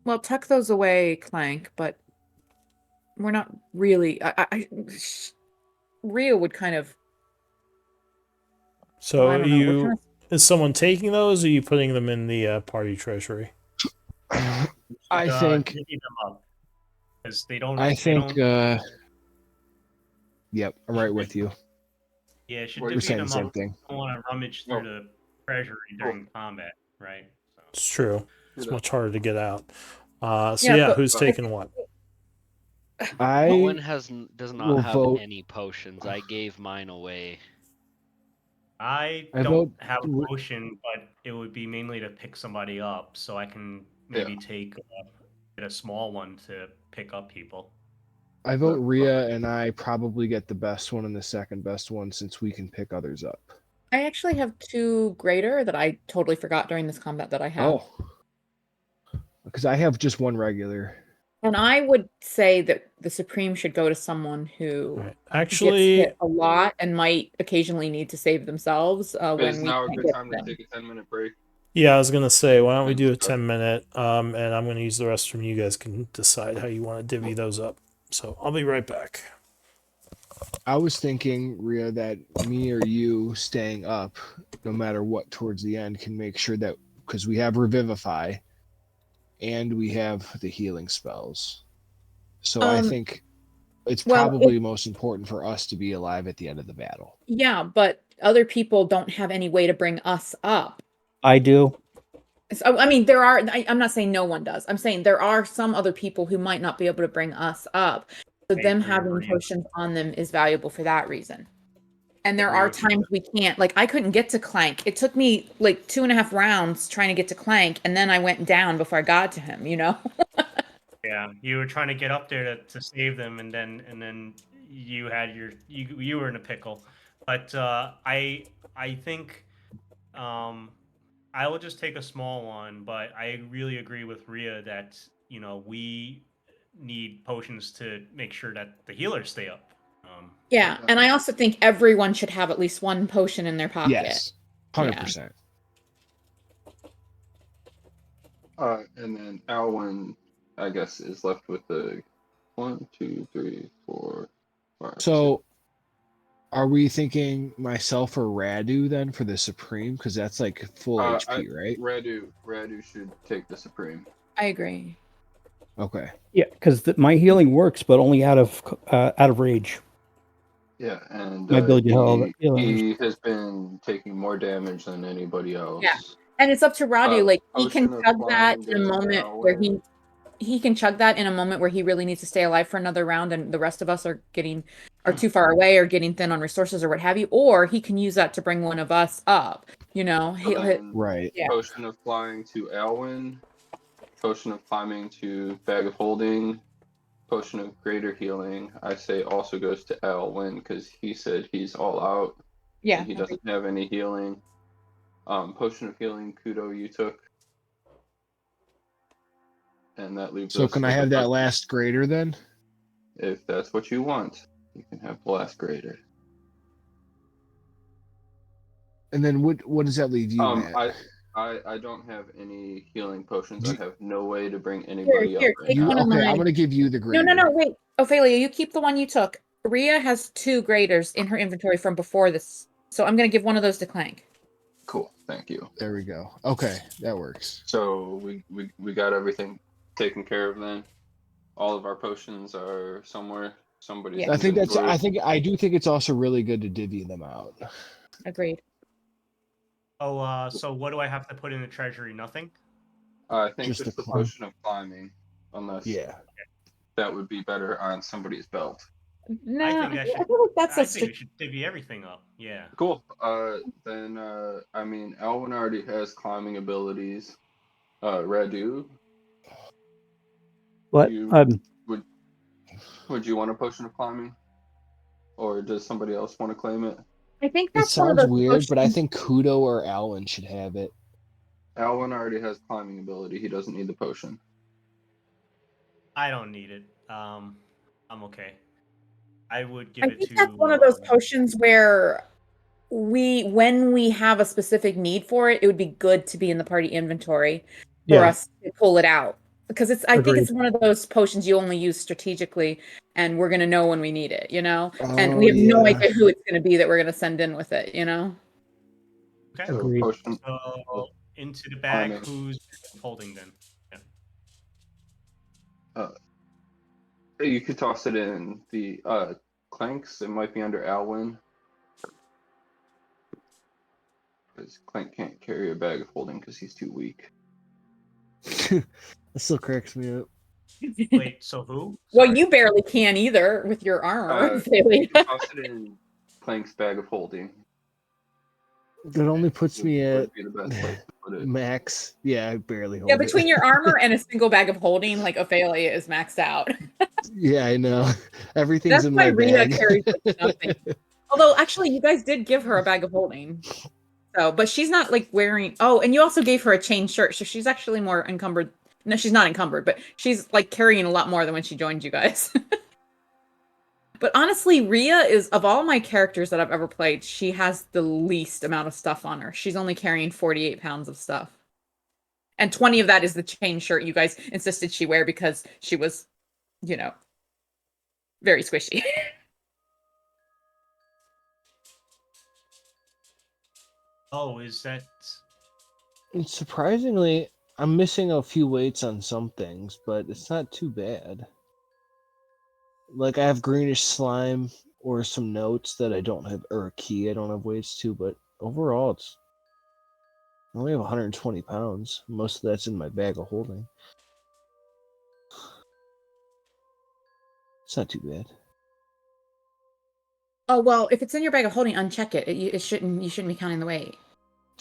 Well, tuck those away, Clank, but we're not really. Rio would kind of. So I don't know. is someone taking those, or are you putting them in the party treasury? I think. Divvy them up, because they don't. I they think. don't- Yep, I'm right with you. Yeah, should We're divvy saying them the same up. thing. Don't want to rummage through the treasury during combat, right? So. It's true. It's much harder to get out. Who's taking what? Owen does will not have vote- any potions. I gave mine away. I I don't vote- have a potion, but it would be mainly to pick somebody up, so I can maybe get a small one to pick up people. I vote Rhea, and I probably get the best one and the second best one since we can pick others up. I actually have 2 greater that I totally forgot during this combat that I have. Oh, because I have just 1 regular. And I would say that the Supreme should go to someone who Actually gets hit a lot and might occasionally need to save themselves when Is we now a can't good get time them. to take a 10-minute break? Yeah, I was gonna say, why don't we do a 10-minute, and I'm gonna use the rest from you guys can decide how you want to divvy those up. So I'll be right back. I was thinking, Rhea, that me or you staying up, no matter what, towards the end, can make sure that because we have Revivify, and we have the healing spells. So I think it's probably most important for us to be alive at the end of the battle. Yeah, but other people don't have any way to bring us up. I do. So, I mean, there are. I'm not saying no one does. I'm saying there are some other people who might not be able to bring us up. So them having potions on them is valuable for that reason. And there are times we can't. Like I couldn't get to Clank. It took me like 2.5 rounds trying to get to Clank, and then I went down before I got to him. You know. Yeah, you were trying to get up there to save them, and then you had you were in a pickle. But I think I will just take a small one. But I really agree with Rhea that we need potions to make sure that the healers stay up. Yeah, and I also think everyone should have at least 1 potion in their pocket. Yes, 100%. And then Alwyn, I guess, is left with the 1, 2, 3, 4, 5. So, are we thinking myself or Radu then for the Supreme? Because that's like full HP, right? Radu should take the Supreme. I agree. Okay. Yeah, because my healing works, but only out of rage. Yeah, and my ability to heal he has been taking more damage than anybody else. Yeah, and it's up to Radu. Like he can chug that in a moment where he can chug that in a moment where he really needs to stay alive for another round, and the rest of us are too far away or getting thin on resources or what have you. Or he can use that to bring one of us up. Right. Yeah. Potion of flying to Alwyn. Potion of climbing to Bag of Holding. Potion of greater healing, I say, also goes to Alwyn because he said he's all out. Yeah. And he doesn't have any healing. Potion of healing, Kudo, you took. And that leaves So us can I have that last greater then? If that's what you want, you can have the last greater. And then what does that leave you, Matt? I don't have any healing potions. I have no way to bring anybody up. Take one of mine. I'm going to give you the greater. No, wait. Ophelia, you keep the one you took. Rhea has 2 graders in her inventory from before this. So I'm going to give one of those to Clank. Cool. Thank you. There we go. Okay, that works. So we got everything taken care of then. All of our potions are somewhere. Somebody's. Yeah. I do think it's also really good to divvy them out. Agreed. Oh, so what do I have to put in the treasury? Nothing? I think just the potion of climbing, unless that would be better on somebody's belt. No, I think we should divvy everything up. Yeah. Cool. Then I mean, Alwyn already has climbing abilities. Radu. What? Would you want a potion of climbing, or does somebody else want to claim it? I think that sounds weird, but I think Kudo or Alwyn should have it. Alwyn already has climbing ability. He doesn't need the potion. I don't need it. I'm okay. I would give I it think to. that's one of those potions where when we have a specific need for it, it would be good to be in the party inventory for us to pull it out. Because I think it's one of those potions you only use strategically, and we're gonna know when we need it, you know? And we have no idea who it's gonna be that we're gonna send in with it, you know? Okay. Agreed. So into the bag, who's holding then? Yeah. You could toss it in the Clanks. It might be under Alwyn. Because Clank can't carry a bag of holding because he's too weak. That still cracks me up. Wait, so who? Well, you barely can either with your armor. You can toss it in Clank's bag of holding. That only puts me at be the best place to put it. max. Yeah, I barely hold Yeah, it. between your armor and a single bag of holding, like Ophelia is maxed out. Yeah, I know. Everything's That's in why my Rita bag. carries nothing. Although, actually, you guys did give her a bag of holding. So, but she's not like wearing. Oh, and you also gave her a chain shirt, so she's actually more encumbered. No, she's not encumbered, but she's like carrying a lot more than when she joined you guys. But honestly, Rhea is, of all my characters that I've ever played, she has the least amount of stuff on her. She's only carrying 48 pounds of stuff. And 20 of that is the chain shirt you guys insisted she wear because she was, you know, very squishy. Oh, is that? And surprisingly, I'm missing a few weights on some things, but it's not too bad. Like I have greenish slime or some notes that I don't have, or a key I don't have weights to, but overall I only have 120 pounds. Most of that's in my bag of holding. It's not too bad. Oh, well, if it's in your bag of holding, uncheck it. You shouldn't be counting the weight.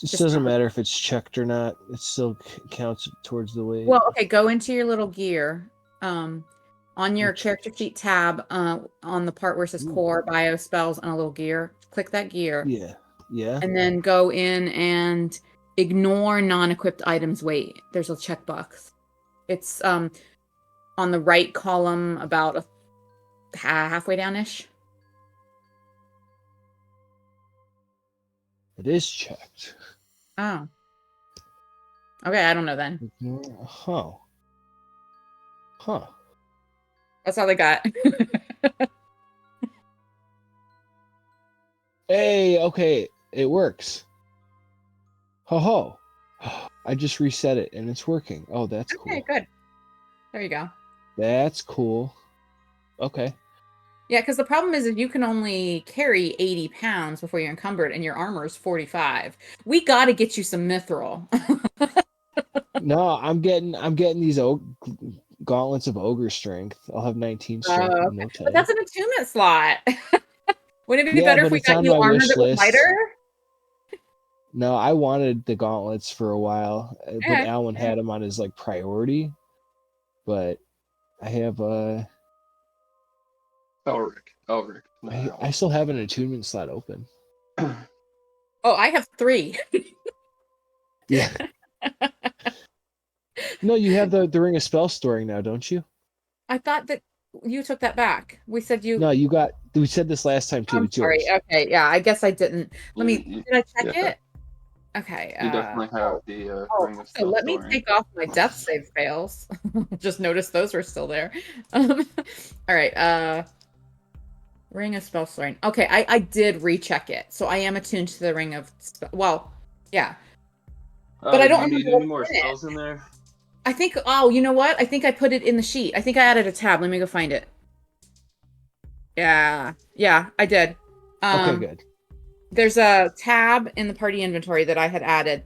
It doesn't matter if it's checked or not. It still counts towards the weight. Well, okay, go into your little gear. On your character sheet tab, on the part where it says core, bio, spells, and a little gear, click that gear. Yeah. And then go in and ignore non-equipped items weight. There's a checkbox. It's on the right column about halfway down-ish. It is checked. Oh. Okay, I don't know then. Huh. That's all they got. Hey, okay, it works. Ho. I just reset it and it's working. Oh, that's cool. Okay, good. There you go. That's cool. Okay. Yeah, because the problem is you can only carry 80 pounds before you're encumbered, and your armor is 45. We got to get you some mithril. No, I'm getting these gauntlets of ogre strength. I'll have 19 strength. No But that's an attunement slot. Wouldn't it be better if we got you on my armor wish that was list. lighter? No, I wanted the gauntlets for a while, but Yeah. Alan had them on his like priority. But I have Elric. I still have an attunement slot open. Oh, I have 3. Yeah. No, you have the Ring of Spell storing now, don't you? I thought that you took that back. We said you. No, you got. We said this last time too. I'm it's sorry. yours. Okay, yeah. I guess I didn't. Did I check it? Okay. You definitely have the Ring of So Spell let me storing. take off my death save fails. Just noticed those were still there. All right. Ring of Spell storing. Okay, I did recheck it, so I am attuned to the Ring of Spell. Well, yeah. But I don't need any more spells in there. I think. Oh, you know what? I think I put it in the sheet. I think I added a tab. Let me go find it. Yeah, I did. Okay, good. There's a tab in the party inventory that I had added.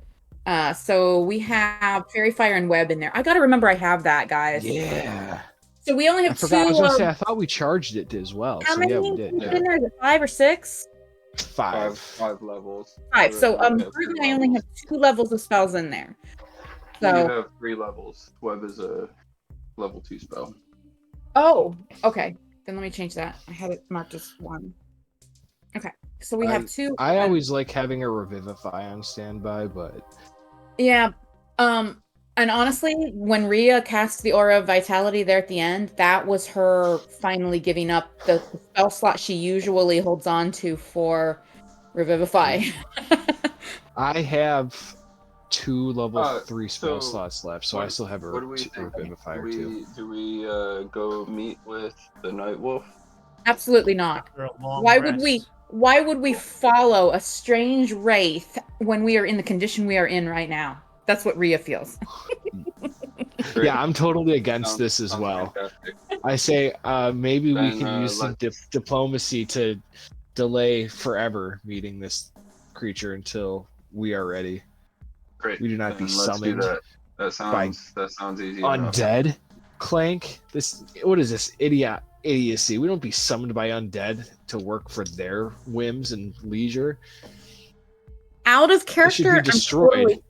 So we have Fairy Fire and Web in there. I got to remember I have that, guys. Yeah. So we only have 2. I was gonna say I thought we charged it as well. How so many yeah, we did. in there? Is it 5 or 6? 5. 5 levels. 5. So currently I only have 2 levels of spells in there. So you have 3 levels. Web is a level 2 spell. Oh, okay. Then let me change that. I had it marked as 1. Okay. So we have 2. I always like having a Revivify on standby, but yeah. And honestly, when Rhea cast the Aura of Vitality there at the end, that was her finally giving up the spell slot she usually holds on to for Revivify. I have 2 level 3 spell so slots left, so I still have a Revivify or 2. Do we go meet with the Night Wolf? Absolutely not. After a long Why rest. would we? Why would we follow a strange wraith when we are in the condition we are in right now? That's what Rhea feels. Yeah, I'm totally against this as well. Fantastic. I say maybe we Then, can use some diplomacy to delay forever meeting this creature until we are ready. Great. We do not be Then let's summoned do that. That sounds easy enough. undead. Clank, what is this idiocy? We don't be summoned by undead to work for their whims and leisure. Out of They should character, be destroyed.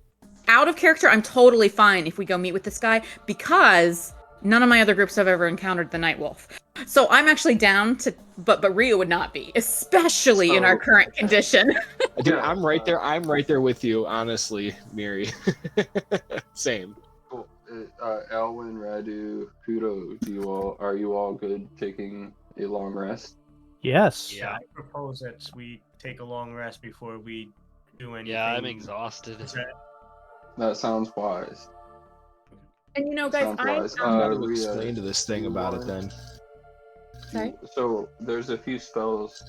I'm totally fine if we go meet with this guy because none of my other groups have ever encountered the Night Wolf. So I'm actually down to, but Rhea would not be, especially in our current condition. Dude, I'm right there. I'm right there with you, honestly, Miri. Same. Cool. Alwyn, Radu, Kudo, are you all good taking a long rest? Yes. Yeah, I propose that we take a long rest before we do anything. Yeah, I'm exhausted. That sounds wise. And you know, guys, Explain to this thing about it then. Sorry? So there's a few spells.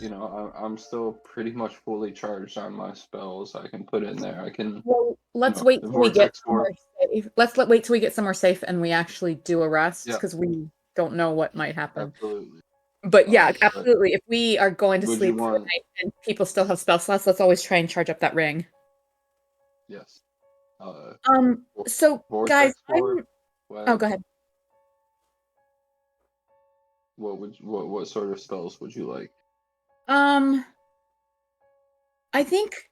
I'm still pretty much fully charged on my spells. I can put in there. I can. Well, let's wait till we get somewhere safe. Wait till we get somewhere safe and we actually do a rest because we don't know what might happen. Absolutely. But yeah, absolutely. If we are going to sleep for the want... night and people still have spell slots, let's always try and charge up that ring. Yes. So guys, go ahead. What sort of spells would you like? I think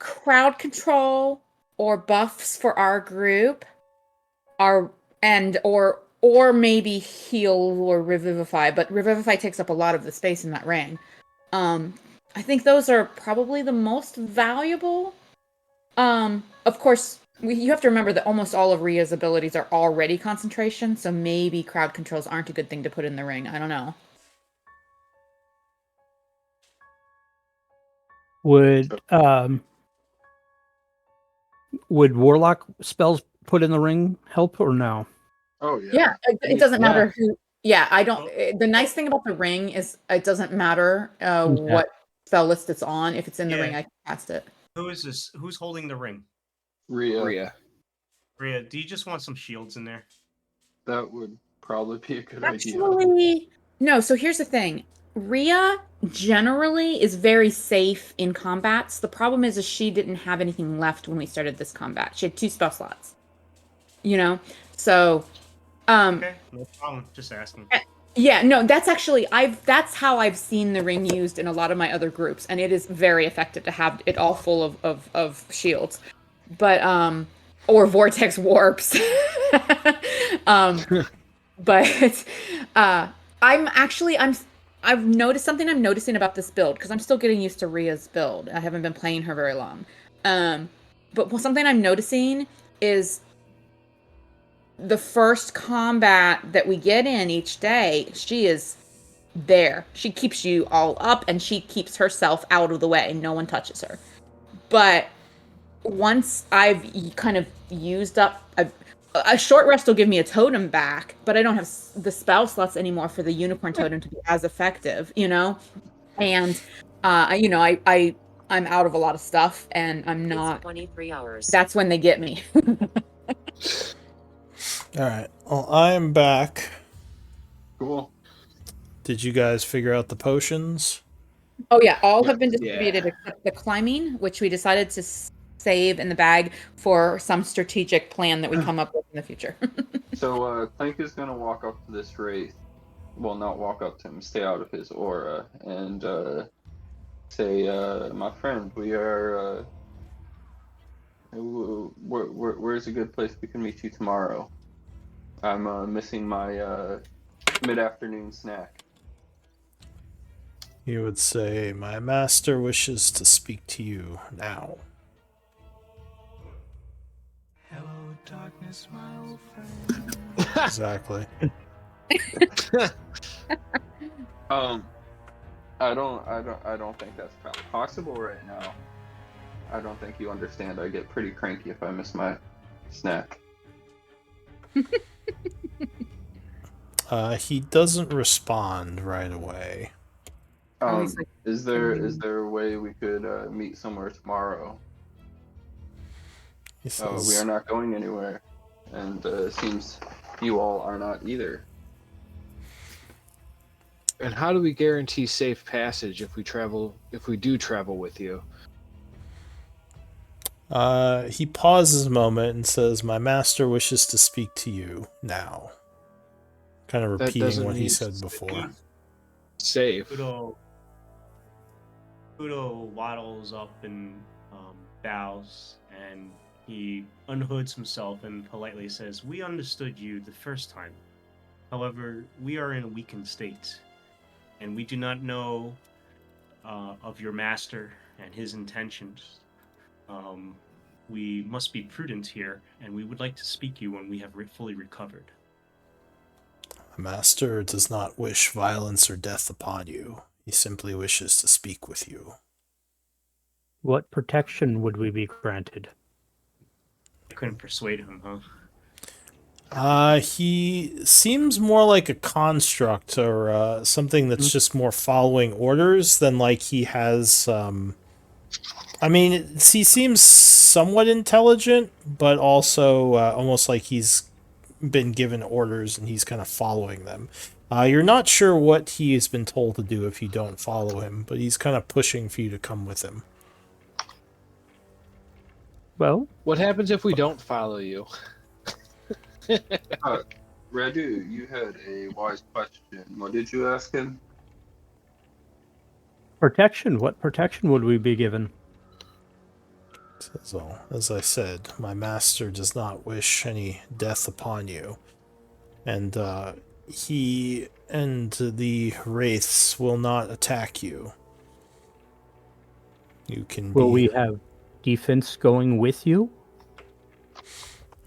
crowd control or buffs for our group or maybe heal or revivify, but revivify takes up a lot of the space in that ring. I think those are probably the most valuable. Of course, you have to remember that almost all of Rhea's abilities are already concentration, so maybe crowd controls aren't a good thing to put in the ring. I don't know. Would warlock spells put in the ring help or no? Oh yeah. Yeah, it doesn't matter who. Yeah, I don't. The nice thing about the ring is it doesn't matter what spell list it's on. If it's in the ring, I can cast it. Who is this? Who's holding the ring? Rhea. Rhea, do you just want some shields in there? That would probably be a good idea. Actually, no. So here's the thing. Rhea generally is very safe in combats. The problem is she didn't have anything left when we started this combat. She had 2 spell slots. So okay, no problem. Just asking. Yeah, no, that's actually that's how I've seen the ring used in a lot of my other groups, and it is very effective to have it all full of shields. But or vortex warps. But I've noticed something I'm noticing about this build, because I'm still getting used to Rhea's build. I haven't been playing her very long. But something I'm noticing is the first combat that we get in each day, she is there. She keeps you all up and she keeps herself out of the way. No one touches her. But once I've kind of used up a short rest will give me a totem back, but I don't have the spell slots anymore for the unicorn totem to be as effective, And I'm out of a lot of stuff and I'm not. It's 23 hours. That's when they get me. All right. Well, I'm back. Cool. Did you guys figure out the potions? Oh yeah, all have been distributed except the climbing, which we decided to save in the bag for some strategic plan that we come up with in the future. So Clank is gonna walk up to this wraith. Well, not walk up to him, stay out of his aura, and say, "My friend, we are. Where's a good place we can meet you tomorrow? I'm missing my mid-afternoon snack." You would say, "My master wishes to speak to you now." Hello, Exactly. I don't think that's possible right now. I don't think you understand. I get pretty cranky if I miss my snack. He doesn't respond right away. Is there a way we could meet somewhere tomorrow? He says, we are not going anywhere, and it seems you all are not either. And how do we guarantee safe passage if we do travel with you? He pauses a moment and says, "My master wishes to speak to you now." Kind of repeating what he said before. Safe. Kudo waddles up and bows, and he unhoods himself and politely says, "We understood you the first time. However, we are in a weakened state, and we do not know of your master and his intentions. We must be prudent here, and we would like to speak to you when we have fully recovered." "A master does not wish violence or death upon you. He simply wishes to speak with you." What protection would we be granted? I couldn't persuade him, huh? He seems more like a construct or something that's just more following orders than like he has. I mean, he seems somewhat intelligent, but also almost like he's been given orders and he's kind of following them. You're not sure what he has been told to do if you don't follow him, but he's kind of pushing for you to come with him. Well, what happens if we don't follow you? Radu, you had a wise question. What did you ask him? Protection. What protection would we be given? So, as I said, my master does not wish any death upon you. And he and the wraiths will not attack you. You can Will we have defense going with you?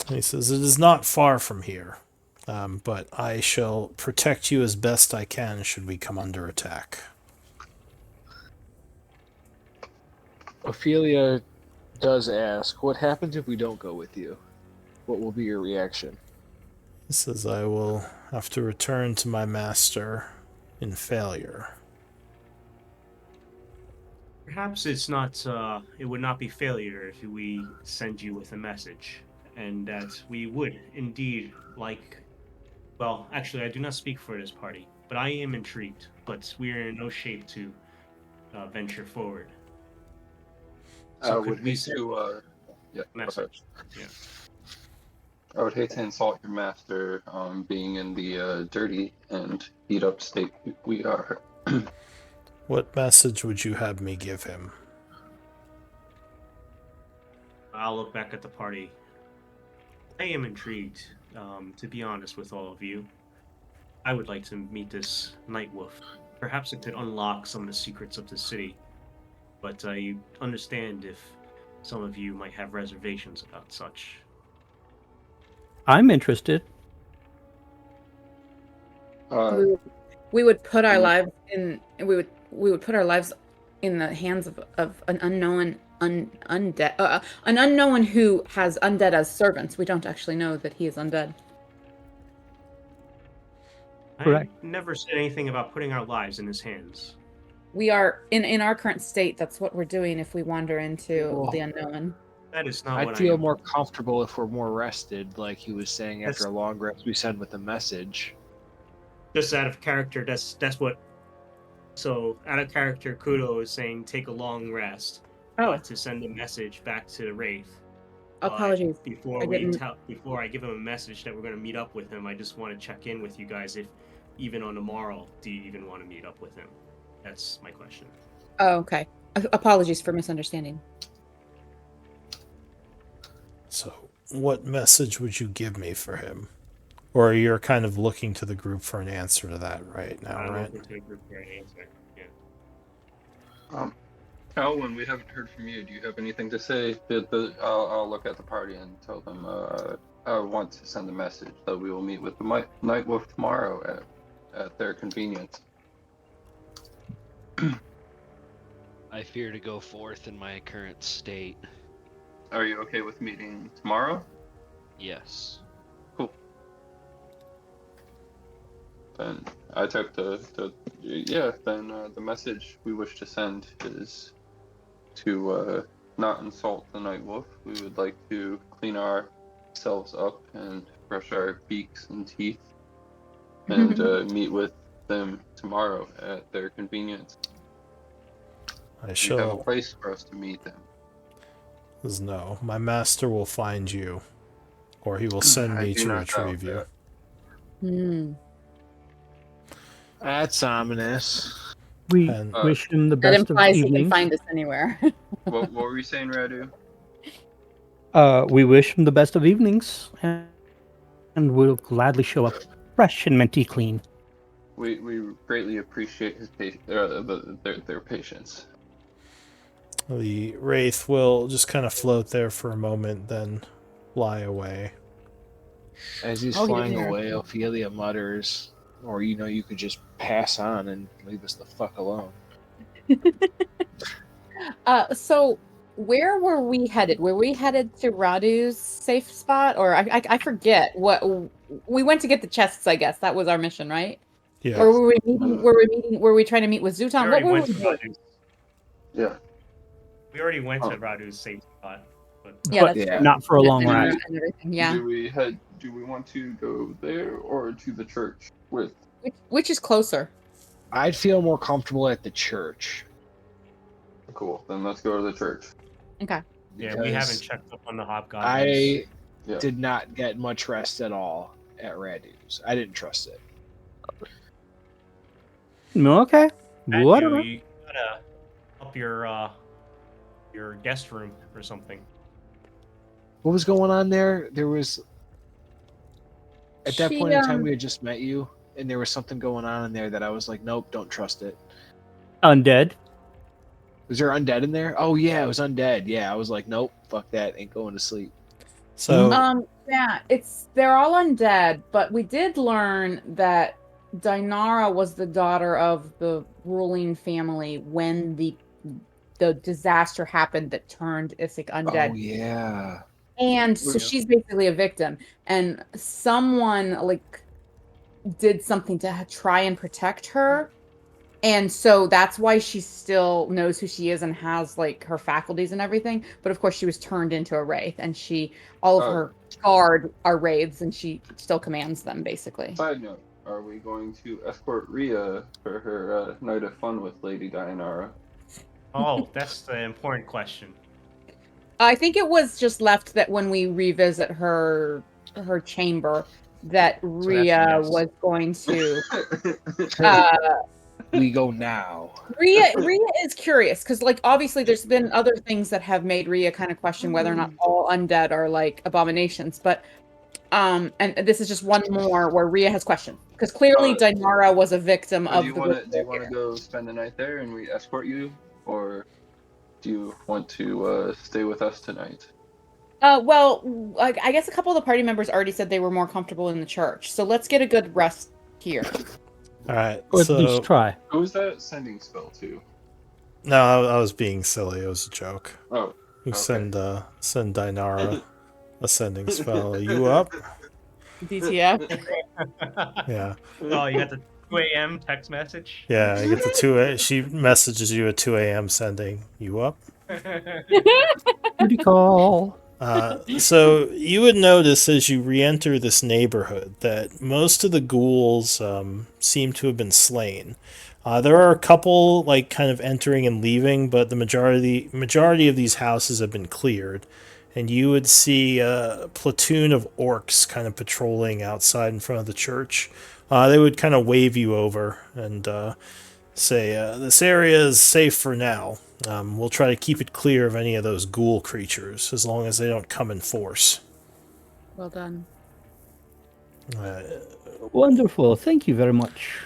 He says, "It is not far from here, but I shall protect you as best I can should we come under attack." Ophelia does ask, what happens if we don't go with you? What will be your reaction? He says, "I will have to return to my master in failure." Perhaps it's not. It would not be failure if we send you with a message, and that we would indeed like. Well, actually, I do not speak for this party, but I am intrigued. But we are in no shape to venture forward. So could we do? Yeah. Message. Yeah. I would hate to insult your master, being in the dirty and beat up state we are. What message would you have me give him? I'll look back at the party. I am intrigued, to be honest with all of you. I would like to meet this Night Wolf. Perhaps it could unlock some of the secrets of the city. But I understand if some of you might have reservations about such. I'm interested. We would put our lives in. We would put our lives in the hands of an unknown undead, an unknown who has undead as servants. We don't actually know that he is undead. Correct. I never said anything about putting our lives in his hands. We are in our current state. That's what we're doing if we wander into the unknown. That is not. I'd feel more comfortable if we're more rested, like he was saying. After a long rest, we send with a message. Just out of character, that's what. So out of character, Kudo is saying take a long rest. To send a message back to the Wraith. Apologies. Before I give him a message that we're going to meet up with him, I just want to check in with you guys. If even on the morrow, do you even want to meet up with him? That's my question. Oh, okay. Apologies for misunderstanding. So, what message would you give me for him? Or you're kind of looking to the group for an answer to that right now, right? I'm looking to the group for an answer. Yeah. Alwyn, we haven't heard from you. Do you have anything to say? I'll look at the party and tell them want to send a message that we will meet with the Night Wolf tomorrow at their convenience. I fear to go forth in my current state. Are you okay with meeting tomorrow? Yes. Cool. Then I took the message we wish to send is to not insult the Night Wolf. We would like to clean ourselves up and brush our beaks and teeth and meet with them tomorrow at their convenience. I You have a shall. place for us to meet them. No, my master will find you, or he will send me to retrieve you. That's ominous. We wish him the That best of implies he can evenings. find us anywhere. What were you saying, Radu? We wish him the best of evenings, and we'll gladly show up fresh and minty clean. We greatly appreciate their patience. The wraith will just kind of float there for a moment, then fly away. As he's Oh, flying yeah. away, Ophelia mutters, or you could just pass on and leave us the fuck alone. So where were we headed? Were we headed to Radu's safe spot, or I forget what we went to get the chests? I guess that was our mission, right? Yeah. Or were we meeting? Were we trying to meet with Zutan? What were we doing? Yeah. We already went to Radu's safe spot. But Yeah, that's true. Not for a long And ride. everything, yeah. Do we want to go there or to the church with? Which is closer? I'd feel more comfortable at the church. Cool. Then let's go to the church. Okay. yeah, we because haven't checked up on the hobgoblins. I Yeah. did not get much rest at all at Radu's. I didn't trust it. Okay. Matthew, Whatever. you gotta up your guest room or something. What was going on there? There was at that She, point in time we had just met you, and there was something going on in there that I was like, nope, don't trust it. Undead. Was there undead in there? Oh yeah, it was undead. Yeah, I was like, nope, fuck that, ain't going to sleep. So Yeah, they're all undead, but we did learn that Dinara was the daughter of the ruling family when the disaster happened that turned Isik undead. Oh yeah. And so she's basically a victim, and someone did something to try and protect her, and so that's why she still knows who she is and has her faculties and everything. But of course, she was turned into a wraith, and all of her guard are wraiths, and she still commands them basically. Side note: are we going to escort Rhea for her night of fun with Lady Dianara? Oh, that's the important question. I think it was just left that when we revisit her chamber, that Rhea was going to. We go now. Rhea is curious because, obviously, there's been other things that have made Rhea kind of question whether or not all undead are abominations. But, and this is just one more where Rhea has questioned because clearly Dinara was a victim of. Do you want to go spend the night there and we escort you, or do you want to stay with us tonight? Well, I guess a couple of the party members already said they were more comfortable in the church, so let's get a good rest here. all right. Or at So least try. Who was that sending spell to? no, I was being silly. It was a joke. Oh, You okay. send Dinara a sending spell. Are you up? DTF. Yeah. Oh, you got the 2 a.m. text message? Yeah, I get the 2 a. She messages you at 2 a.m. sending you up. Booty call. So you would notice as you re-enter this neighborhood that most of the ghouls seem to have been slain. There are a couple kind of entering and leaving, but the majority of these houses have been cleared. And you would see a platoon of orcs kind of patrolling outside in front of the church. They would kind of wave you over and say, this area is safe for now. We'll try to keep it clear of any of those ghoul creatures, as long as they don't come in force. Well done. Wonderful. Thank you very much.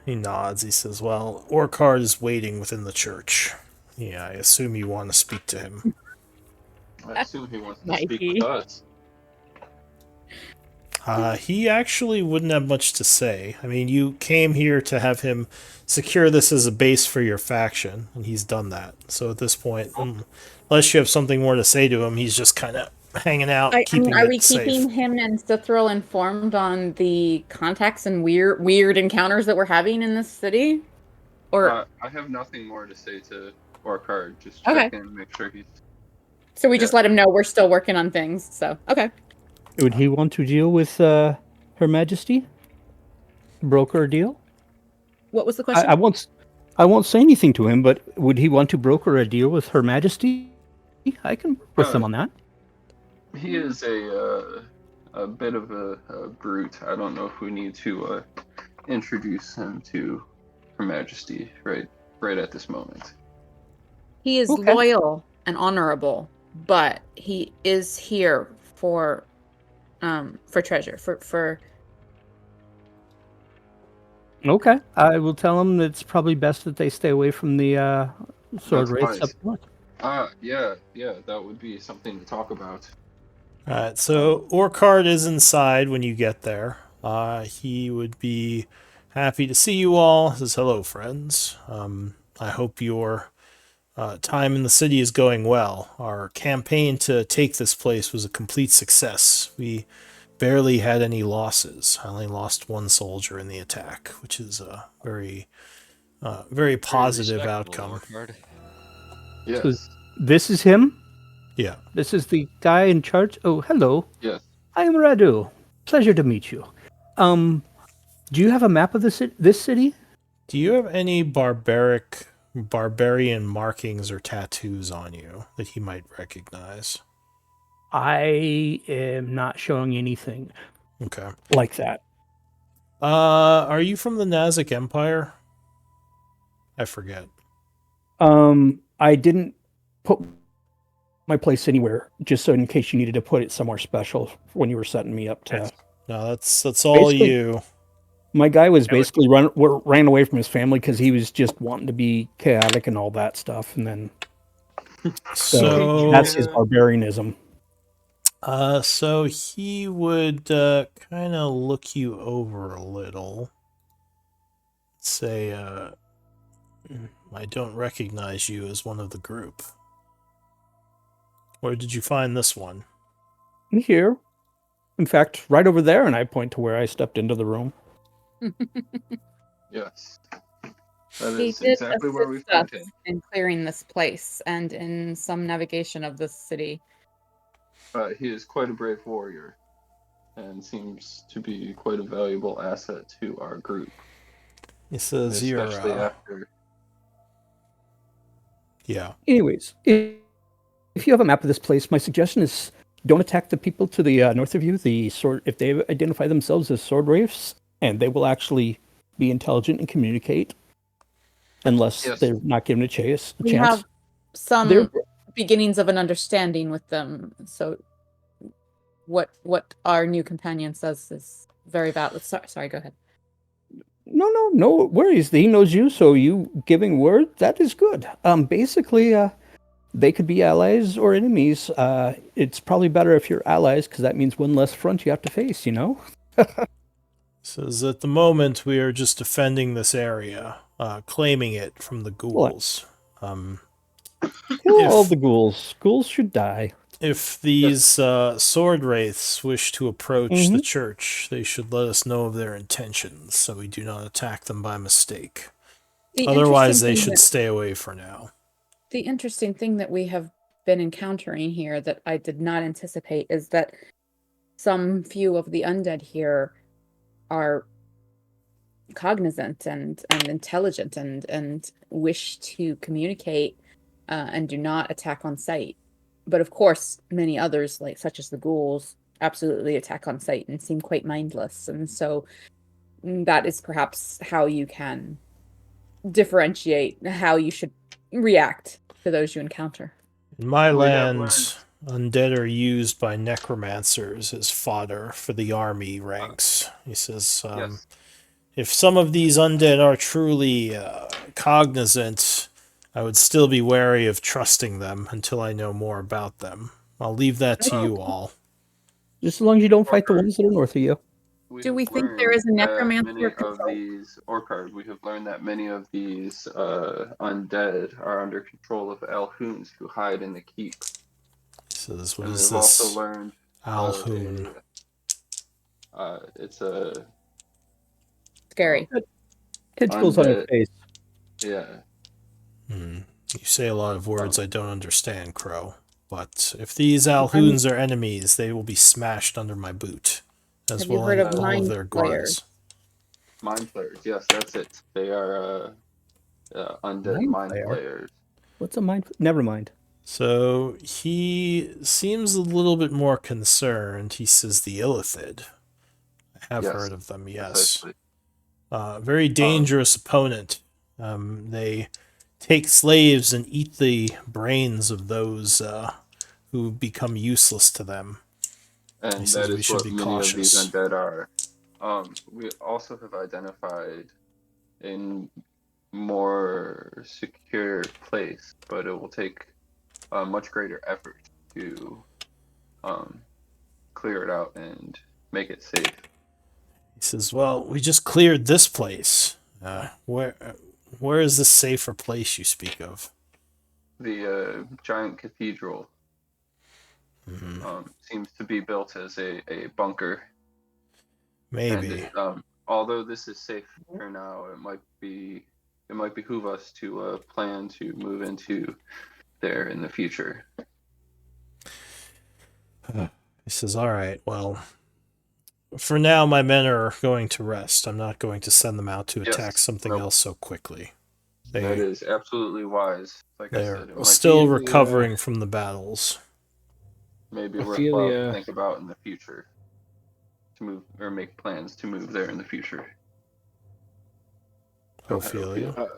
He nods. He says, well, Orcard is waiting within the church. Yeah, I assume you want to speak to him. I assume he wants to speak with us. He actually wouldn't have much to say. I mean, you came here to have him secure this as a base for your faction, and he's done that. So at this point, unless you have something more to say to him, he's just kind of hanging out, keeping are it we safe. keeping him and Cithril informed on the contacts and weird encounters that we're having in this city? Or I have nothing more to say to Orkard. Just check in, make sure he's. So we just let him know we're still working on things. So okay. Would he want to deal with Her Majesty? Broker a deal? What was the question? I won't say anything to him, but would he want to broker a deal with Her Majesty? I can work with him on that. He is a bit of a brute. I don't know if we need to introduce him to Her Majesty right at this moment. He is loyal and honorable, but he is here for treasure, for Okay, I will tell him that it's probably best that they stay away from the sword wraiths up north. Yeah, that would be something to talk about. Alright, so Orkard is inside when you get there. He would be happy to see you all. He says, hello, friends. I hope your time in the city is going well. Our campaign to take this place was a complete success. We barely had any losses. I only lost one soldier in the attack, which is a very positive outcome. Yes. So this is him? Yeah. This is the guy in charge? Oh, hello. Yes. I am Radu. Pleasure to meet you. Do you have a map of this city? Do you have any barbarian markings or tattoos on you that he might recognize? I am not showing anything like that. Are you from the Nazik Empire? I forget. I didn't put my place anywhere, just so in case you needed to put it somewhere special when you were setting me up to. No, that's all you. My guy was basically ran away from his family because he was just wanting to be chaotic and all that stuff, and then so that's his barbarianism. So he would kind of look you over a little. Say, I don't recognize you as one of the group. Where did you find this one? Here. In fact, right over there, and I point to where I stepped into the room. Yes. That is exactly where we found him. In clearing this place and in some navigation of this city. He is quite a brave warrior and seems to be quite a valuable asset to our group. He says especially after. Yeah. Anyways, if you have a map of this place, my suggestion is don't attack the people to the north of you. If they identify themselves as sword wraiths, and they will actually be intelligent and communicate, unless they're not given a chance. We have some beginnings of an understanding with them. So, what our new companion says is very valid. Sorry, go ahead. No worries. He knows you, so you giving word, that is good. Basically, they could be allies or enemies. It's probably better if you're allies, because that means one less front you have to face, you know? Says at the moment we are just defending this area, claiming it from the ghouls. Kill all the ghouls. Ghouls should die. If these sword wraiths wish to approach the church, they should let us know of their intentions, so we do not attack them by mistake. Otherwise, they should stay away for now. The interesting thing that we have been encountering here that I did not anticipate is that some few of the undead here are cognizant and intelligent and wish to communicate and do not attack on sight. But of course, many others, such as the ghouls, absolutely attack on sight and seem quite mindless. And so that is perhaps how you can differentiate how you should react to those you encounter. In my land, undead are used by necromancers as fodder for the army ranks. He says, if some of these undead are truly cognizant, I would still be wary of trusting them until I know more about them. I'll leave that to you all. Just as long as you don't fight the ones that are north of you. Do we think there is a necromancer many of control? these Orcard, we have learned that many of these undead are under control of Alhoons who hide in the keep. So this what And is we've this? also learned Alhoon. it's a Scary. Tentacles on its face. Yeah. You say a lot of words I don't understand, Crow. But if these Alhoons are enemies, they will be smashed under my boot. As Have you well heard as of all of mind their flayers? guards. Mind flayers, yes, that's it. They are undead mind flayers. What's a mind? Never mind. So he seems a little bit more concerned. He says the Illithid. I have heard of them, yes. Very dangerous opponent. They take slaves and eat the brains of those who become useless to them. And he says that we is should what be many cautious. of these undead are. We also have identified a more secure place, but it will take a much greater effort to clear it out and make it safe. He says, well, we just cleared this place. Where is this safer place you speak of? The giant cathedral seems to be built as a bunker. Maybe. And, although this is safe for now, it might behoove us to plan to move into there in the future. He says, all right, well, for now my men are going to rest. I'm not going to send them out to attack something else so quickly. That is absolutely wise. Like I said, it might still recovering from the battles. Maybe worthwhile to think about in the future. To move or make plans to move there in the future. Ophelia.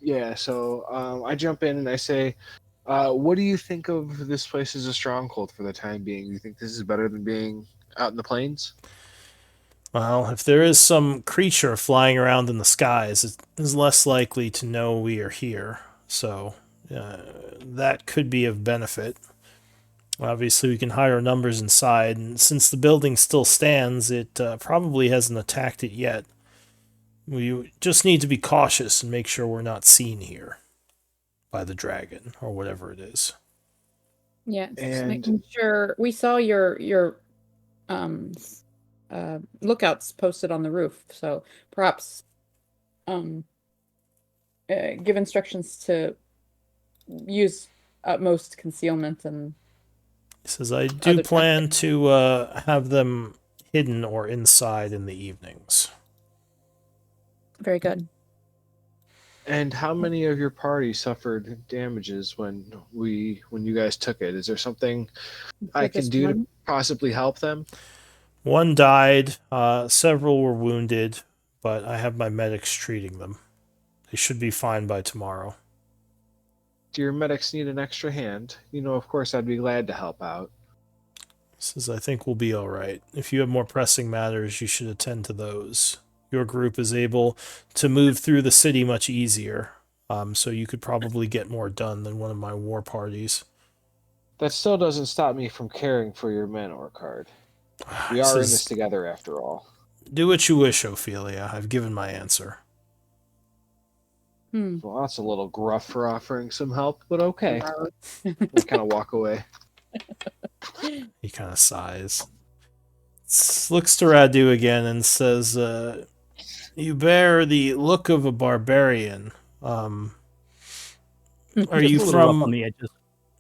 Yeah, so I jump in and I say, what do you think of this place as a stronghold for the time being? You think this is better than being out in the plains? Well, if there is some creature flying around in the skies, it is less likely to know we are here. So that could be of benefit. Obviously, we can hide our numbers inside, and since the building still stands, it probably hasn't attacked it yet. We just need to be cautious and make sure we're not seen here by the dragon or whatever it is. Yeah, just making sure. We saw your lookouts posted on the roof, so perhaps give instructions to use utmost concealment. And he says, I do plan to have them hidden or inside in the evenings. Very good. And how many of your party suffered damages when you guys took it? Is there something I can do to possibly help them? One died, several were wounded, but I have my medics treating them. They should be fine by tomorrow. Do your medics need an extra hand? Of course I'd be glad to help out. Says, I think we'll be all right. If you have more pressing matters, you should attend to those. Your group is able to move through the city much easier, so you could probably get more done than one of my war parties. That still doesn't stop me from caring for your men, Orcard. We are in this together, after all. Do what you wish, Ophelia. I've given my answer. Well, that's a little gruff for offering some help, but okay. I kind of walk away. He kind of sighs. Looks to Radu again and says, you bear the look of a barbarian. Are you from... on the edges.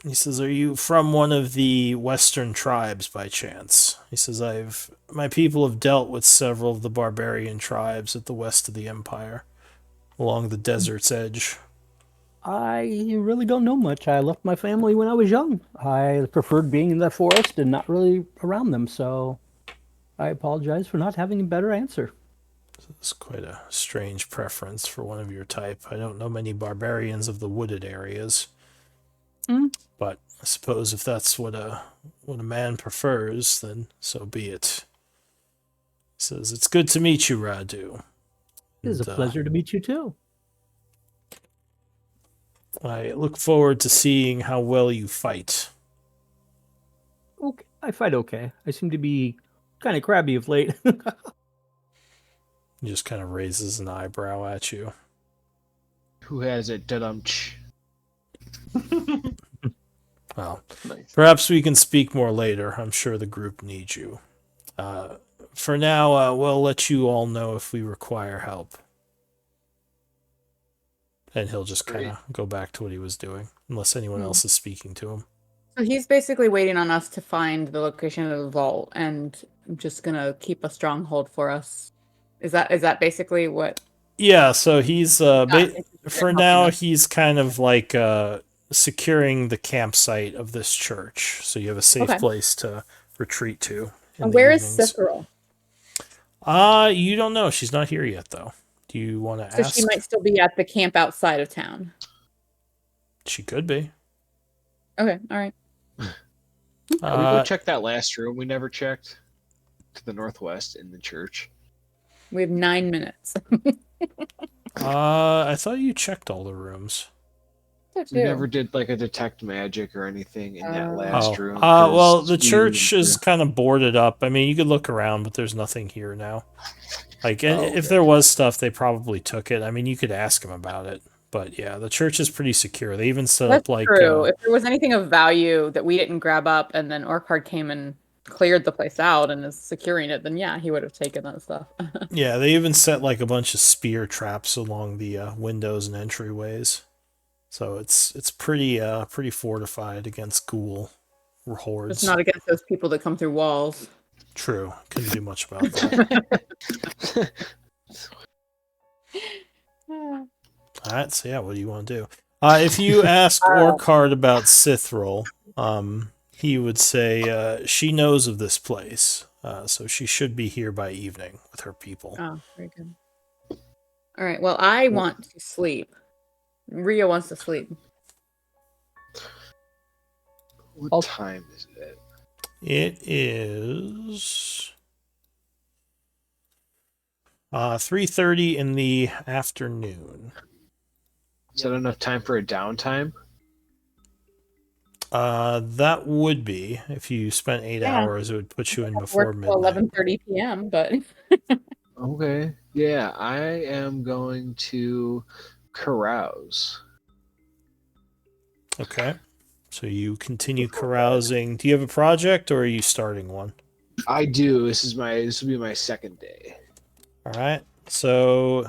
He says, are you from one of the western tribes by chance? He says, my people have dealt with several of the barbarian tribes at the west of the empire, along the desert's edge. I really don't know much. I left my family when I was young. I preferred being in the forest and not really around them, so I apologize for not having a better answer. It's quite a strange preference for one of your type. I don't know many barbarians of the wooded areas. But I suppose if that's what a man prefers, then so be it. He says, it's good to meet you, Radu. It is a pleasure to meet you, too. I look forward to seeing how well you fight. Okay. I fight okay. I seem to be kind of crabby of late. He just kind of raises an eyebrow at you. Who has it? Da-dum. Well, Nice. perhaps we can speak more later. I'm sure the group needs you. For now, we'll let you all know if we require help. And he'll just kind of go back to what he was doing, unless anyone else is speaking to him. So he's basically waiting on us to find the location of the vault, and just gonna keep a stronghold for us. Is that basically what? Yeah. So he's for now us. he's kind of like securing the campsite of this church, so you have a safe place to retreat to. And where is Cicero? You don't know. She's not here yet, though. Do you want to ask? So she might still be at the camp outside of town. She could be. Okay, all right. Can we go check that last room we never checked? To the northwest in the church. We have 9 minutes. I thought you checked all the rooms. We never did like a detect magic or anything in that last room. Well, the church is kind of boarded up. I mean, you could look around, but there's nothing here now. Like, if there was stuff, they probably took it. I mean, you could ask them about it. But yeah, the church is pretty secure. They even set up like... True. If there was anything of value that we didn't grab up and then Orcard came and cleared the place out and is securing it, then yeah, he would have taken that stuff. Yeah, they even set like a bunch of spear traps along the windows and entryways. So it's pretty fortified against ghoul hordes. It's not against those people that come through walls. True. Couldn't do much about that. Alright, so yeah, what do you want to do? If you ask Orcard about Sithril, he would say she knows of this place. So she should be here by evening with her people. Oh, very good. Alright, well, I want to sleep. Rio wants to sleep. What time is it? It is 3:30 in the afternoon. Is that enough time for a downtime? That would be if you spent 8 hours. It would put you in before midnight. 11:30 p.m. But okay, yeah, I am going to carouse. Okay, so you continue carousing. Do you have a project, or are you starting one? I do. This will be my second day. All right, so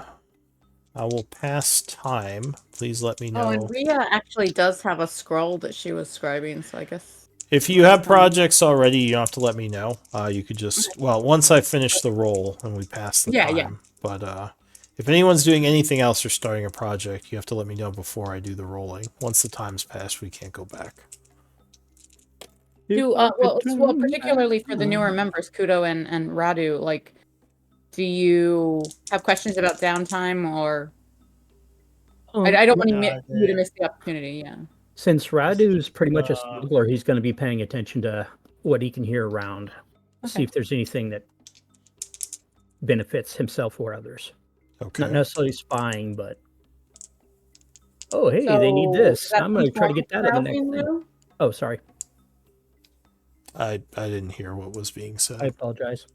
I will pass time. Please let me know. Oh, and Ria actually does have a scroll that she was scribing, so I guess... If you have projects already, you don't have to let me know. You could just... Well, once I finish the roll and we pass the time. Yeah. But if anyone's doing anything else or starting a project, you have to let me know before I do the rolling. Once the time's passed, we can't go back. Well, particularly for the newer members, Kudo and Radu, like, do you have questions about downtime, or... I don't want you to miss the opportunity, yeah. Since Radu's pretty much a smuggler, he's going to be paying attention to what he can hear around. Okay. See if there's anything that benefits himself or others. Okay. Not necessarily spying, but... Oh, hey, they need this. I'm going to try to get that in the next thing. Oh, sorry. I didn't hear what was being said. I apologize.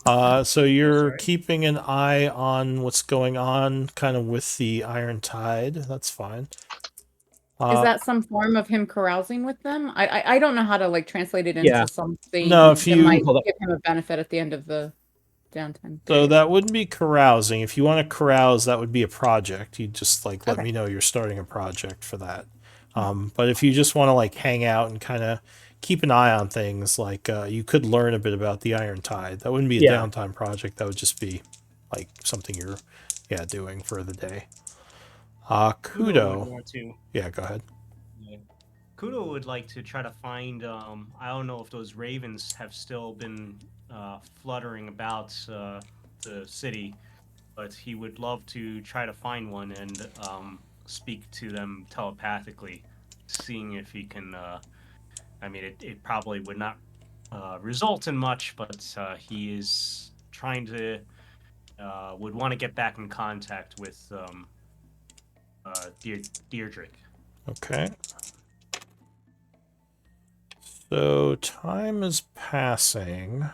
So you're keeping an eye on what's going on kind of with the Iron Tide. That's fine. Is that some form of him carousing with them? I don't know how to like translate it into something that might give him a benefit at the end of the downtime. So that wouldn't be carousing. If you want to carouse, that would be a project. You just like let me know you're starting a project for that. But if you just want to like hang out and kind of keep an eye on things, like you could learn a bit about the Iron Tide. That wouldn't be a downtime project. That would just be like something you're doing for the day. Kudo. Yeah, go ahead. Kudo would like to try to find, I don't know if those ravens have still been fluttering about the city, but he would love to try to find one and speak to them telepathically, seeing if he can, I mean, it probably would not result in much, but he is trying to, would want to get back in contact with Deirdre. Okay. So time is passing.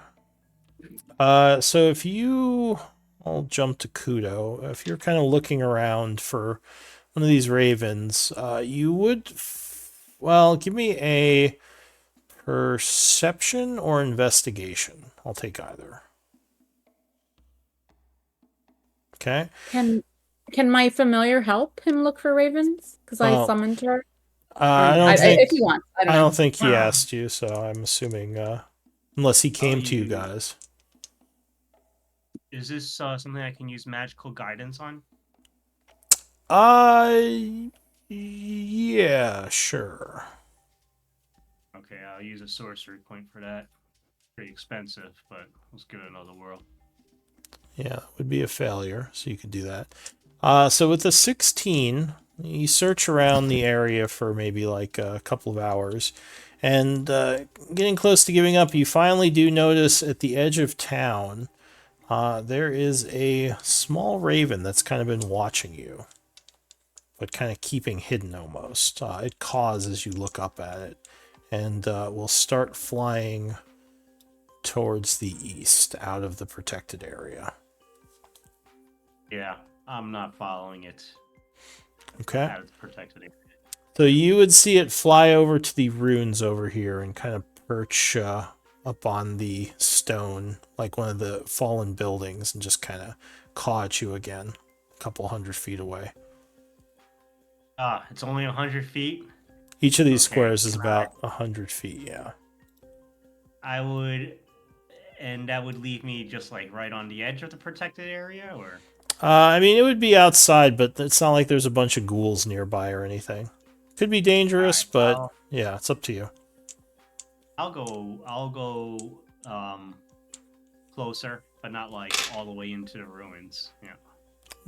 So if you, I'll jump to Kudo. If you're kind of looking around for one of these ravens, you would, well, give me a perception or investigation. I'll take either. Okay. Can my familiar help him look for ravens? Because I summoned her. I don't think. If he wants, I don't know. don't think he asked you, so I'm assuming, unless he came to you guys. Is this something I can use magical guidance on? Yeah, sure. Okay, I'll use a sorcery point for that. Pretty expensive, but let's give it another whirl. Yeah, it would be a failure, so you could do that. So with the 16, you search around the area for maybe like a couple of hours, and getting close to giving up, you finally do notice at the edge of town, there is a small raven that's kind of been watching you, but kind of keeping hidden almost. It caws as you look up at it, and will start flying towards the east out of the protected area. Yeah, I'm not following it. Okay. Out of the protected area. So you would see it fly over to the ruins over here and kind of perch up on the stone, like one of the fallen buildings, and just kind of caw at you again, a couple 100 feet away. It's only 100 feet? Each of these squares is about 100 feet, yeah. And that would leave me just like right on the edge of the protected area, or? I mean, it would be outside, but it's not like there's a bunch of ghouls nearby or anything. Could be dangerous, but yeah, it's up to you. I'll go closer, but not like all the way into the ruins. Yeah.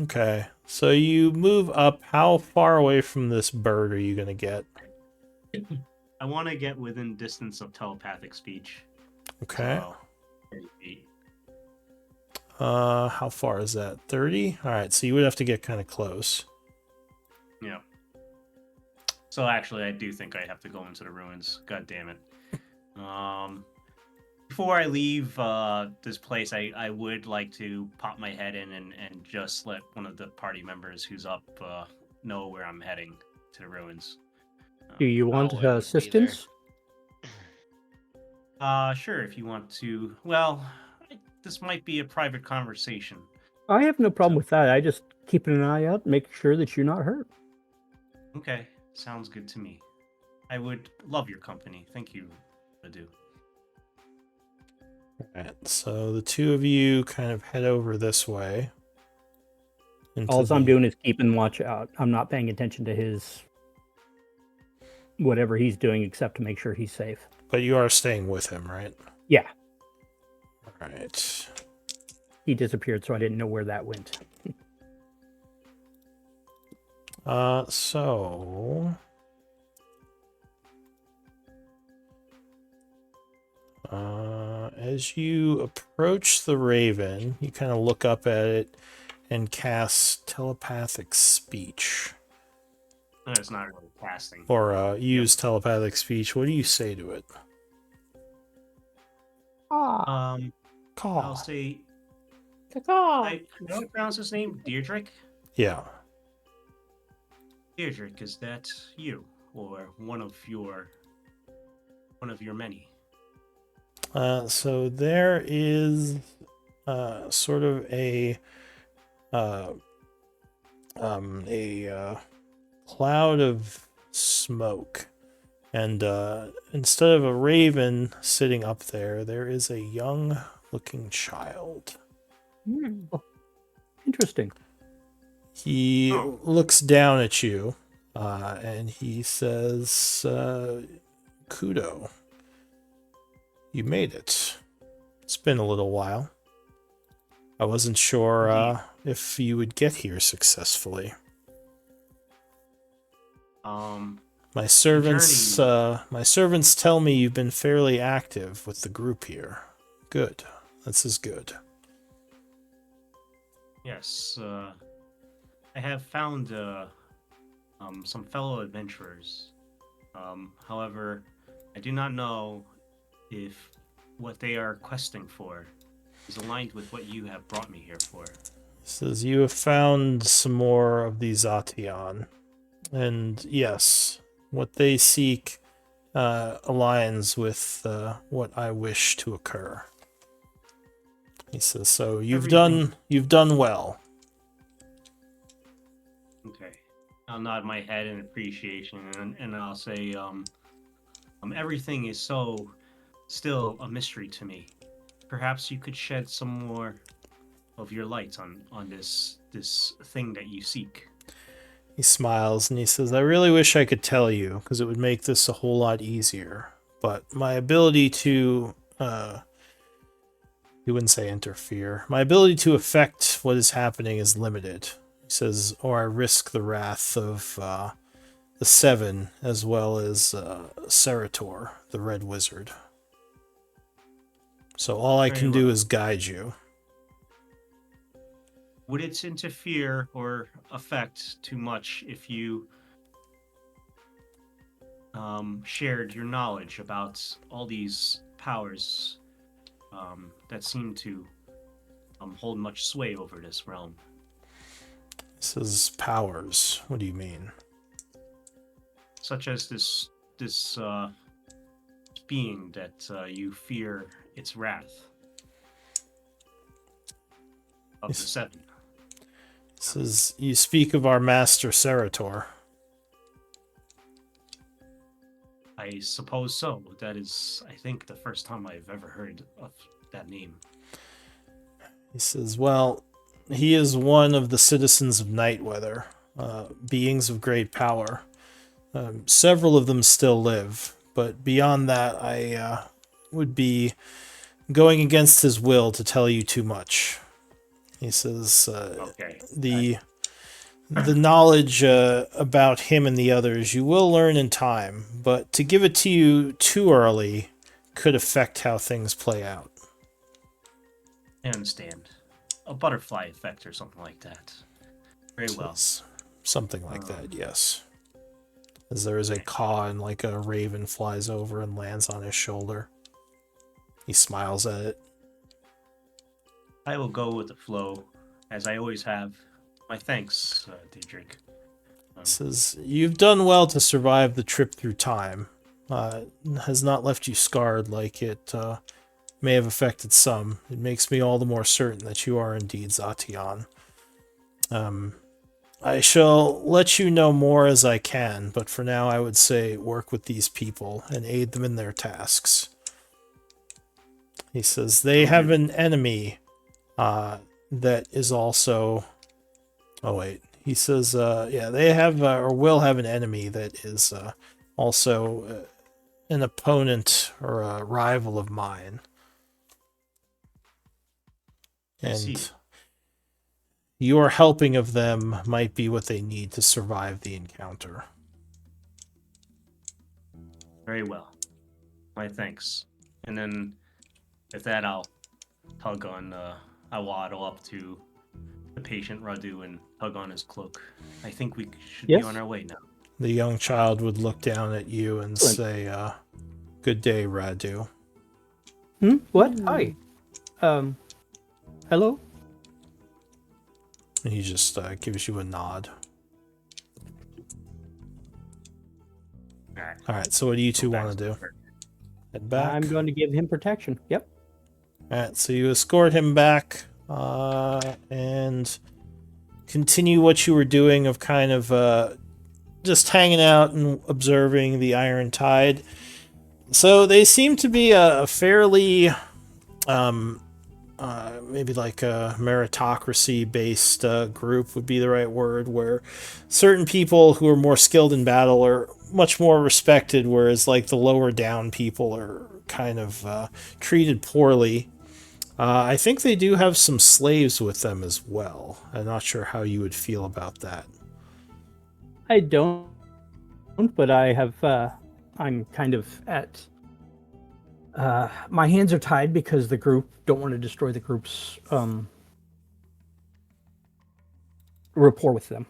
Okay, so you move up. How far away from this bird are you going to get? I want to get within distance of telepathic speech. Okay. So, 30 feet. How far is that? 30? All right, so you would have to get kind of close. Yeah. So actually, I do think I have to go into the ruins. God damn it. Before I leave this place, I would like to pop my head in and just let one of the party members who's up know where I'm heading to the ruins. Do you want assistance? Sure, if you want to. Well, this might be a private conversation. I have no problem with that. I just keeping an eye out, make sure that you're not hurt. Okay, sounds good to me. I would love your company. Thank you, Adu. Alright, so the two of you kind of head over this way. All I'm doing is keeping watch out. I'm not paying attention to his whatever he's doing except to make sure he's safe. But you are staying with him, right? Yeah. Alright. He disappeared, so I didn't know where that went. As you approach the raven, you kind of look up at it and cast telepathic speech. No, it's not really casting. Or use telepathic speech. What do you say to it? I'll say. How do you pronounce his name? Deirdrick? Yeah. Deirdrick, is that you, or one of your many? So there is sort of a cloud of smoke, and instead of a raven sitting up there, there is a young-looking child. Interesting. He looks down at you, and he says, "Kudo. You made it. It's been a little while. I wasn't sure if you would get here successfully. My servants tell me you've been fairly active with the group here. Good. This is good." Yes, I have found some fellow adventurers. However, I do not know if what they are questing for is aligned with what you have brought me here for. Says you have found some more of these Ation. And yes, what they seek aligns with what I wish to occur. He says, so you've done well. Okay. I'll nod my head in appreciation, and I'll say, everything is so still a mystery to me. Perhaps you could shed some more of your light on this thing that you seek. He smiles and he says, I really wish I could tell you, because it would make this a whole lot easier. But my ability to, he wouldn't say interfere, my ability to affect what is happening is limited. He says, or I risk the wrath of the Seven, as well as Cerator, the Red Wizard. So all I can do is guide you. Would it interfere or affect too much if you shared your knowledge about all these powers that seem to hold much sway over this realm? This is powers. What do you mean? Such as this being that you fear its wrath of the Seven. Says you speak of our master Cerator. I suppose so. That is, I think, the first time I've ever heard of that name. He says, well, he is one of the citizens of Nightweather, beings of great power. Several of them still live, but beyond that, I would be going against his will to tell you too much. He says, the knowledge about him and the others you will learn in time, but to give it to you too early could affect how things play out. I understand. A butterfly effect or something like that. Very well. Something like that, yes. As there is a caw and like a raven flies over and lands on his shoulder. He smiles at it. I will go with the flow, as I always have. My thanks, Diedrich. Says, you've done well to survive the trip through time. Has not left you scarred like it may have affected some. It makes me all the more certain that you are indeed Zation. I shall let you know more as I can, but for now I would say work with these people and aid them in their tasks. He says, they have an enemy that is also... Oh, wait. He says, yeah, they have or will have an enemy that is also an opponent or a rival of mine. And your helping of them might be what they need to survive the encounter. Very well. My thanks. And then, with that, I'll tug on, I waddle up to the patient Radu and tug on his cloak. I think we should be on our way now. The young child would look down at you and say, good day, Radu. What? Hi. Hello? And he just gives you a nod. Alright, so what do you two want to do? Head back? I'm going to give him protection. Yep. Alright, so you escort him back and continue what you were doing of kind of just hanging out and observing the Iron Tide. So they seem to be a fairly maybe like a meritocracy-based group would be the right word, where certain people who are more skilled in battle are much more respected, whereas like the lower down people are kind of treated poorly. I think they do have some slaves with them as well. I'm not sure how you would feel about that. I don't, but I have, I'm kind of at, my hands are tied because the group don't want to destroy the group's rapport with them.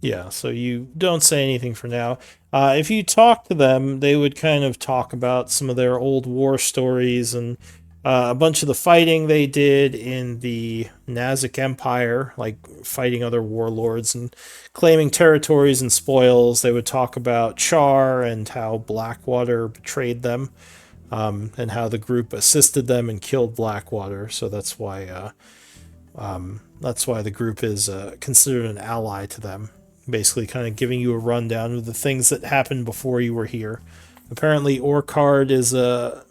Yeah, so you don't say anything for now. If you talk to them, they would kind of talk about some of their old war stories and a bunch of the fighting they did in the Nazic Empire, like fighting other warlords and claiming territories and spoils. They would talk about Char and how Blackwater betrayed them, and how the group assisted them and killed Blackwater. So that's why the group is considered an ally to them. Basically, kind of giving you a rundown of the things that happened before you were here. Apparently, Orcard is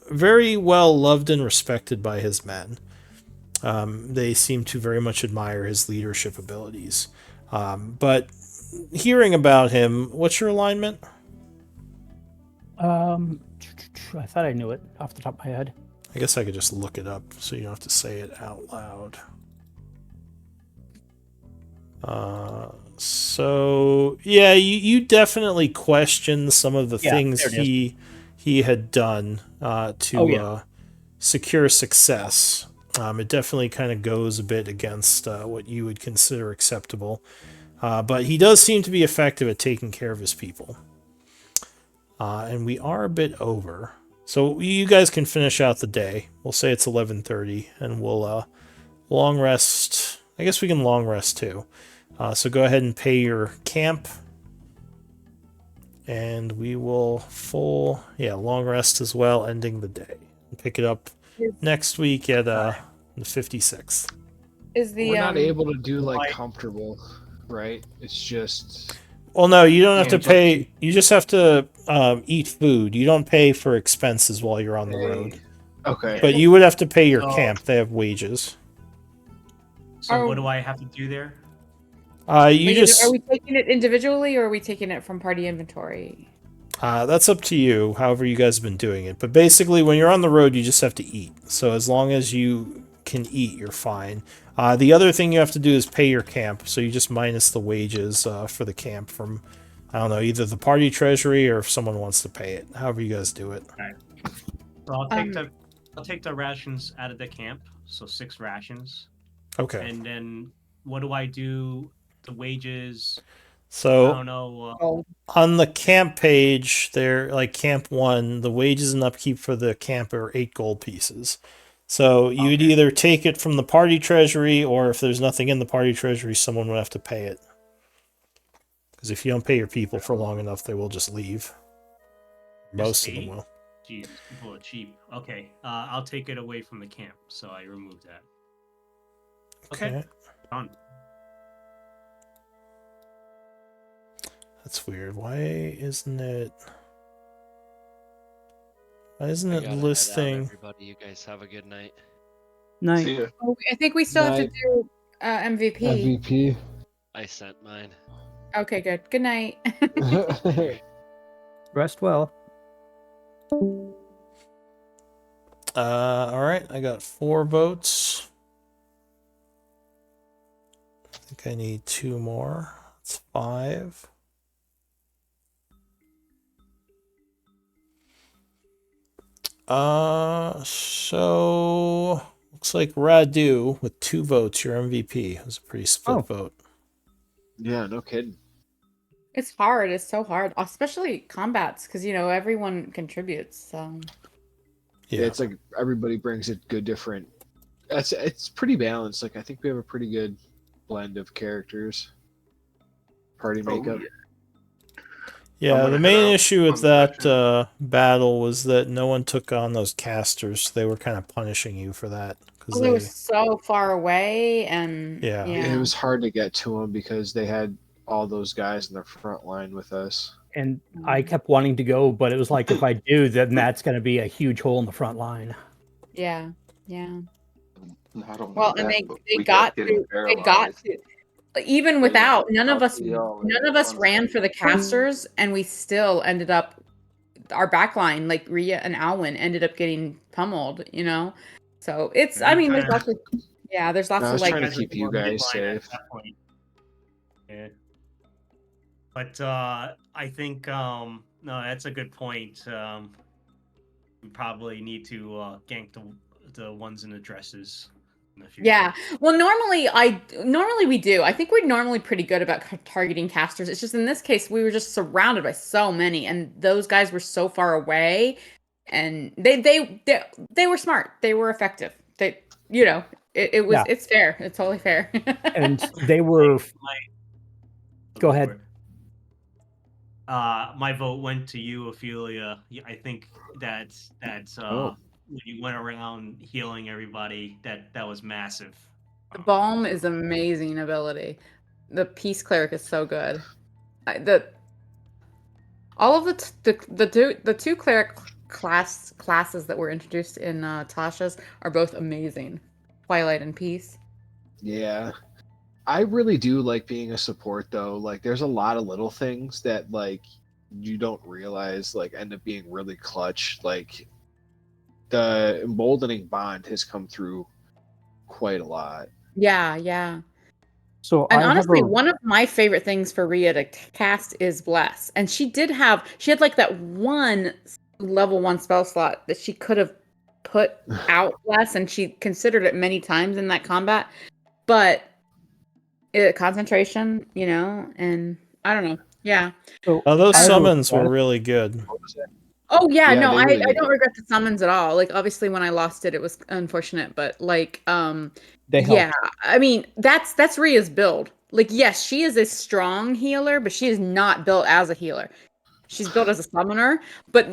very well loved and respected by his men. They seem to very much admire his leadership abilities. But hearing about him, what's your alignment? I thought I knew it off the top of my head. I guess I could just look it up so you don't have to say it out loud. So yeah, you definitely question some of the things he had done to secure success. It definitely kind of goes a bit against what you would consider acceptable, but he does seem to be effective at taking care of his people. And we are a bit over, so you guys can finish out the day. We'll say it's 11:30, and we'll long rest. I guess we can long rest too. So go ahead and pay your camp. And we will long rest as well, ending the day. And pick it up next week at the 56th. We're not able to do like comfortable, right? It's just... Well, no, you don't have to pay. You just have to eat food. You don't pay for expenses while you're on the road. Okay. But you would have to pay your camp. They have wages. So what do I have to do there? Are we taking it individually or are we taking it from party inventory? That's up to you, however you guys have been doing it. But basically, when you're on the road, you just have to eat. So as long as you can eat, you're fine. The other thing you have to do is pay your camp. So you just minus the wages for the camp from, I don't know, either the party treasury or if someone wants to pay it. However you guys do it. All right. So I'll take the rations out of the camp. So 6 rations. Okay. And then what do I do? The wages. So I don't know. On the camp page, there, like Camp 1, the wages and upkeep for the camp are 8 gold pieces. So you would either take it from the party treasury, or if there's nothing in the party treasury, someone would have to pay it. Because if you don't pay your people for long enough, they will just leave. Most of them will. Jeez, people are cheap. Okay, I'll take it away from the camp, so I remove that. Okay. Done. That's weird. Why isn't it listing? Everybody, you guys have a good night. Night. Oh, I think we still have to do MVP. MVP. I sent mine. Okay, good. Good night. Rest well. All right. I got 4 votes. I think I need 2 more. That's 5. So looks like Radu with 2 votes, your MVP. It was a pretty split vote. Yeah, no kidding. It's hard. It's so hard, especially combats, because everyone contributes. So yeah, it's like everybody brings a good different. It's pretty balanced. Like I think we have a pretty good blend of characters. Party makeup. Yeah, the main issue with that battle was that no one took on those casters. They were kind of punishing you for that. They were so far away, and it was hard to get to them because they had all those guys in the front line with us. And I kept wanting to go, but it was like, if I do, then that's going to be a huge hole in the front line. Yeah. Well, and they got to. Even without, none of us ran for the casters, and we still ended up, our back line, like Rhea and Alwyn, ended up getting pummeled, So it's, I mean, there's lots of, there's lots of like. trying to keep you guys safe. Yeah. But I think, no, that's a good point. We probably need to gank the ones in the dresses. Yeah. Well, normally we do. I think we're normally pretty good about targeting casters. It's just in this case we were just surrounded by so many, and those guys were so far away, and they were smart. They were effective. They, it's fair. It's totally fair. And they were. Go ahead. My vote went to you, Ophelia. I think that's when you went around healing everybody, that was massive. The Balm is amazing ability. The Peace Cleric is so good. All of the two cleric classes that were introduced in Tasha's are both amazing. Twilight and Peace. Yeah. I really do like being a support though. Like there's a lot of little things that like you don't realize like end up being really clutch. Like the emboldening bond has come through quite a lot. Yeah. So and honestly, one of my favorite things for Rhea to cast is Bless. And she had like that one level 1 spell slot that she could have put out Bless, and she considered it many times in that combat. But concentration, and I don't know. Yeah. So, those summons were really good. Oh yeah, no, I don't regret the summons at all. Like obviously when I lost it was unfortunate, but like yeah, I mean that's Rhea's build. Like yes, she is a strong healer, but she is not built as a healer. She's built as a summoner, but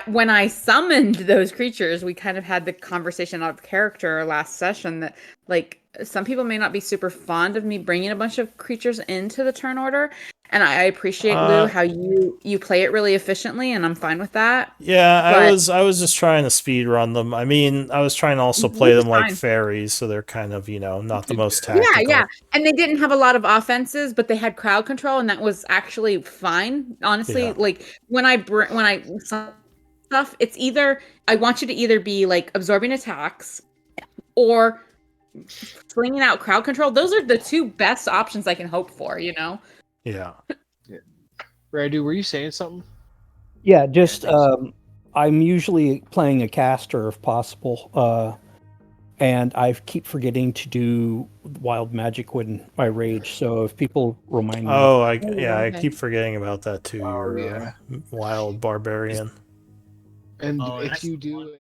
when I summoned those creatures, we kind of had the conversation out of character last session that like some people may not be super fond of me bringing a bunch of creatures into the turn order, and I appreciate Lou how you play it really efficiently, and I'm fine with that. Yeah, I was just trying to speed run them. I mean, I was trying to also play them like fairies, so they're kind of not the most tactical. Yeah, and they didn't have a lot of offenses, but they had crowd control, and that was actually fine. Honestly, like when I stuff, it's either I want you to either be like absorbing attacks or slinging out crowd control. Those are the two best options I can hope for. Yeah. Radu, were you saying something? Yeah, just I'm usually playing a caster if possible, and I keep forgetting to do wild magic when I rage. So if people remind me, I keep forgetting about that too. Your wild barbarian, and if you do.